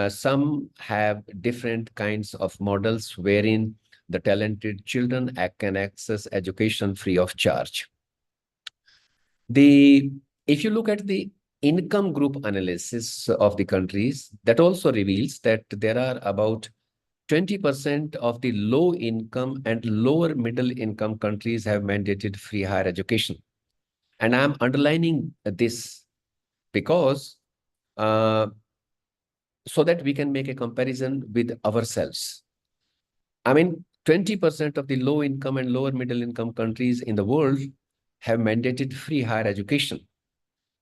Some have different kinds of models wherein the talented children can access education free of charge. If you look at the income group analysis of the countries, that also reveals that there are about 20% of the low income and lower middle income countries have mandated free higher education. And I'm underlining this because so that we can make a comparison with ourselves. 20% of the low income and lower middle income countries in the world have mandated free higher education.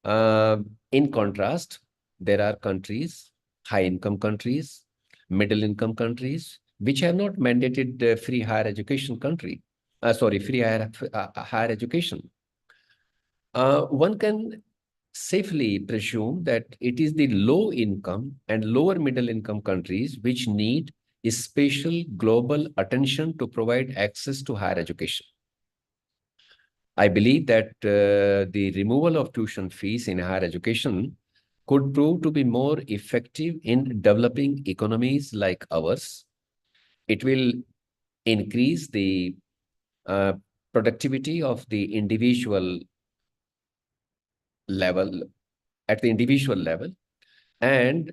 In contrast, there are countries, high income countries, middle income countries, which have not mandated free higher education free higher education. One can safely presume that it is the low income and lower middle income countries which need special global attention to provide access to higher education. I believe that the removal of tuition fees in higher education could prove to be more effective in developing economies like ours. It will increase the productivity of the individual level, at the individual level, and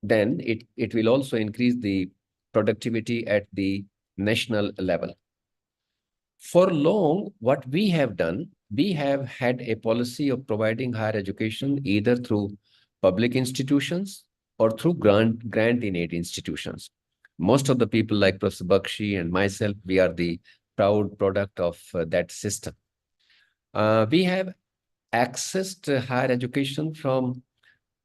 then it will also increase the productivity at the national level. For long, what we have done, we have had a policy of providing higher education either through public institutions or through grant in aid institutions. Most of the people like Professor Bakshi and myself, we are the proud product of that system. We have accessed higher education from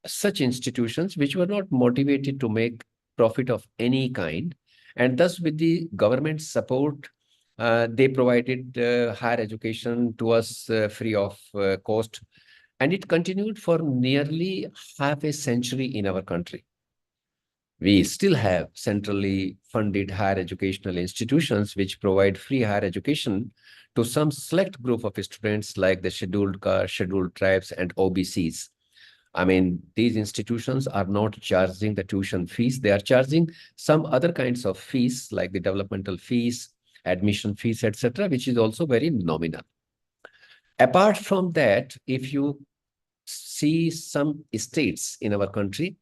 such institutions which were not motivated to make profit of any kind, and thus with the government support, they provided higher education to us free of cost, and it continued for nearly half a century in our country. We still have centrally funded higher educational institutions which provide free higher education to some select group of students like the scheduled castes, scheduled tribes, and OBCs. These institutions are not charging the tuition fees. They are charging some other kinds of fees like the developmental fees, admission fees, etc., which is also very nominal. Apart from that, if you see some states in our country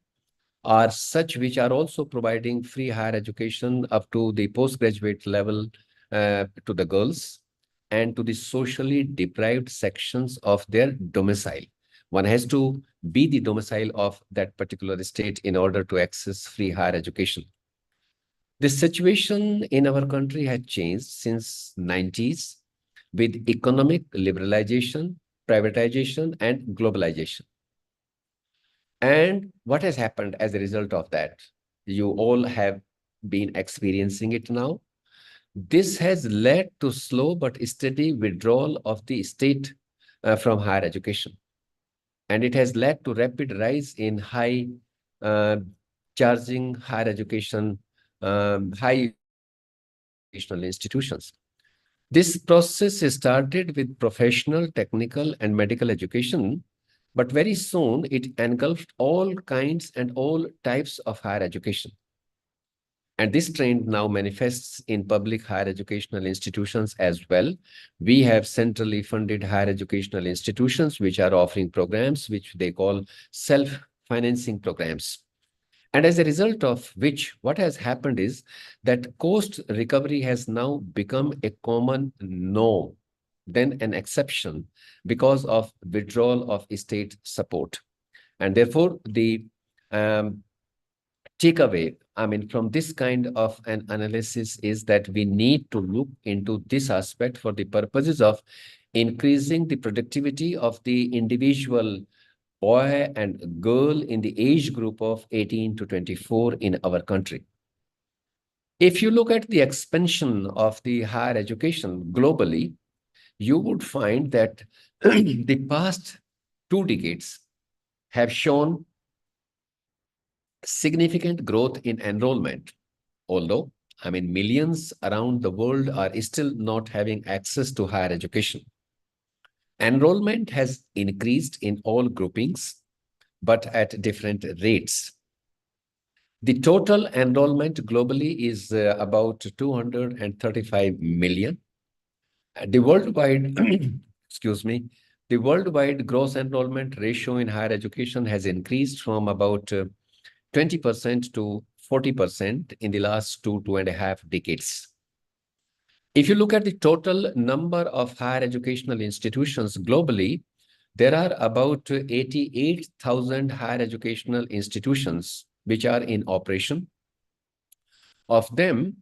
are such which are also providing free higher education up to the postgraduate level to the girls and to the socially deprived sections of their domicile. One has to be the domicile of that particular state in order to access free higher education. The situation in our country had changed since 90s with economic liberalization, privatization, and globalization. And what has happened as a result of that? You all have been experiencing it now. This has led to slow but steady withdrawal of the state from higher education. And it has led to rapid rise in high charging higher education, high educational institutions. This process started with professional, technical, and medical education, But very soon it engulfed all kinds and all types of higher education. And this trend now manifests in public higher educational institutions as well. We have centrally funded higher educational institutions which are offering programs which they call self-financing programs. And as a result of which, what has happened is that cost recovery has now become a common norm, then an exception because of withdrawal of state support. And therefore, the takeaway, I mean, from this kind of an analysis is that we need to look into this aspect for the purposes of increasing the productivity of the individual boy and girl in the age group of 18 to 24 in our country. If you look at the expansion of the higher education globally, you would find that the past 2 decades have shown significant growth in enrollment, although, I mean, millions around the world are still not having access to higher education. Enrollment has increased in all groupings, but at different rates. The total enrollment globally is about 235 million. The worldwide, excuse me, the worldwide gross enrollment ratio in higher education has increased from about 20% to 40% in the last 2.5 decades. If you look at the total number of higher educational institutions globally, there are about 88,000 higher educational institutions which are in operation. Of them,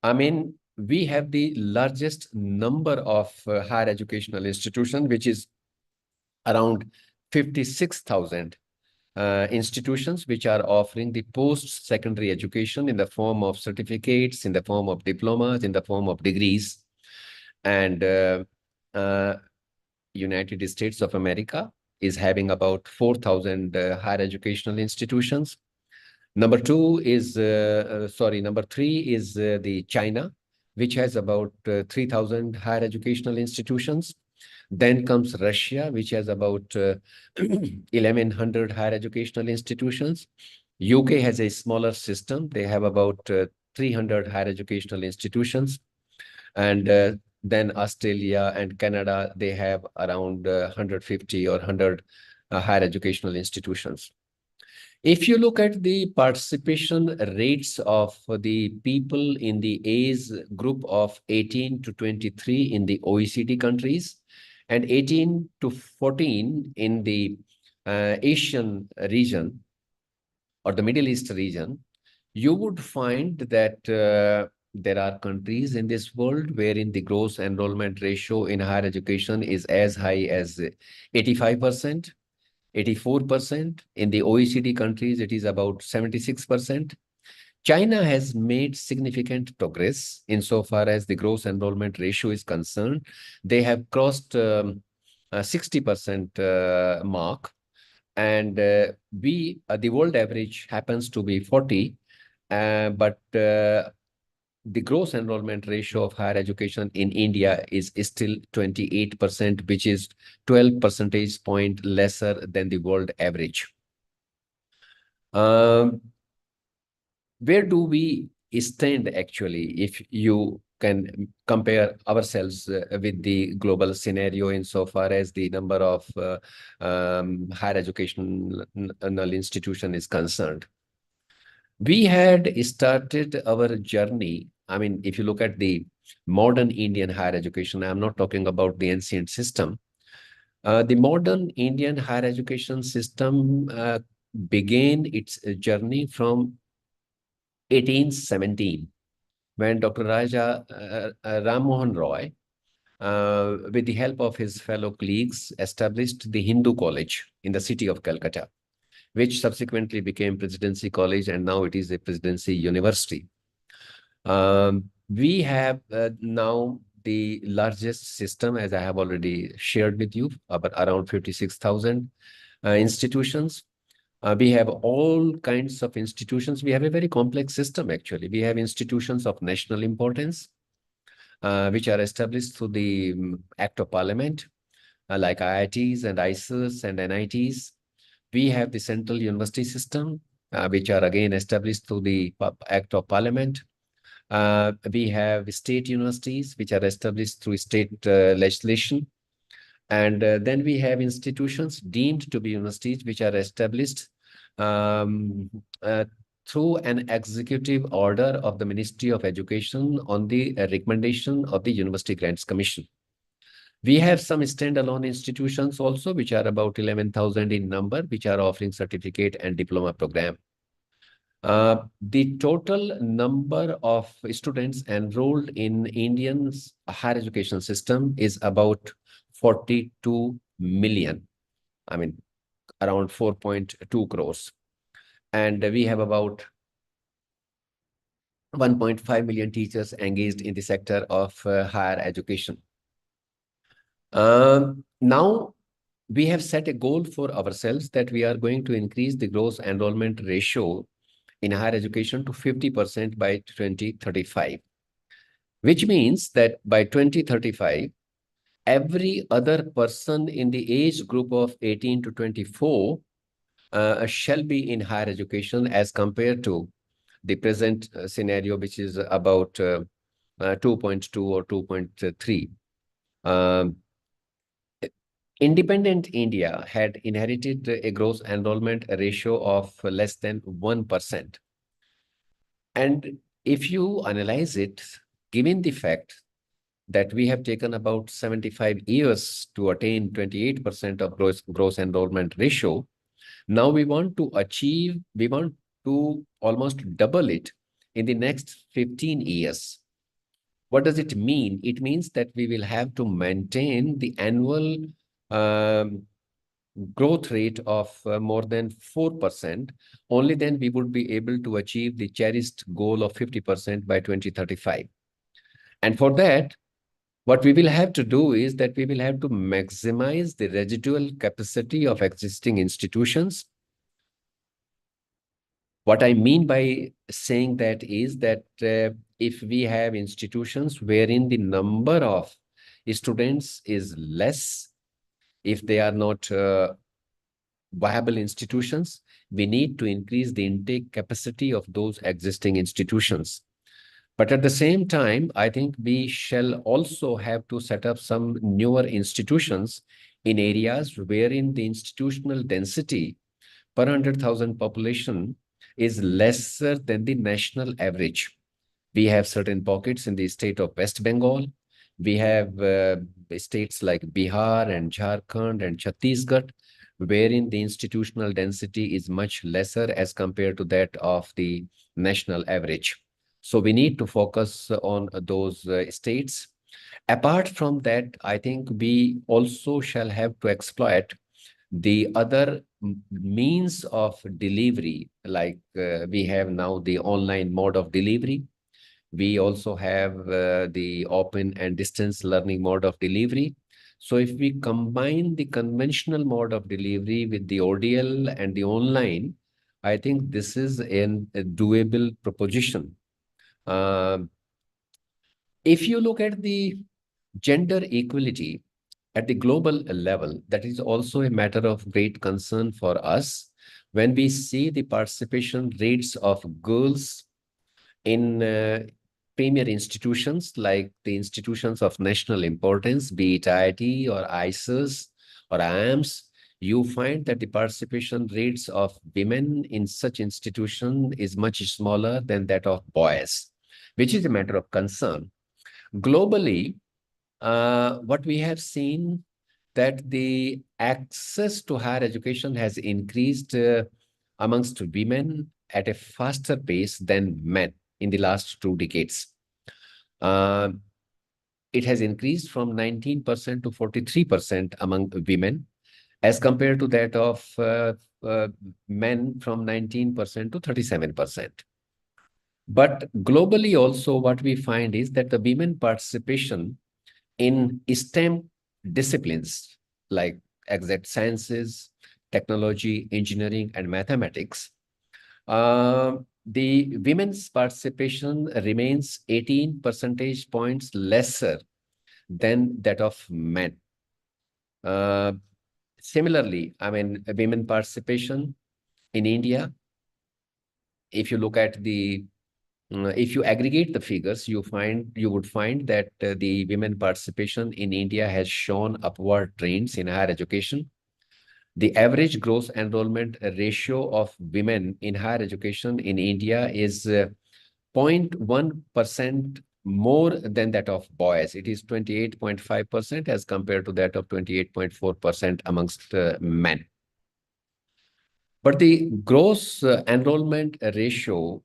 I mean, we have the largest number of higher educational institutions, which is around 56,000 institutions which are offering the post-secondary education in the form of certificates, in the form of diplomas, in the form of degrees. And United States of America is having about 4,000 higher educational institutions. Number three is the China, which has about 3,000 higher educational institutions. Then comes Russia, which has about 1,100 higher educational institutions. UK has a smaller system. They have about 300 higher educational institutions. And then Australia and Canada, they have around 150 or 100 higher educational institutions. If you look at the participation rates of the people in the age group of 18 to 23 in the OECD countries and 18 to 14 in the Asian region or the Middle East region, you would find that there are countries in this world wherein the gross enrollment ratio in higher education is as high as 85%. 84%. In the OECD countries, it is about 76%. China has made significant progress insofar as the gross enrollment ratio is concerned. They have crossed 60% mark. And the world average happens to be 40, but the gross enrollment ratio of higher education in India is still 28%, which is 12 percentage point lesser than the world average. Where do we stand actually if you can compare ourselves with the global scenario insofar as the number of higher educational institution is concerned? We had started our journey. I mean, if you look at the modern Indian higher education, I'm not talking about the ancient system. The modern Indian higher education system began its journey from 1817, when Dr. Raja Ram Mohan Roy, with the help of his fellow colleagues, established the Hindu College in the city of Calcutta, which subsequently became Presidency College, and now it is a Presidency University. We have now the largest system, as I have already shared with you, about around 56,000 institutions. We have all kinds of institutions. We have a very complex system, actually. We have institutions of national importance, which are established through the Act of Parliament. like IITs and ISIS and NITs. We have the central university system, which are again established through the Act of Parliament. We have state universities, which are established through state legislation. And then we have institutions deemed to be universities, which are established um, uh, through an executive order of the Ministry of Education on the recommendation of the University Grants Commission. We have some standalone institutions also, which are about 11,000 in number, which are offering certificate and diploma program. The total number of students enrolled in Indian's higher education system is about 42 million. I mean, around 4.2 crores. And we have about 1.5 million teachers engaged in the sector of higher education. Now, we have set a goal for ourselves that we are going to increase the gross enrollment ratio in higher education to 50% by 2035, which means that by 2035, every other person in the age group of 18 to 24 shall be in higher education as compared to the present scenario, which is about 2.2 or 2.3. Independent India had inherited a gross enrollment ratio of less than 1%. And if you analyze it, given the fact that we have taken about 75 years to attain 28% of gross enrollment ratio, now we want to almost double it in the next 15 years. What does it mean? It means that we will have to maintain the annual growth rate of more than 4%. Only then we would be able to achieve the cherished goal of 50% by 2035. And for that, what we will have to do is that we will have to maximize the residual capacity of existing institutions. What I mean by saying that is that if we have institutions wherein the number of students is less, if they are not viable institutions, we need to increase the intake capacity of those existing institutions. But at the same time, I think we shall also have to set up some newer institutions in areas wherein the institutional density per 100,000 population is lesser than the national average. We have certain pockets in the state of West Bengal. We have states like Bihar and Jharkhand and Chhattisgarh, wherein the institutional density is much lesser as compared to that of the national average. So we need to focus on those states. Apart from that, I think we also shall have to exploit the other means of delivery, like we have now the online mode of delivery. We also have the open and distance learning mode of delivery. So if we combine the conventional mode of delivery with the ODL and the online, I think this is a doable proposition. If you look at the gender equality at the global level, that is also a matter of great concern for us. When we see the participation rates of girls in premier institutions like the institutions of national importance, be it IIT or ISIS or IIMS, you find that the participation rates of women in such institution is much smaller than that of boys, which is a matter of concern. Globally, what we have seen that the access to higher education has increased amongst women at a faster pace than men in the last 2 decades. It has increased from 19% to 43% among women, as compared to that of men from 19% to 37%. But globally also what we find is that the women participation in STEM disciplines like exact sciences, technology, engineering, and mathematics, the women's participation remains 18 percentage points lesser than that of men. Similarly, I mean, women participation in India, if you look at the if you aggregate the figures, you would find that the women participation in India has shown upward trends in higher education. The average gross enrollment ratio of women in higher education in India is 0.1% more than that of boys. It is 28.5% as compared to that of 28.4% amongst men. But the gross enrollment ratio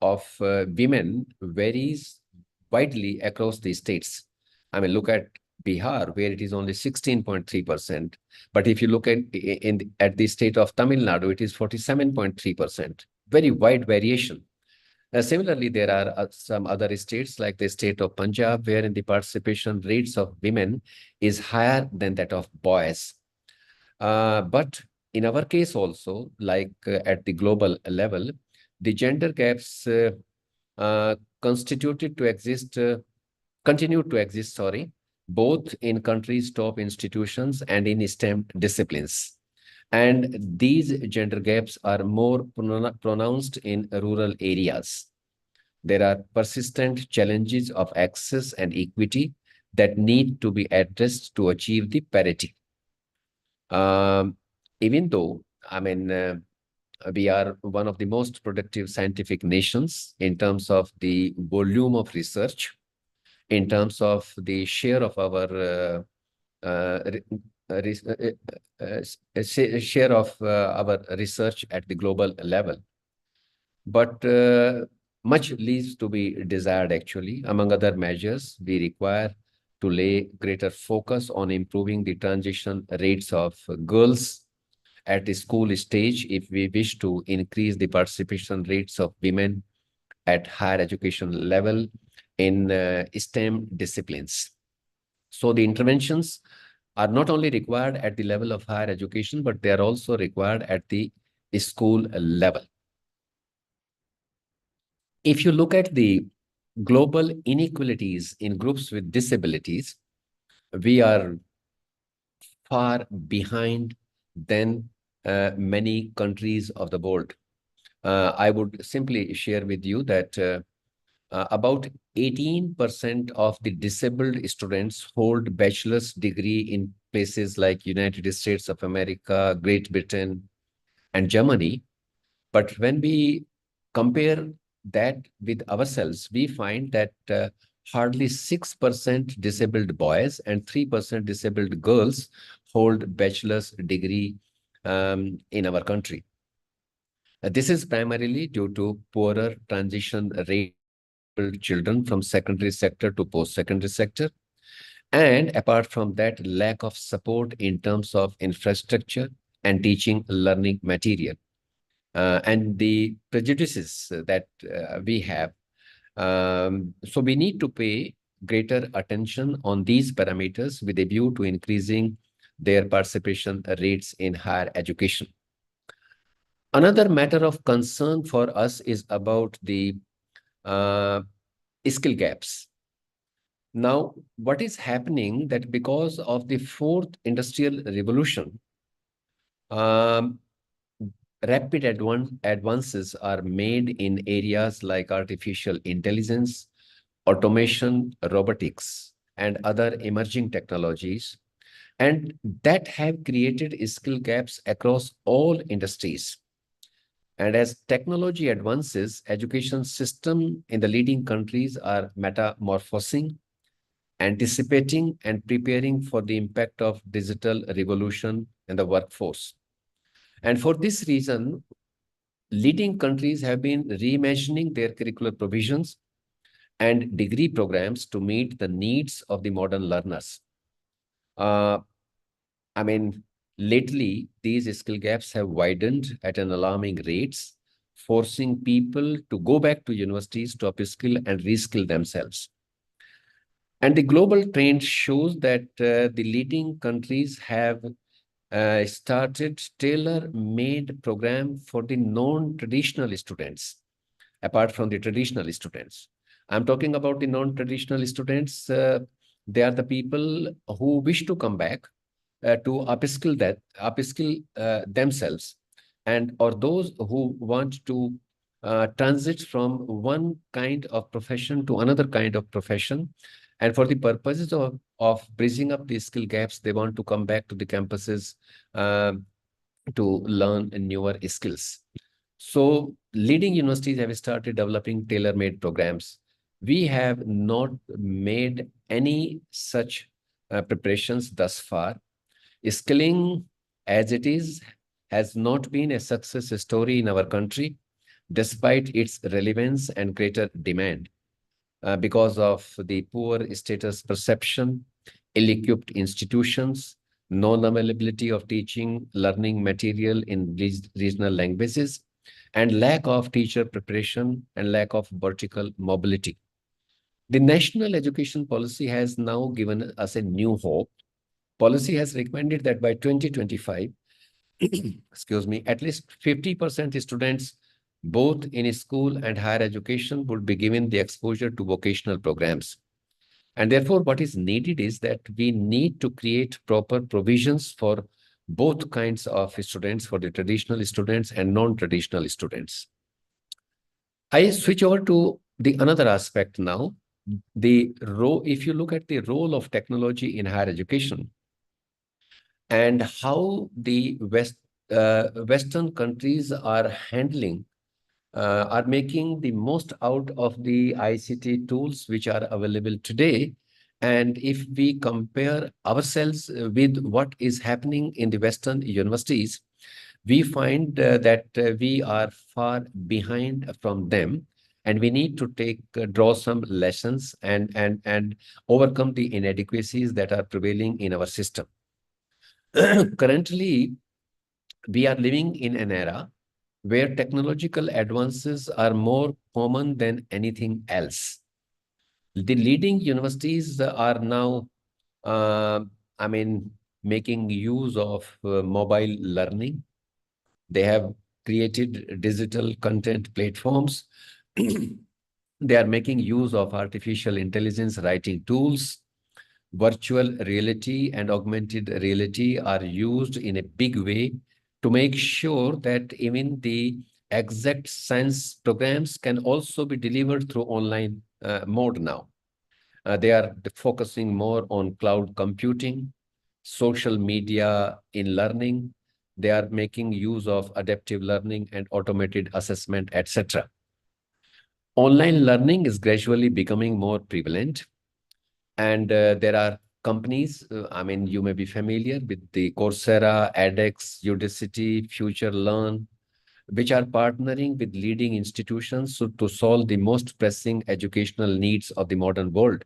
of women varies widely across the states. I mean, look at Bihar, where it is only 16.3%. But if you look at the state of Tamil Nadu, it is 47.3%. Very wide variation. Similarly, there are some other states like the state of Punjab, wherein the participation rates of women is higher than that of boys. But in our case also, like at the global level, the gender gaps continue to exist, both in countries' top institutions and in STEM disciplines. And these gender gaps are more pronounced in rural areas. There are persistent challenges of access and equity that need to be addressed to achieve the parity. Even though, I mean, we are one of the most productive scientific nations in terms of the volume of research, in terms of the share of our our research at the global level. But much leaves to be desired, actually. Among other measures, we require to lay greater focus on improving the transition rates of girls at the school stage if we wish to increase the participation rates of women at higher education level in STEM disciplines. So the interventions are not only required at the level of higher education, but they are also required at the school level. If you look at the global inequalities in groups with disabilities, we are far behind than many countries of the world. I would simply share with you that about 18% of the disabled students hold bachelor's degree in places like United States of America, Great Britain, and Germany. But when we compare that with ourselves, we find that hardly 6% disabled boys and 3% disabled girls hold bachelor's degree in our country. This is primarily due to poorer transition rate children from secondary sector to post-secondary sector. And apart from that, lack of support in terms of infrastructure and teaching learning material. And the prejudices that we have. So we need to pay greater attention on these parameters with a view to increasing their participation rates in higher education. Another matter of concern for us is about the skill gaps. Now, what is happening that because of the fourth industrial revolution, rapid advances are made in areas like artificial intelligence, automation, robotics, and other emerging technologies, and that have created skill gaps across all industries. And as technology advances, education system in the leading countries are metamorphosing, anticipating and preparing for the impact of digital revolution in the workforce. And for this reason, leading countries have been reimagining their curricular provisions and degree programs to meet the needs of the modern learners. I mean, lately, these skill gaps have widened at an alarming rates, forcing people to go back to universities to upskill and reskill themselves. And the global trend shows that the leading countries have started tailor-made program for the non-traditional students, apart from the traditional students. I'm talking about the non-traditional students. They are the people who wish to come back to upskill themselves, and or those who want to transit from one kind of profession to another kind of profession. And for the purposes of bridging up these skill gaps, they want to come back to the campuses to learn newer skills. So leading universities have started developing tailor-made programs. We have not made any such preparations thus far. Skilling as it is has not been a success story in our country, despite its relevance and greater demand, because of the poor status perception, ill-equipped institutions, non-availability of teaching, learning material in regional languages, and lack of teacher preparation and lack of vertical mobility. The national education policy has now given us a new hope. Policy has recommended that by 2025, excuse me, at least 50% students, both in school and higher education, would be given the exposure to vocational programs. And therefore, what is needed is that we need to create proper provisions for both kinds of students, for the traditional students and non-traditional students. I switch over to the another aspect now. The role, if you look at the role of technology in higher education and how the Western countries are handling, are making the most out of the ICT tools which are available today. And if we compare ourselves with what is happening in the Western universities, we find that we are far behind from them, and we need to draw some lessons and overcome the inadequacies that are prevailing in our system. Currently, we are living in an era where technological advances are more common than anything else. The leading universities are now, making use of mobile learning. They have created digital content platforms. They are making use of artificial intelligence writing tools. Virtual reality and augmented reality are used in a big way to make sure that even the exact science programs can also be delivered through online mode now. They are focusing more on cloud computing, social media in learning. They are making use of adaptive learning and automated assessment, etc. Online learning is gradually becoming more prevalent. And there are companies, you may be familiar with the Coursera, edX, Udacity, Future Learn, which are partnering with leading institutions to solve the most pressing educational needs of the modern world.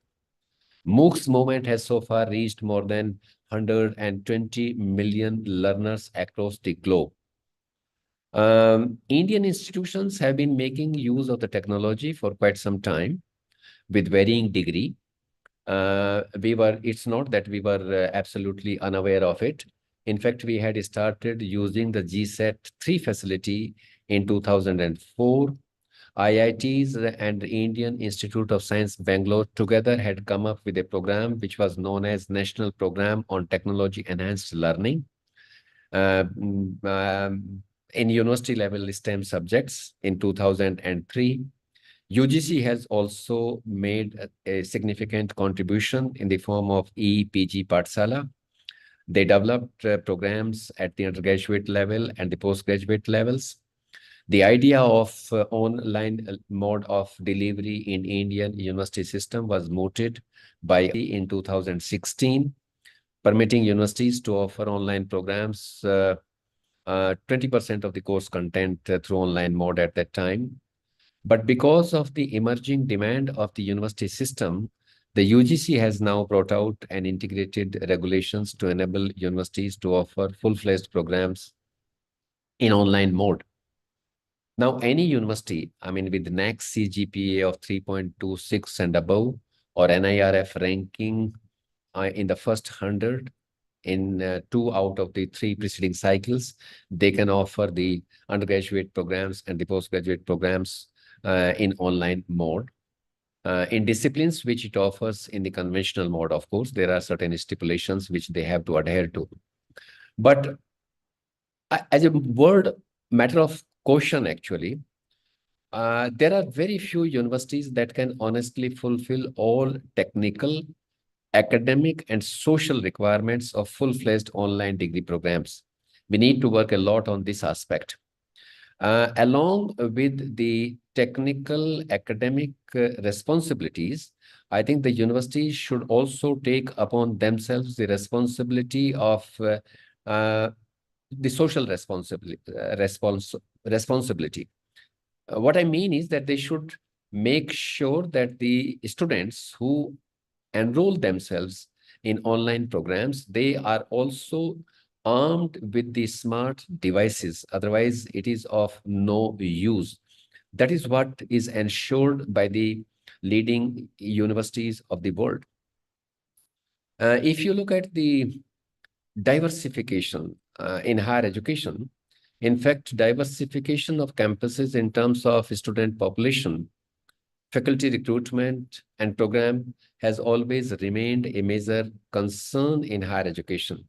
MOOCs movement has so far reached more than 120 million learners across the globe. Indian institutions have been making use of the technology for quite some time with varying degree. It's not that we were absolutely unaware of it. In fact, we had started using the GSAT-3 facility in 2004. IITs and the Indian Institute of Science, Bangalore, together had come up with a program which was known as National Program on Technology Enhanced Learning in university level STEM subjects in 2003. UGC has also made a significant contribution in the form of EPG Pathshala. They developed programs at the undergraduate level and the postgraduate levels. The idea of online mode of delivery in Indian university system was mooted by in 2016, permitting universities to offer online programs 20% of the course content through online mode at that time. But because of the emerging demand of the university system, the UGC has now brought out an integrated regulations to enable universities to offer full-fledged programs in online mode. Now, any university, with NAAC CGPA of 3.26 and above, or NIRF ranking in the first 100 in 2 out of the 3 preceding cycles, they can offer the undergraduate programs and the postgraduate programs in online mode. In disciplines which it offers in the conventional mode, of course, there are certain stipulations which they have to adhere to. But as a matter of caution, actually, there are very few universities that can honestly fulfill all technical, academic, and social requirements of full-fledged online degree programs. We need to work a lot on this aspect. Along with the technical academic responsibilities, I think the universities should also take upon themselves the responsibility of the social responsibility. What I mean is that they should make sure that the students who enroll themselves in online programs, they are also armed with the smart devices. Otherwise, it is of no use. That is what is ensured by the leading universities of the world. If you look at the diversification in higher education, in fact, diversification of campuses in terms of student population, faculty recruitment, and program has always remained a major concern in higher education.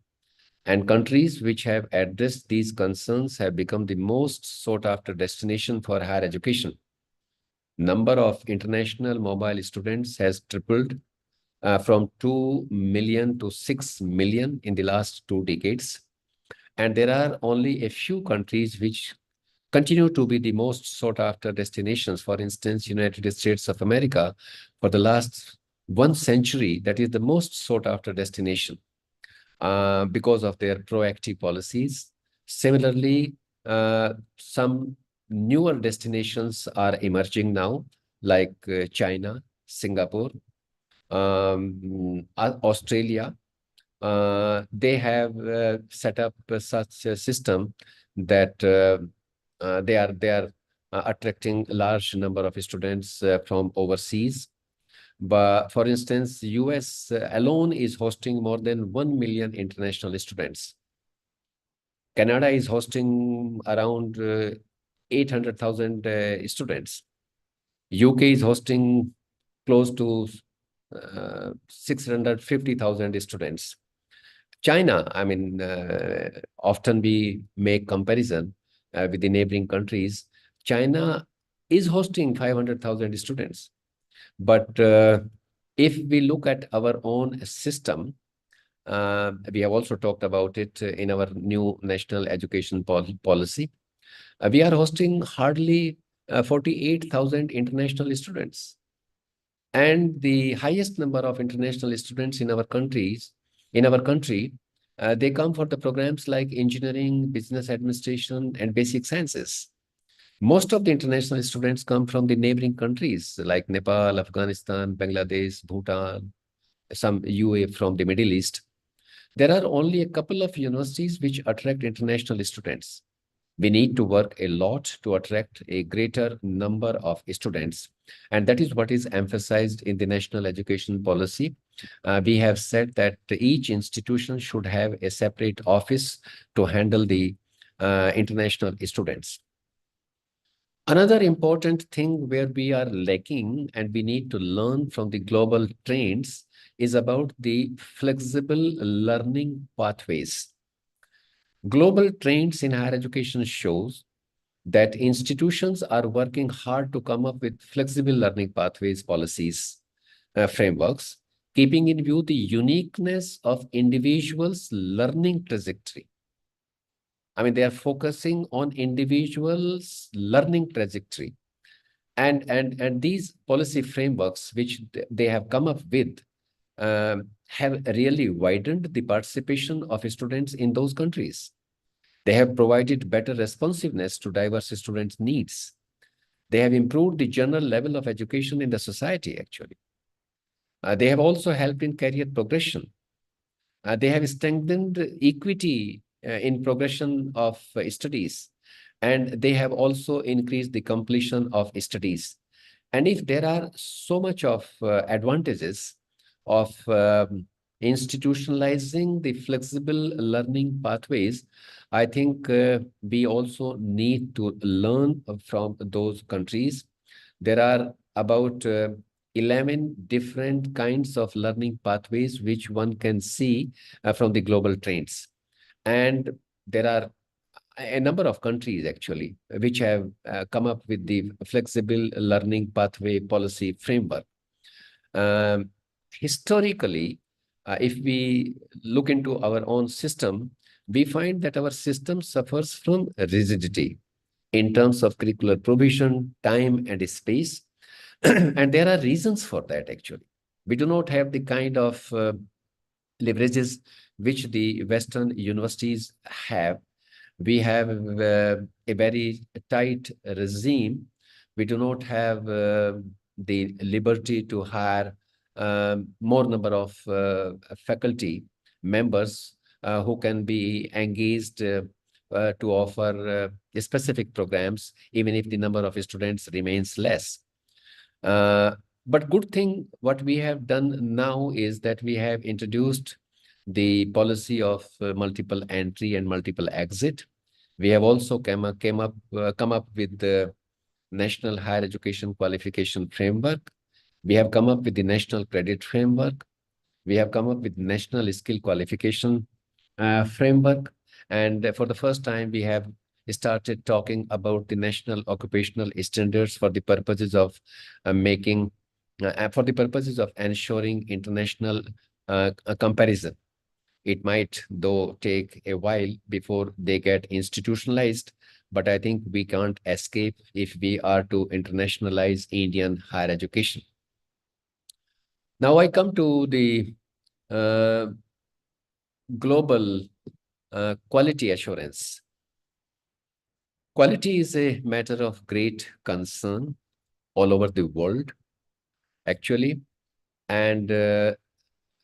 And countries which have addressed these concerns have become the most sought-after destination for higher education. Number of international mobile students has tripled from 2 million to 6 million in the last 2 decades. And there are only a few countries which continue to be the most sought-after destinations. For instance, United States of America, for the last 1 century, that is the most sought-after destination because of their proactive policies. Similarly, some newer destinations are emerging now, like China, Singapore, Australia. They have set up such a system that they are attracting a large number of students from overseas. But for instance, US alone is hosting more than 1 million international students. Canada is hosting around 800,000 students. UK is hosting close to 650,000 students. China, I mean, often we make comparison with the neighboring countries. China is hosting 500,000 students. But if we look at our own system, we have also talked about it in our new national education policy. We are hosting hardly 48,000 international students. And the highest number of international students in our country, they come for the programs like engineering, business administration, and basic sciences. Most of the international students come from the neighboring countries like Nepal, Afghanistan, Bangladesh, Bhutan, some UAE from the Middle East. There are only a couple of universities which attract international students. We need to work a lot to attract a greater number of students. And that is what is emphasized in the national education policy. We have said that each institution should have a separate office to handle the international students. Another important thing where we are lacking and we need to learn from the global trends is about the flexible learning pathways. Global trends in higher education shows that institutions are working hard to come up with flexible learning pathways, policies, frameworks, keeping in view the uniqueness of individuals' learning trajectory. I mean, they are focusing on individuals' learning trajectory. And these policy frameworks, which they have come up with, have really widened the participation of students in those countries. They have provided better responsiveness to diverse students' needs. They have improved the general level of education in the society, actually. They have also helped in career progression. They have strengthened equity in progression of studies, and they have also increased the completion of studies. And if there are so much of advantages of institutionalizing the flexible learning pathways, I think we also need to learn from those countries. There are about 11 different kinds of learning pathways which one can see from the global trends. And there are a number of countries actually which have come up with the flexible learning pathway policy framework. Historically, if we look into our own system, we find that our system suffers from rigidity in terms of curricular provision, time, and space. And there are reasons for that, actually. We do not have the kind of leverages which the Western universities have. We have a very tight regime. We do not have the liberty to hire more number of faculty members who can be engaged to offer specific programs, even if the number of students remains less. But good thing what we have done now is that we have introduced the policy of multiple entry and multiple exit. We have also come up with the National Higher Education Qualification Framework. We have come up with the National Credit Framework. We have come up with National Skill Qualification Framework. And for the first time, we have started talking about the National Occupational Standards for the purposes of ensuring international comparison. It might, though, take a while before they get institutionalized, but I think we can't escape if we are to internationalize Indian higher education. Now I come to the global quality assurance. Quality is a matter of great concern all over the world, actually. And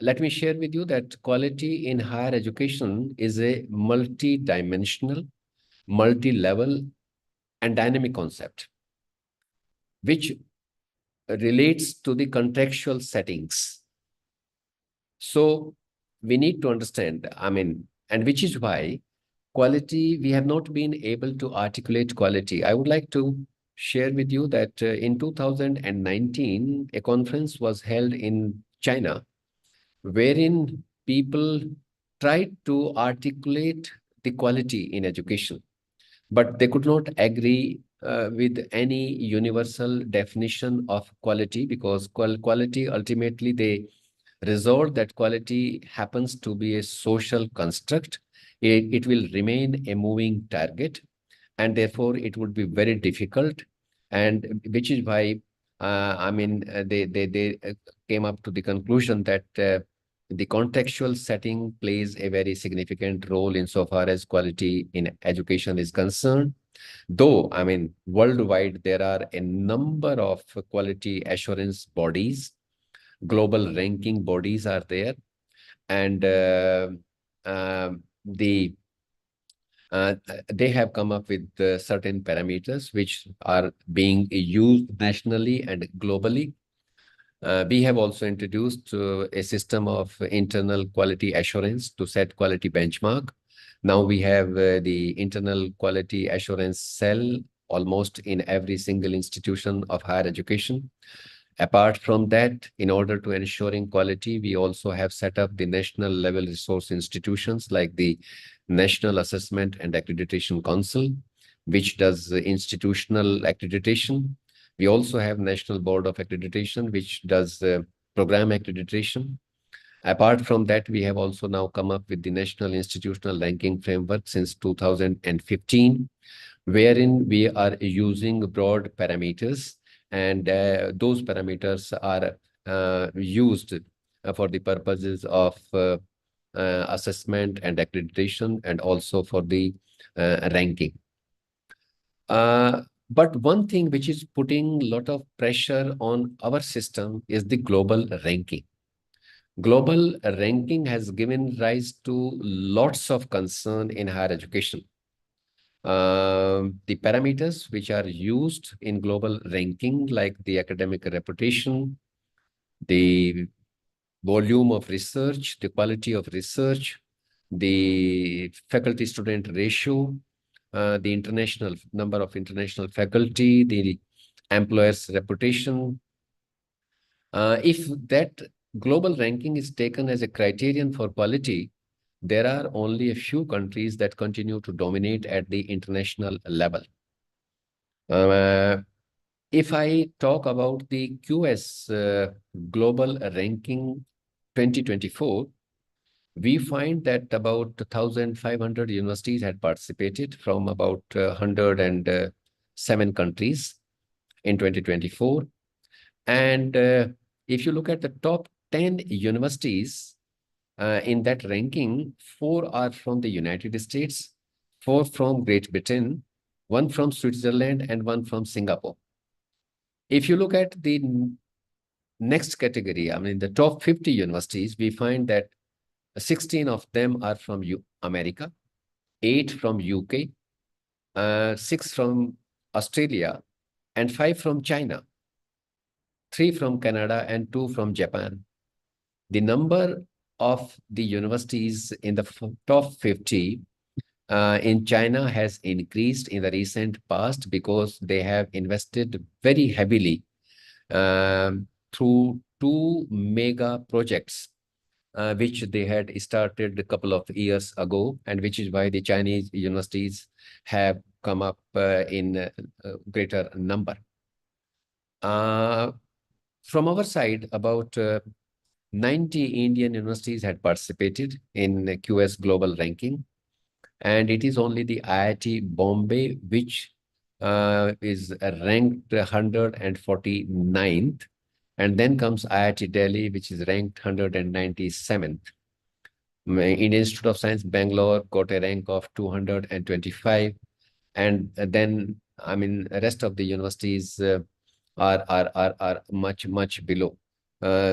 let me share with you that quality in higher education is a multi-dimensional, multi-level, and dynamic concept, which relates to the contextual settings. So we need to understand, and which is why quality, we have not been able to articulate quality. I would like to share with you that in 2019, a conference was held in China, wherein people tried to articulate the quality in education, but they could not agree with any universal definition of quality, because quality, ultimately they resolved that quality happens to be a social construct. It will remain a moving target, and therefore it would be very difficult, and which is why they came up to the conclusion that the contextual setting plays a very significant role insofar as quality in education is concerned. Though, worldwide, there are a number of quality assurance bodies, global ranking bodies are there, and they have come up with certain parameters which are being used nationally and globally. We have also introduced a system of internal quality assurance to set quality benchmark. Now we have the internal quality assurance cell almost in every single institution of higher education. Apart from that, in order to ensuring quality, we also have set up the national level resource institutions like the National Assessment and Accreditation Council, which does institutional accreditation. We also have National Board of Accreditation, which does program accreditation. Apart from that, we have also now come up with the National Institutional Ranking Framework since 2015, wherein we are using broad parameters, and those parameters are used for the purposes of assessment and accreditation, and also for the ranking. But one thing which is putting a lot of pressure on our system is the global ranking. Global ranking has given rise to lots of concern in higher education. The parameters which are used in global ranking, like the academic reputation, the volume of research, the quality of research, the faculty-student ratio, the international number of international faculty, the employer's reputation, If that global ranking is taken as a criterion for quality, there are only a few countries that continue to dominate at the international level. If I talk about the QS Global Ranking 2024, we find that about 1,500 universities had participated from about 107 countries in 2024. And if you look at the top 10 universities in that ranking, 4 are from the United States, 4 from Great Britain, 1 from Switzerland, and 1 from Singapore. If you look at the next category, I mean, the top 50 universities, we find that 16 of them are from America, 8 from UK, 6 from Australia, and 5 from China, 3 from Canada, and 2 from Japan. The number of the universities in the top 50 in China has increased in the recent past because they have invested very heavily through 2 mega projects which they had started a couple of years ago, and which is why the Chinese universities have come up in greater number. From our side, about 90 Indian universities had participated in the QS Global Ranking, and it is only the IIT Bombay which is ranked 149th, and then comes IIT Delhi, which is ranked 197th. Indian Institute of Science Bangalore got a rank of 225, and then I mean rest of the universities are much below.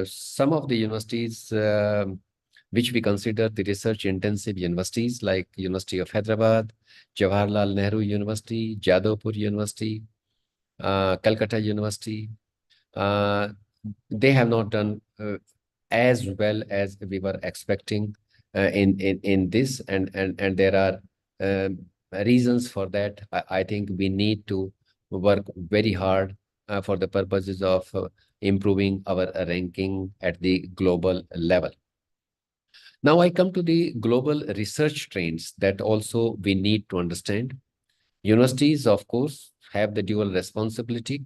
Some of the universities which we consider the research intensive universities, like University of Hyderabad, Jawaharlal Nehru University, Jadavpur University, Calcutta University, they have not done as well as we were expecting in this, and there are reasons for that. I think we need to work very hard for the purposes of improving our ranking at the global level. Now I come to the global research trends that also we need to understand. Universities, of course, have the dual responsibility.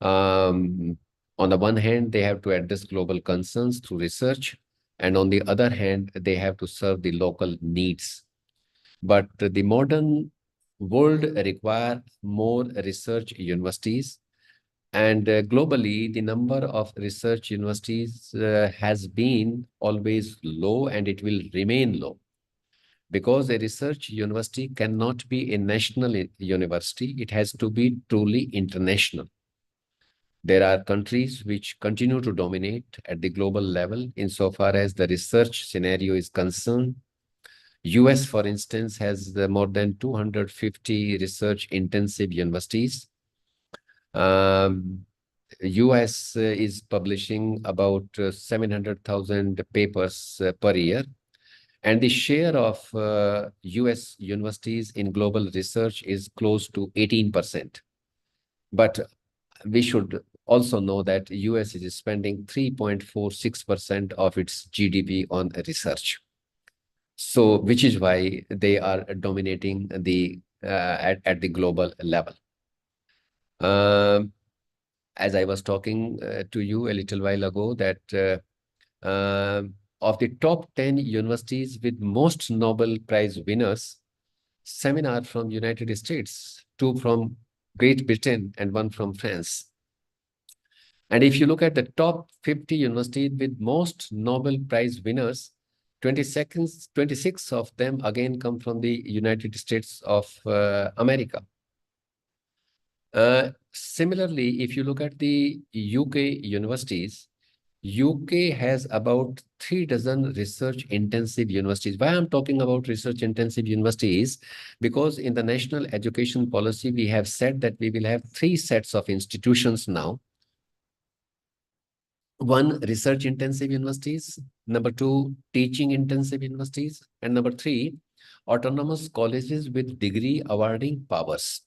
On the one hand, they have to address global concerns through research, and on the other hand, they have to serve the local needs. But the modern world requires more research universities, and globally, the number of research universities has been always low, and it will remain low. Because a research university cannot be a national university, it has to be truly international. There are countries which continue to dominate at the global level insofar as the research scenario is concerned. US, for instance, has more than 250 research-intensive universities. US is publishing about 700,000 papers per year. And the share of US universities in global research is close to 18%. But we should also know that US is spending 3.46% of its GDP on research. So, which is why they are dominating the at the global level. As I was talking to you a little while ago, that of the top 10 universities with most Nobel Prize winners, 7 are from United States, 2 from Great Britain, and 1 from France. And if you look at the top 50 universities with most Nobel Prize winners, 26 of them again come from the United States of America. Similarly, if you look at the UK universities, UK has about 3 dozen research-intensive universities. Why I'm talking about research-intensive universities? Because in the national education policy, we have said that we will have 3 sets of institutions now. 1, research-intensive universities. Number 2, teaching-intensive universities. And number 3, autonomous colleges with degree awarding powers.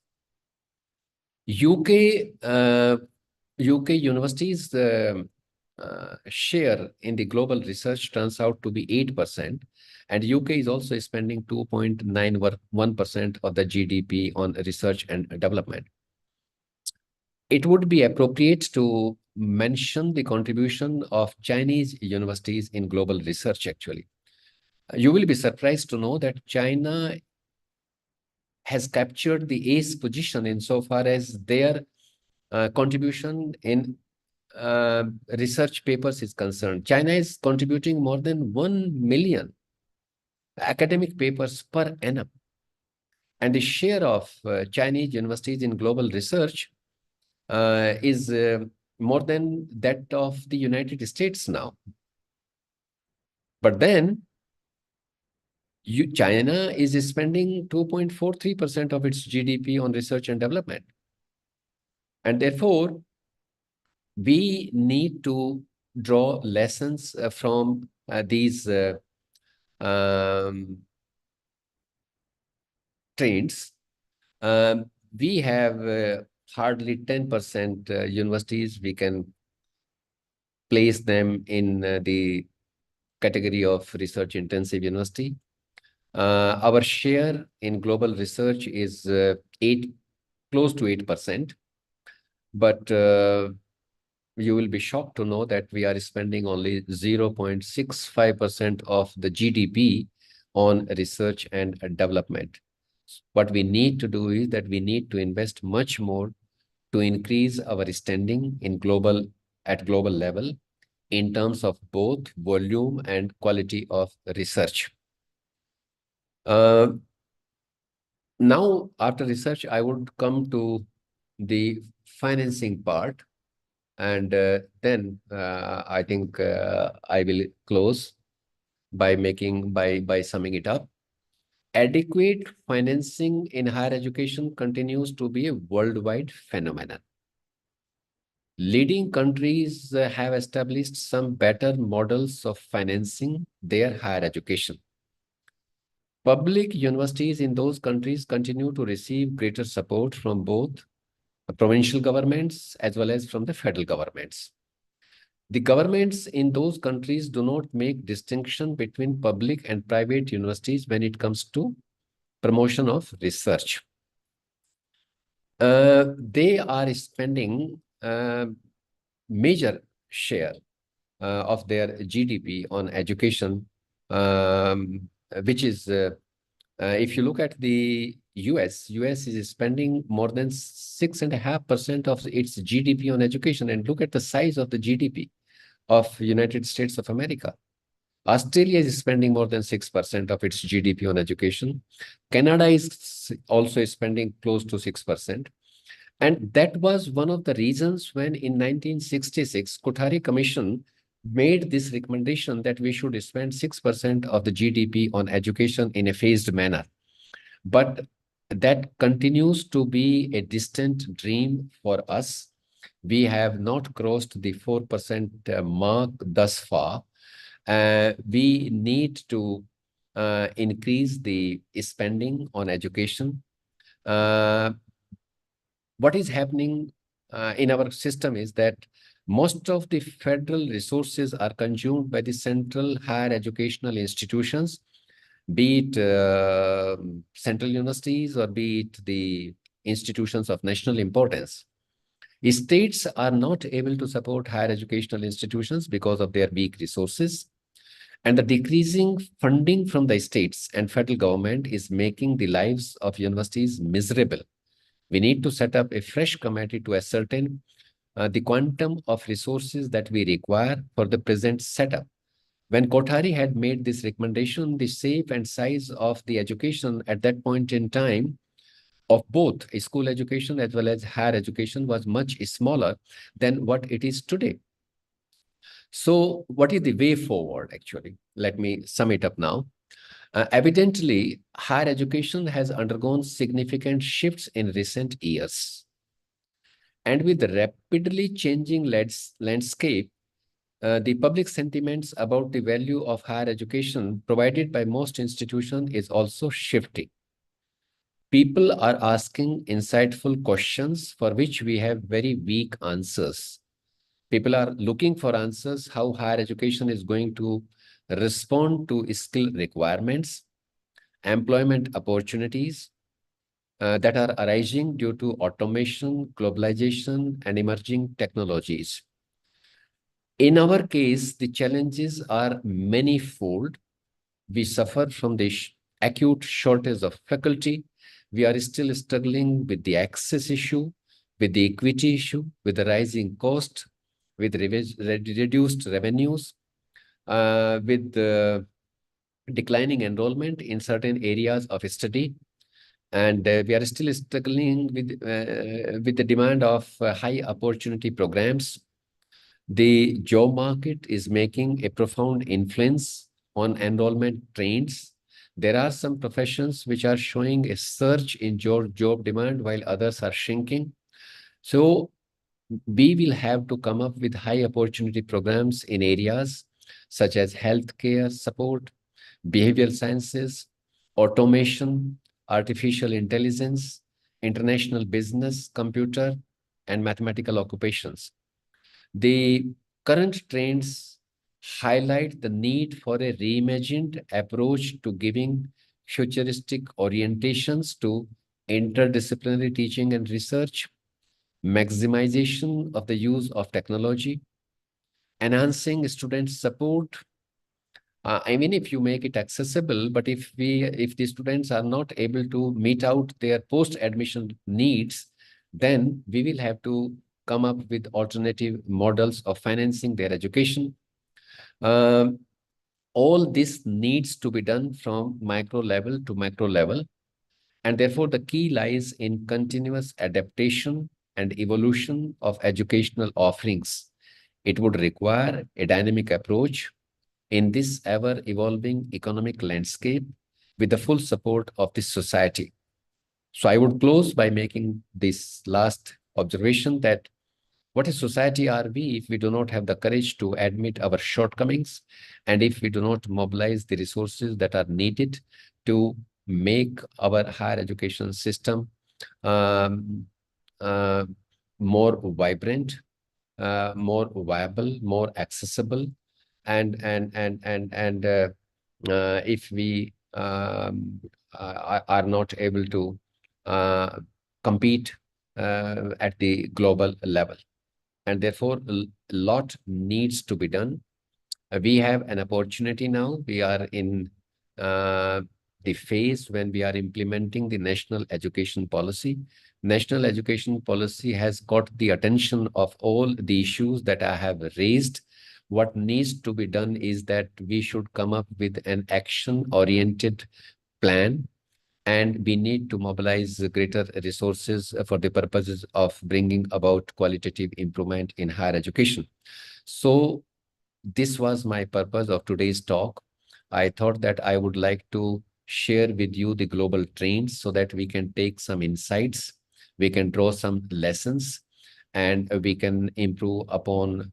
UK universities share in the global research turns out to be 8%, and UK is also spending 2.91% of the GDP on research and development. It would be appropriate to mention the contribution of Chinese universities in global research, actually. You will be surprised to know that China has captured the ace position insofar as their contribution in research papers is concerned. China is contributing more than 1 million academic papers per annum. And the share of Chinese universities in global research is more than that of the United States now. But then China is spending 2.43% of its GDP on research and development. And therefore, we need to draw lessons from these trends. We have hardly 10% universities. We can place them in the category of research intensive university. Our share in global research is close to 8%. But you will be shocked to know that we are spending only 0.65% of the GDP on research and development. What we need to do is that we need to invest much more to increase our standing in at global level in terms of both volume and quality of research. Now, after research, I would come to the financing part, and then I think I will close by summing it up. Adequate financing in higher education continues to be a worldwide phenomenon. Leading countries have established some better models of financing their higher education. Public universities in those countries continue to receive greater support from both provincial governments as well as from the federal governments. The governments in those countries do not make distinction between public and private universities when it comes to promotion of research. They are spending major share of their GDP on education, which is, if you look at the US is spending more than 6.5% of its GDP on education, and look at the size of the GDP of United States of America. Australia is spending more than 6% of its GDP on education. Canada is also spending close to 6%. And that was one of the reasons when in 1966, Kothari Commission made this recommendation that we should spend 6% of the GDP on education in a phased manner. But that continues to be a distant dream for us. We have not crossed the 4% mark thus far. We need to increase the spending on education. What is happening in our system is that most of the federal resources are consumed by the central higher educational institutions, be it central universities or be it the institutions of national importance. States are not able to support higher educational institutions because of their weak resources. And the decreasing funding from the states and federal government is making the lives of universities miserable. We need to set up a fresh committee to ascertain the quantum of resources that we require for the present setup. When Kothari had made this recommendation, the shape and size of the education at that point in time of both school education as well as higher education was much smaller than what it is today. So what is the way forward, actually? Let me sum it up now. Evidently, higher education has undergone significant shifts in recent years. And with the rapidly changing landscape, the public sentiments about the value of higher education provided by most institutions is also shifting. People are asking insightful questions for which we have very weak answers. People are looking for answers how higher education is going to respond to skill requirements, employment opportunities that are arising due to automation, globalization, and emerging technologies. In our case, the challenges are manifold. We suffer from the acute shortage of faculty. We are still struggling with the access issue, with the equity issue, with the rising cost, with reduced revenues, with the declining enrollment in certain areas of study. And we are still struggling with the demand of high opportunity programs. The job market is making a profound influence on enrollment trends. There are some professions which are showing a surge in job demand while others are shrinking. So we will have to come up with high opportunity programs in areas such as healthcare support, behavioral sciences, automation, artificial intelligence, international business, computer, and mathematical occupations. The current trends highlight the need for a reimagined approach to giving futuristic orientations to interdisciplinary teaching and research, maximization of the use of technology, enhancing student support. I mean, if you make it accessible, but if the students are not able to meet out their post-admission needs, then we will have to come up with alternative models of financing their education. All this needs to be done from micro level to macro level. And therefore, the key lies in continuous adaptation and evolution of educational offerings. It would require a dynamic approach in this ever-evolving economic landscape with the full support of this society. So I would close by making this last observation that what a society are we if we do not have the courage to admit our shortcomings, and if we do not mobilize the resources that are needed to make our higher education system more vibrant, more viable, more accessible, and if we are not able to compete at the global level. And therefore, a lot needs to be done. We have an opportunity now. We are in the phase when we are implementing the national education policy. National education policy has got the attention of all the issues that I have raised. What needs to be done is that we should come up with an action-oriented plan, and we need to mobilize greater resources for the purposes of bringing about qualitative improvement in higher education. So this was my purpose of today's talk. I thought that I would like to share with you the global trends so that we can take some insights, we can draw some lessons, and we can improve upon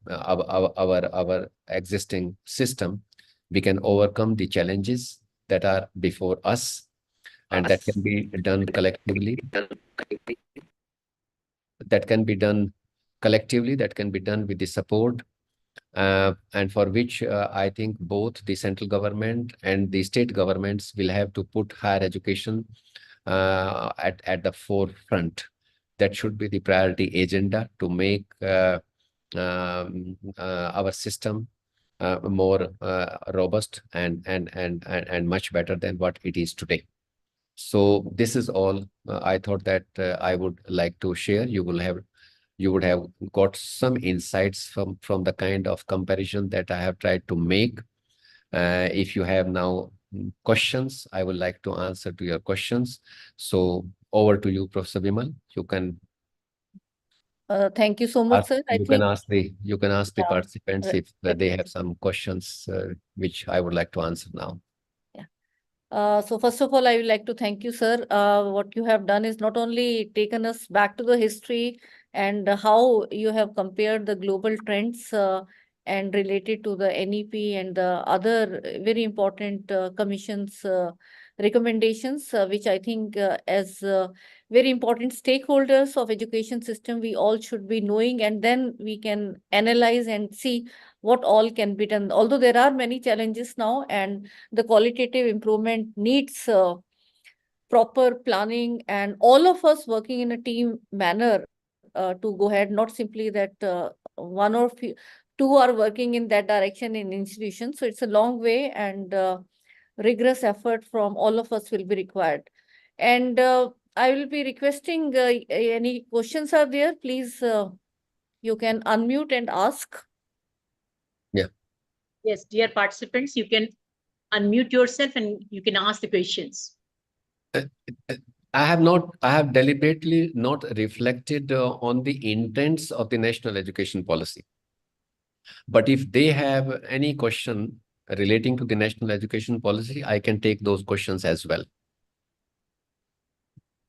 our existing system. We can overcome the challenges that are before us, and that can be done collectively. That can be done collectively, that can be done with the support, and for which I think both the central government and the state governments will have to put higher education at the forefront. That should be the priority agenda to make our system more robust and much better than what it is today. So this is all I thought that I would like to share. You would have got some insights from the kind of comparison that I have tried to make. If you have now questions, I would like to answer to your questions. So over to you, Professor Vimal. You can thank you so much, sir. you can ask the participants right. if they have some questions which I would like to answer now. So first of all, I would like to thank you, sir. What you have done is not only taken us back to the history and how you have compared the global trends and related to the NEP and the other very important commissions recommendations, which I think as very important stakeholders of education system, we all should be knowing, and then we can analyze and see what all can be done. Although there are many challenges now, and the qualitative improvement needs proper planning and all of us working in a team manner to go ahead, not simply that one or two are working in that direction in institutions. So it's a long way, and rigorous effort from all of us will be required. And I will be requesting any questions are there, please you can unmute and ask. Yes, dear participants, you can unmute yourself and you can ask the questions. I have deliberately not reflected on the intents of the national education policy. But if they have any question relating to the national education policy, I can take those questions as well.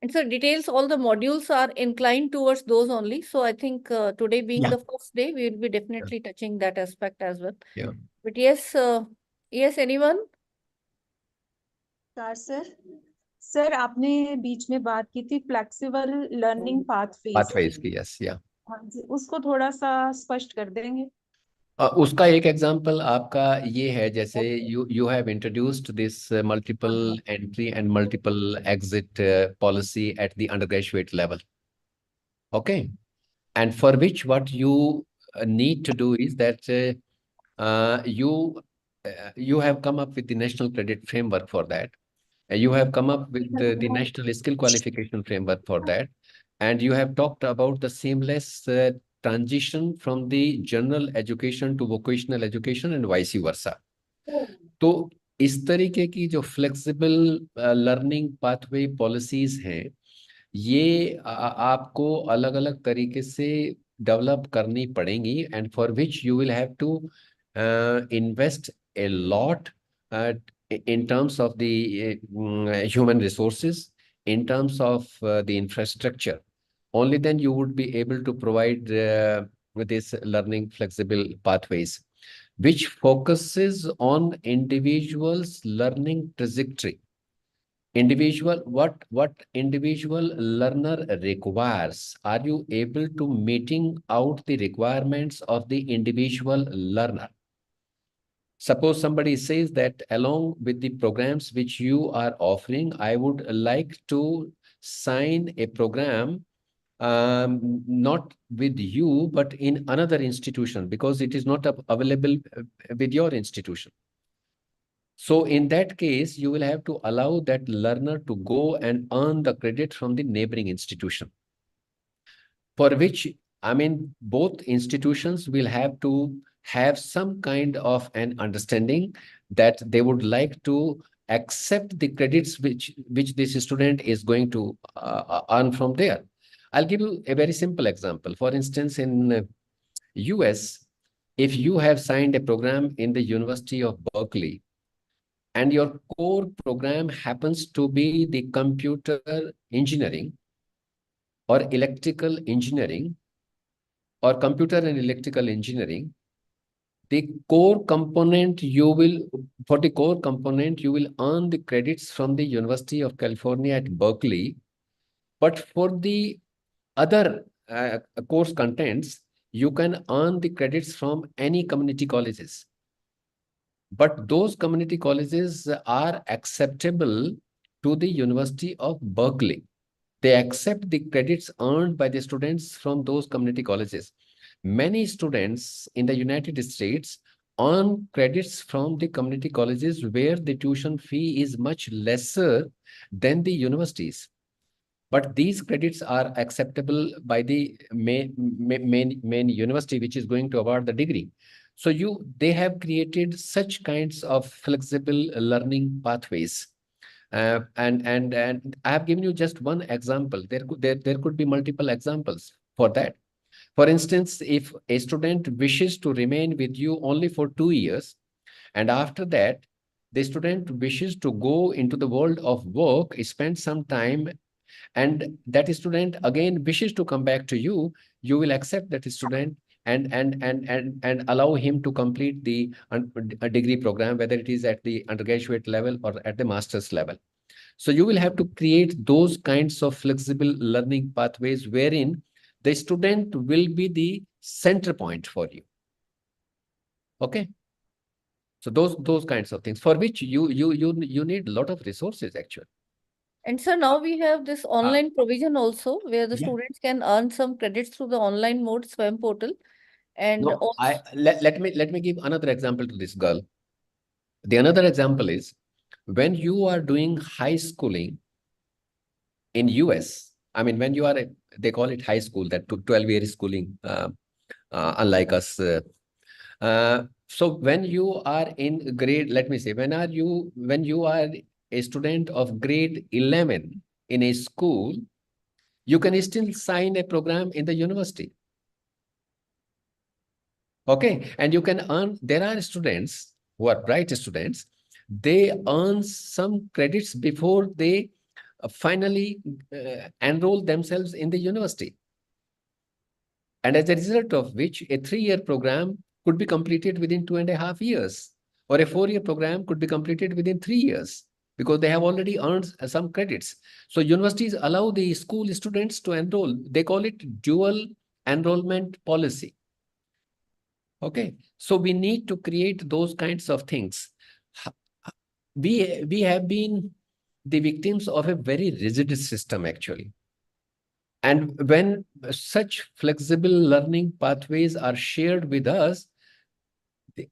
And so details, all the modules are inclined towards those only. So I think today being Yeah. the first day, we will be definitely touching that aspect as well. Yeah. But yes, yes, anyone? Sir आपने बीच में बात की थी flexible learning Pathways की, yes, yeah. हाँ जी, उसको थोड़ा सा स्पष्ट कर देंगे. उसका एक एग्जांपल आपका ये है, जैसे you have introduced this multiple entry and multiple exit policy at the undergraduate level. Okay. And for which what you need to do is that you have come up with the national credit framework for that. You have come up with the national skill qualification framework for that. And you have talked about the seamless transition from the general education to vocational education and vice versa. तो इस तरीके की जो flexible learning pathway policies हैं, ये आपको अलग अलग तरीके से डेवलप करनी पड़ेंगी, and for which you will have to invest a lot in terms of the human resources, in terms of the infrastructure. Only then you would be able to provide with this learning flexible pathways, which focuses on individuals' learning trajectory. What individual learner requires. Are you able to meeting out the requirements of the individual learner? Suppose somebody says that along with the programs which you are offering, I would like to sign a program not with you, but in another institution, because it is not available with your institution. So in that case, you will have to allow that learner to go and earn the credit from the neighboring institution, for which, I mean, both institutions will have to have some kind of an understanding that they would like to accept the credits which this student is going to earn from there. I'll give you a very simple example. For instance, in US, if you have signed a program in the University of Berkeley, and your core program happens to be the computer engineering or electrical engineering or computer and electrical engineering, the core component you will earn the credits from the University of California at Berkeley. But for the other course contents, you can earn the credits from any community colleges. But those community colleges are acceptable to the University of Berkeley. They accept the credits earned by the students from those community colleges. Many students in the United States earn credits from the community colleges where the tuition fee is much lesser than the universities. But these credits are acceptable by the main university, which is going to award the degree. So they have created such kinds of flexible learning pathways. And I have given you just one example. There could be multiple examples for that. For instance, if a student wishes to remain with you only for 2 years, and after that, the student wishes to go into the world of work, spend some time, and that student again wishes to come back to you, you will accept that student and allow him to complete a degree program, whether it is at the undergraduate level or at the master's level. So you will have to create those kinds of flexible learning pathways wherein the student will be the center point for you. Okay. So those kinds of things for which you need a lot of resources actually. And sir, now we have this online provision also where the Yeah. students can earn some credits through the online mode SWAYAM portal. And No, also, let me give another example to this girl. The another example is when you are doing high schooling in US. I mean, when you are they call it high school, that 12-year schooling, unlike us. So when you are in grade, let me say, when you are a student of grade 11 in a school, you can still sign a program in the university. Okay, and you can earn, there are students who are bright students, they earn some credits before they finally enroll themselves in the university. And as a result of which, a 3-year program could be completed within 2.5 years, or a 4-year program could be completed within 3 years, because they have already earned some credits. So universities allow the school students to enroll. They call it dual enrollment policy. Okay, so we need to create those kinds of things. We have been the victims of a very rigid system actually. And when such flexible learning pathways are shared with us,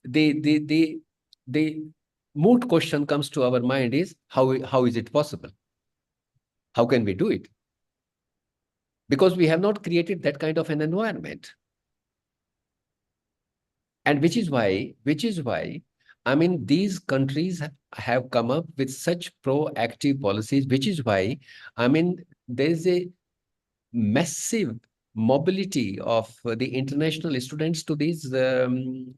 the moot question comes to our mind is how is it possible? How can we do it? Because we have not created that kind of an environment. And which is why, I mean, these countries have come up with such proactive policies, which is why, I mean, there's a massive mobility of the international students to these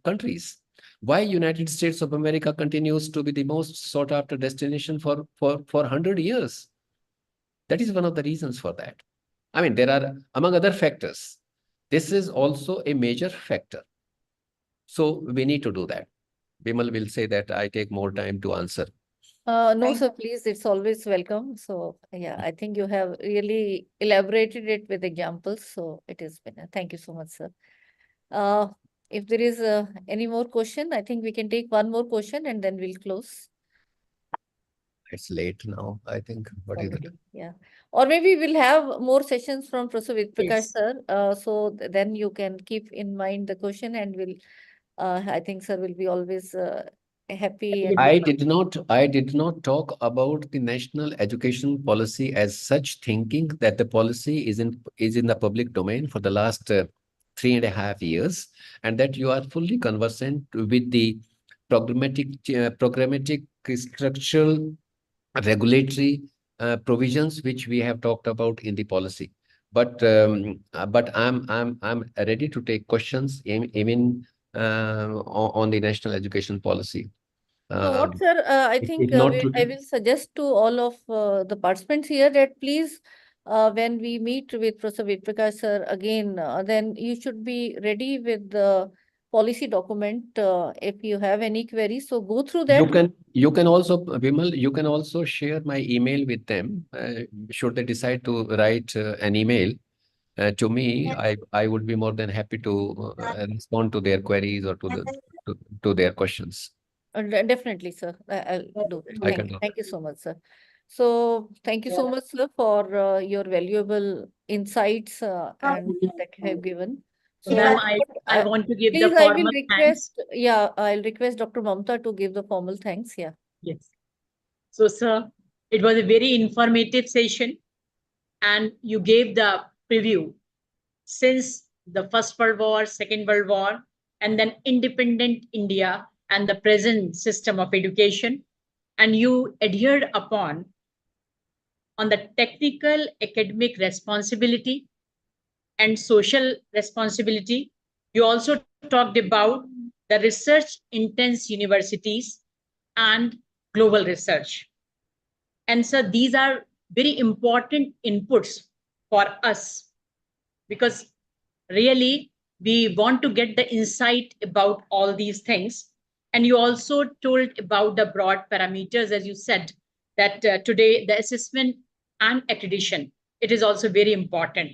countries. Why United States of America continues to be the most sought after destination for 100 years? That is one of the reasons for that. I mean, there are, among other factors, this is also a major factor. So we need to do that. Bimal will say that I take more time to answer. no, sir, please, it's always welcome. So, yeah, I think you have really elaborated it with examples. So, it has been. Thank you so much, sir. If there is any more question, I think we can take one more question and then we'll close. It's late now, I think. What is it? Already, yeah. Or maybe we'll have more sessions from Professor Vidprakash, Yes. sir. So then you can keep in mind the question and we'll, I think, sir will be always happy. And I did not talk about the national education policy as such, thinking that the policy is in the public domain for the last 3.5 years, and that you are fully conversant with the programmatic structural regulatory provisions which we have talked about in the policy. But I'm ready to take questions even on the national education policy. So what, sir, I think not I will suggest to all of the participants here that please, when we meet with Professor Vidprakash, sir, again, then you should be ready with the policy document. If you have any queries, so go through that. You can also, Vimal, you can also share my email with them. Should they decide to write an email to me, I would be more than happy to respond to their queries or to their questions. Definitely, sir. I'll do that. I can do that. Thank you so much, sir. So thank you so much, sir, for your valuable insights and that you have given. So Ma'am, I want to give the please, I will formal request, thanks. yeah, I'll request Dr. Mamta to give the formal thanks. Yeah. Yes. So, sir, it was a very informative session and you gave the preview since the First World War, Second World War, and then independent India and the present system of education. And you adhered upon on the technical academic responsibility and social responsibility. You also talked about the research intense universities and global research. And so these are very important inputs for us because really we want to get the insight about all these things. And you also told about the broad parameters, as you said, that today the assessment and accreditation, it is also very important.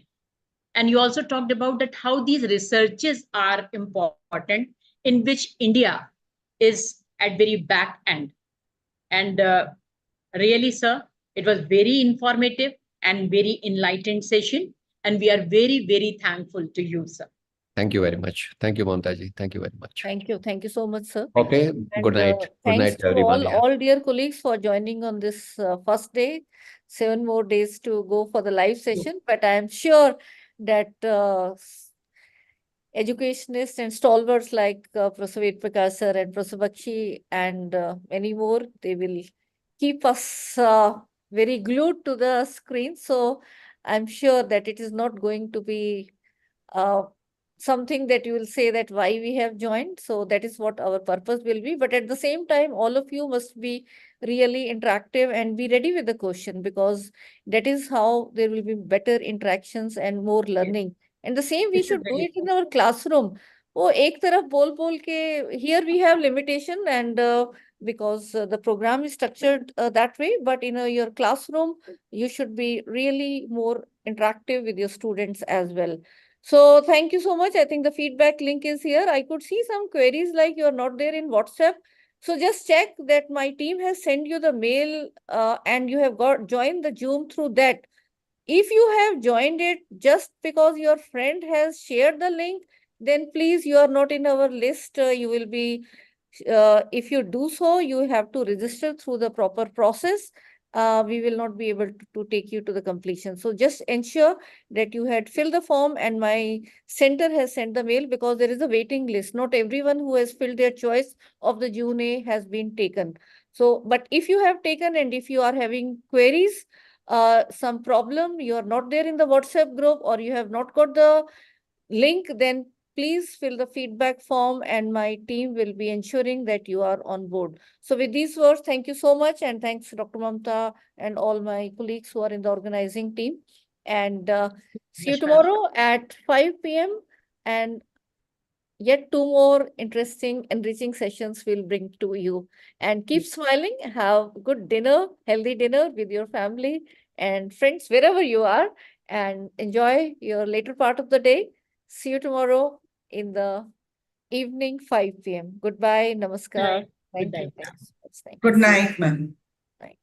And you also talked about that how these researches are important, in which India is at very back end. And really, sir, it was very informative and very enlightened session. And we are very, very thankful to you, sir. Thank you very much. Thank you, Mamtaji. Thank you very much. Thank you. Thank you so much, sir. Okay, And good night. Good thanks night, to everyone. Yeah. all dear colleagues for joining on this first day. 7 more days to go for the live session, but I am sure that educationists and stalwarts like Professor Ved Prakash sir and Professor Bakshi and many more, they will keep us very glued to the screen. So I'm sure that it is not going to be something that you will say that why we have joined. So that is what our purpose will be. But at the same time, all of you must be really interactive and be ready with the question, because that is how there will be better interactions and more learning. And the same we This is should do very it in our classroom. Oh, ek taraf bol ke, here we have limitation, and because the program is structured that way, but in your classroom, you should be really more interactive with your students as well. So thank you so much. I think the feedback link is here. I could see some queries like you're not there in WhatsApp. So just check that my team has sent you the mail and you have joined the Zoom through that. If you have joined it just because your friend has shared the link, then please, you are not in our list. You will be, if you do so, you have to register through the proper process. We will not be able to take you to the completion. So just ensure that you had filled the form and my center has sent the mail, because there is a waiting list. Not everyone who has filled their choice of the June-A has been taken. So, but if you have taken and if you are having queries, some problem, you are not there in the WhatsApp group or you have not got the link, then please fill the feedback form and my team will be ensuring that you are on board. So with these words, thank you so much, and thanks Dr. Mamta and all my colleagues who are in the organizing team. And see you tomorrow at 5 p.m. and yet 2 more interesting, enriching sessions we'll bring to you. And keep smiling, have good dinner, healthy dinner with your family and friends, wherever you are, and enjoy your later part of the day. See you tomorrow in the evening, 5 p.m. Goodbye, namaskar. Good Thank you. night. Thank you so much. Thank you. Good night, ma'am. Night.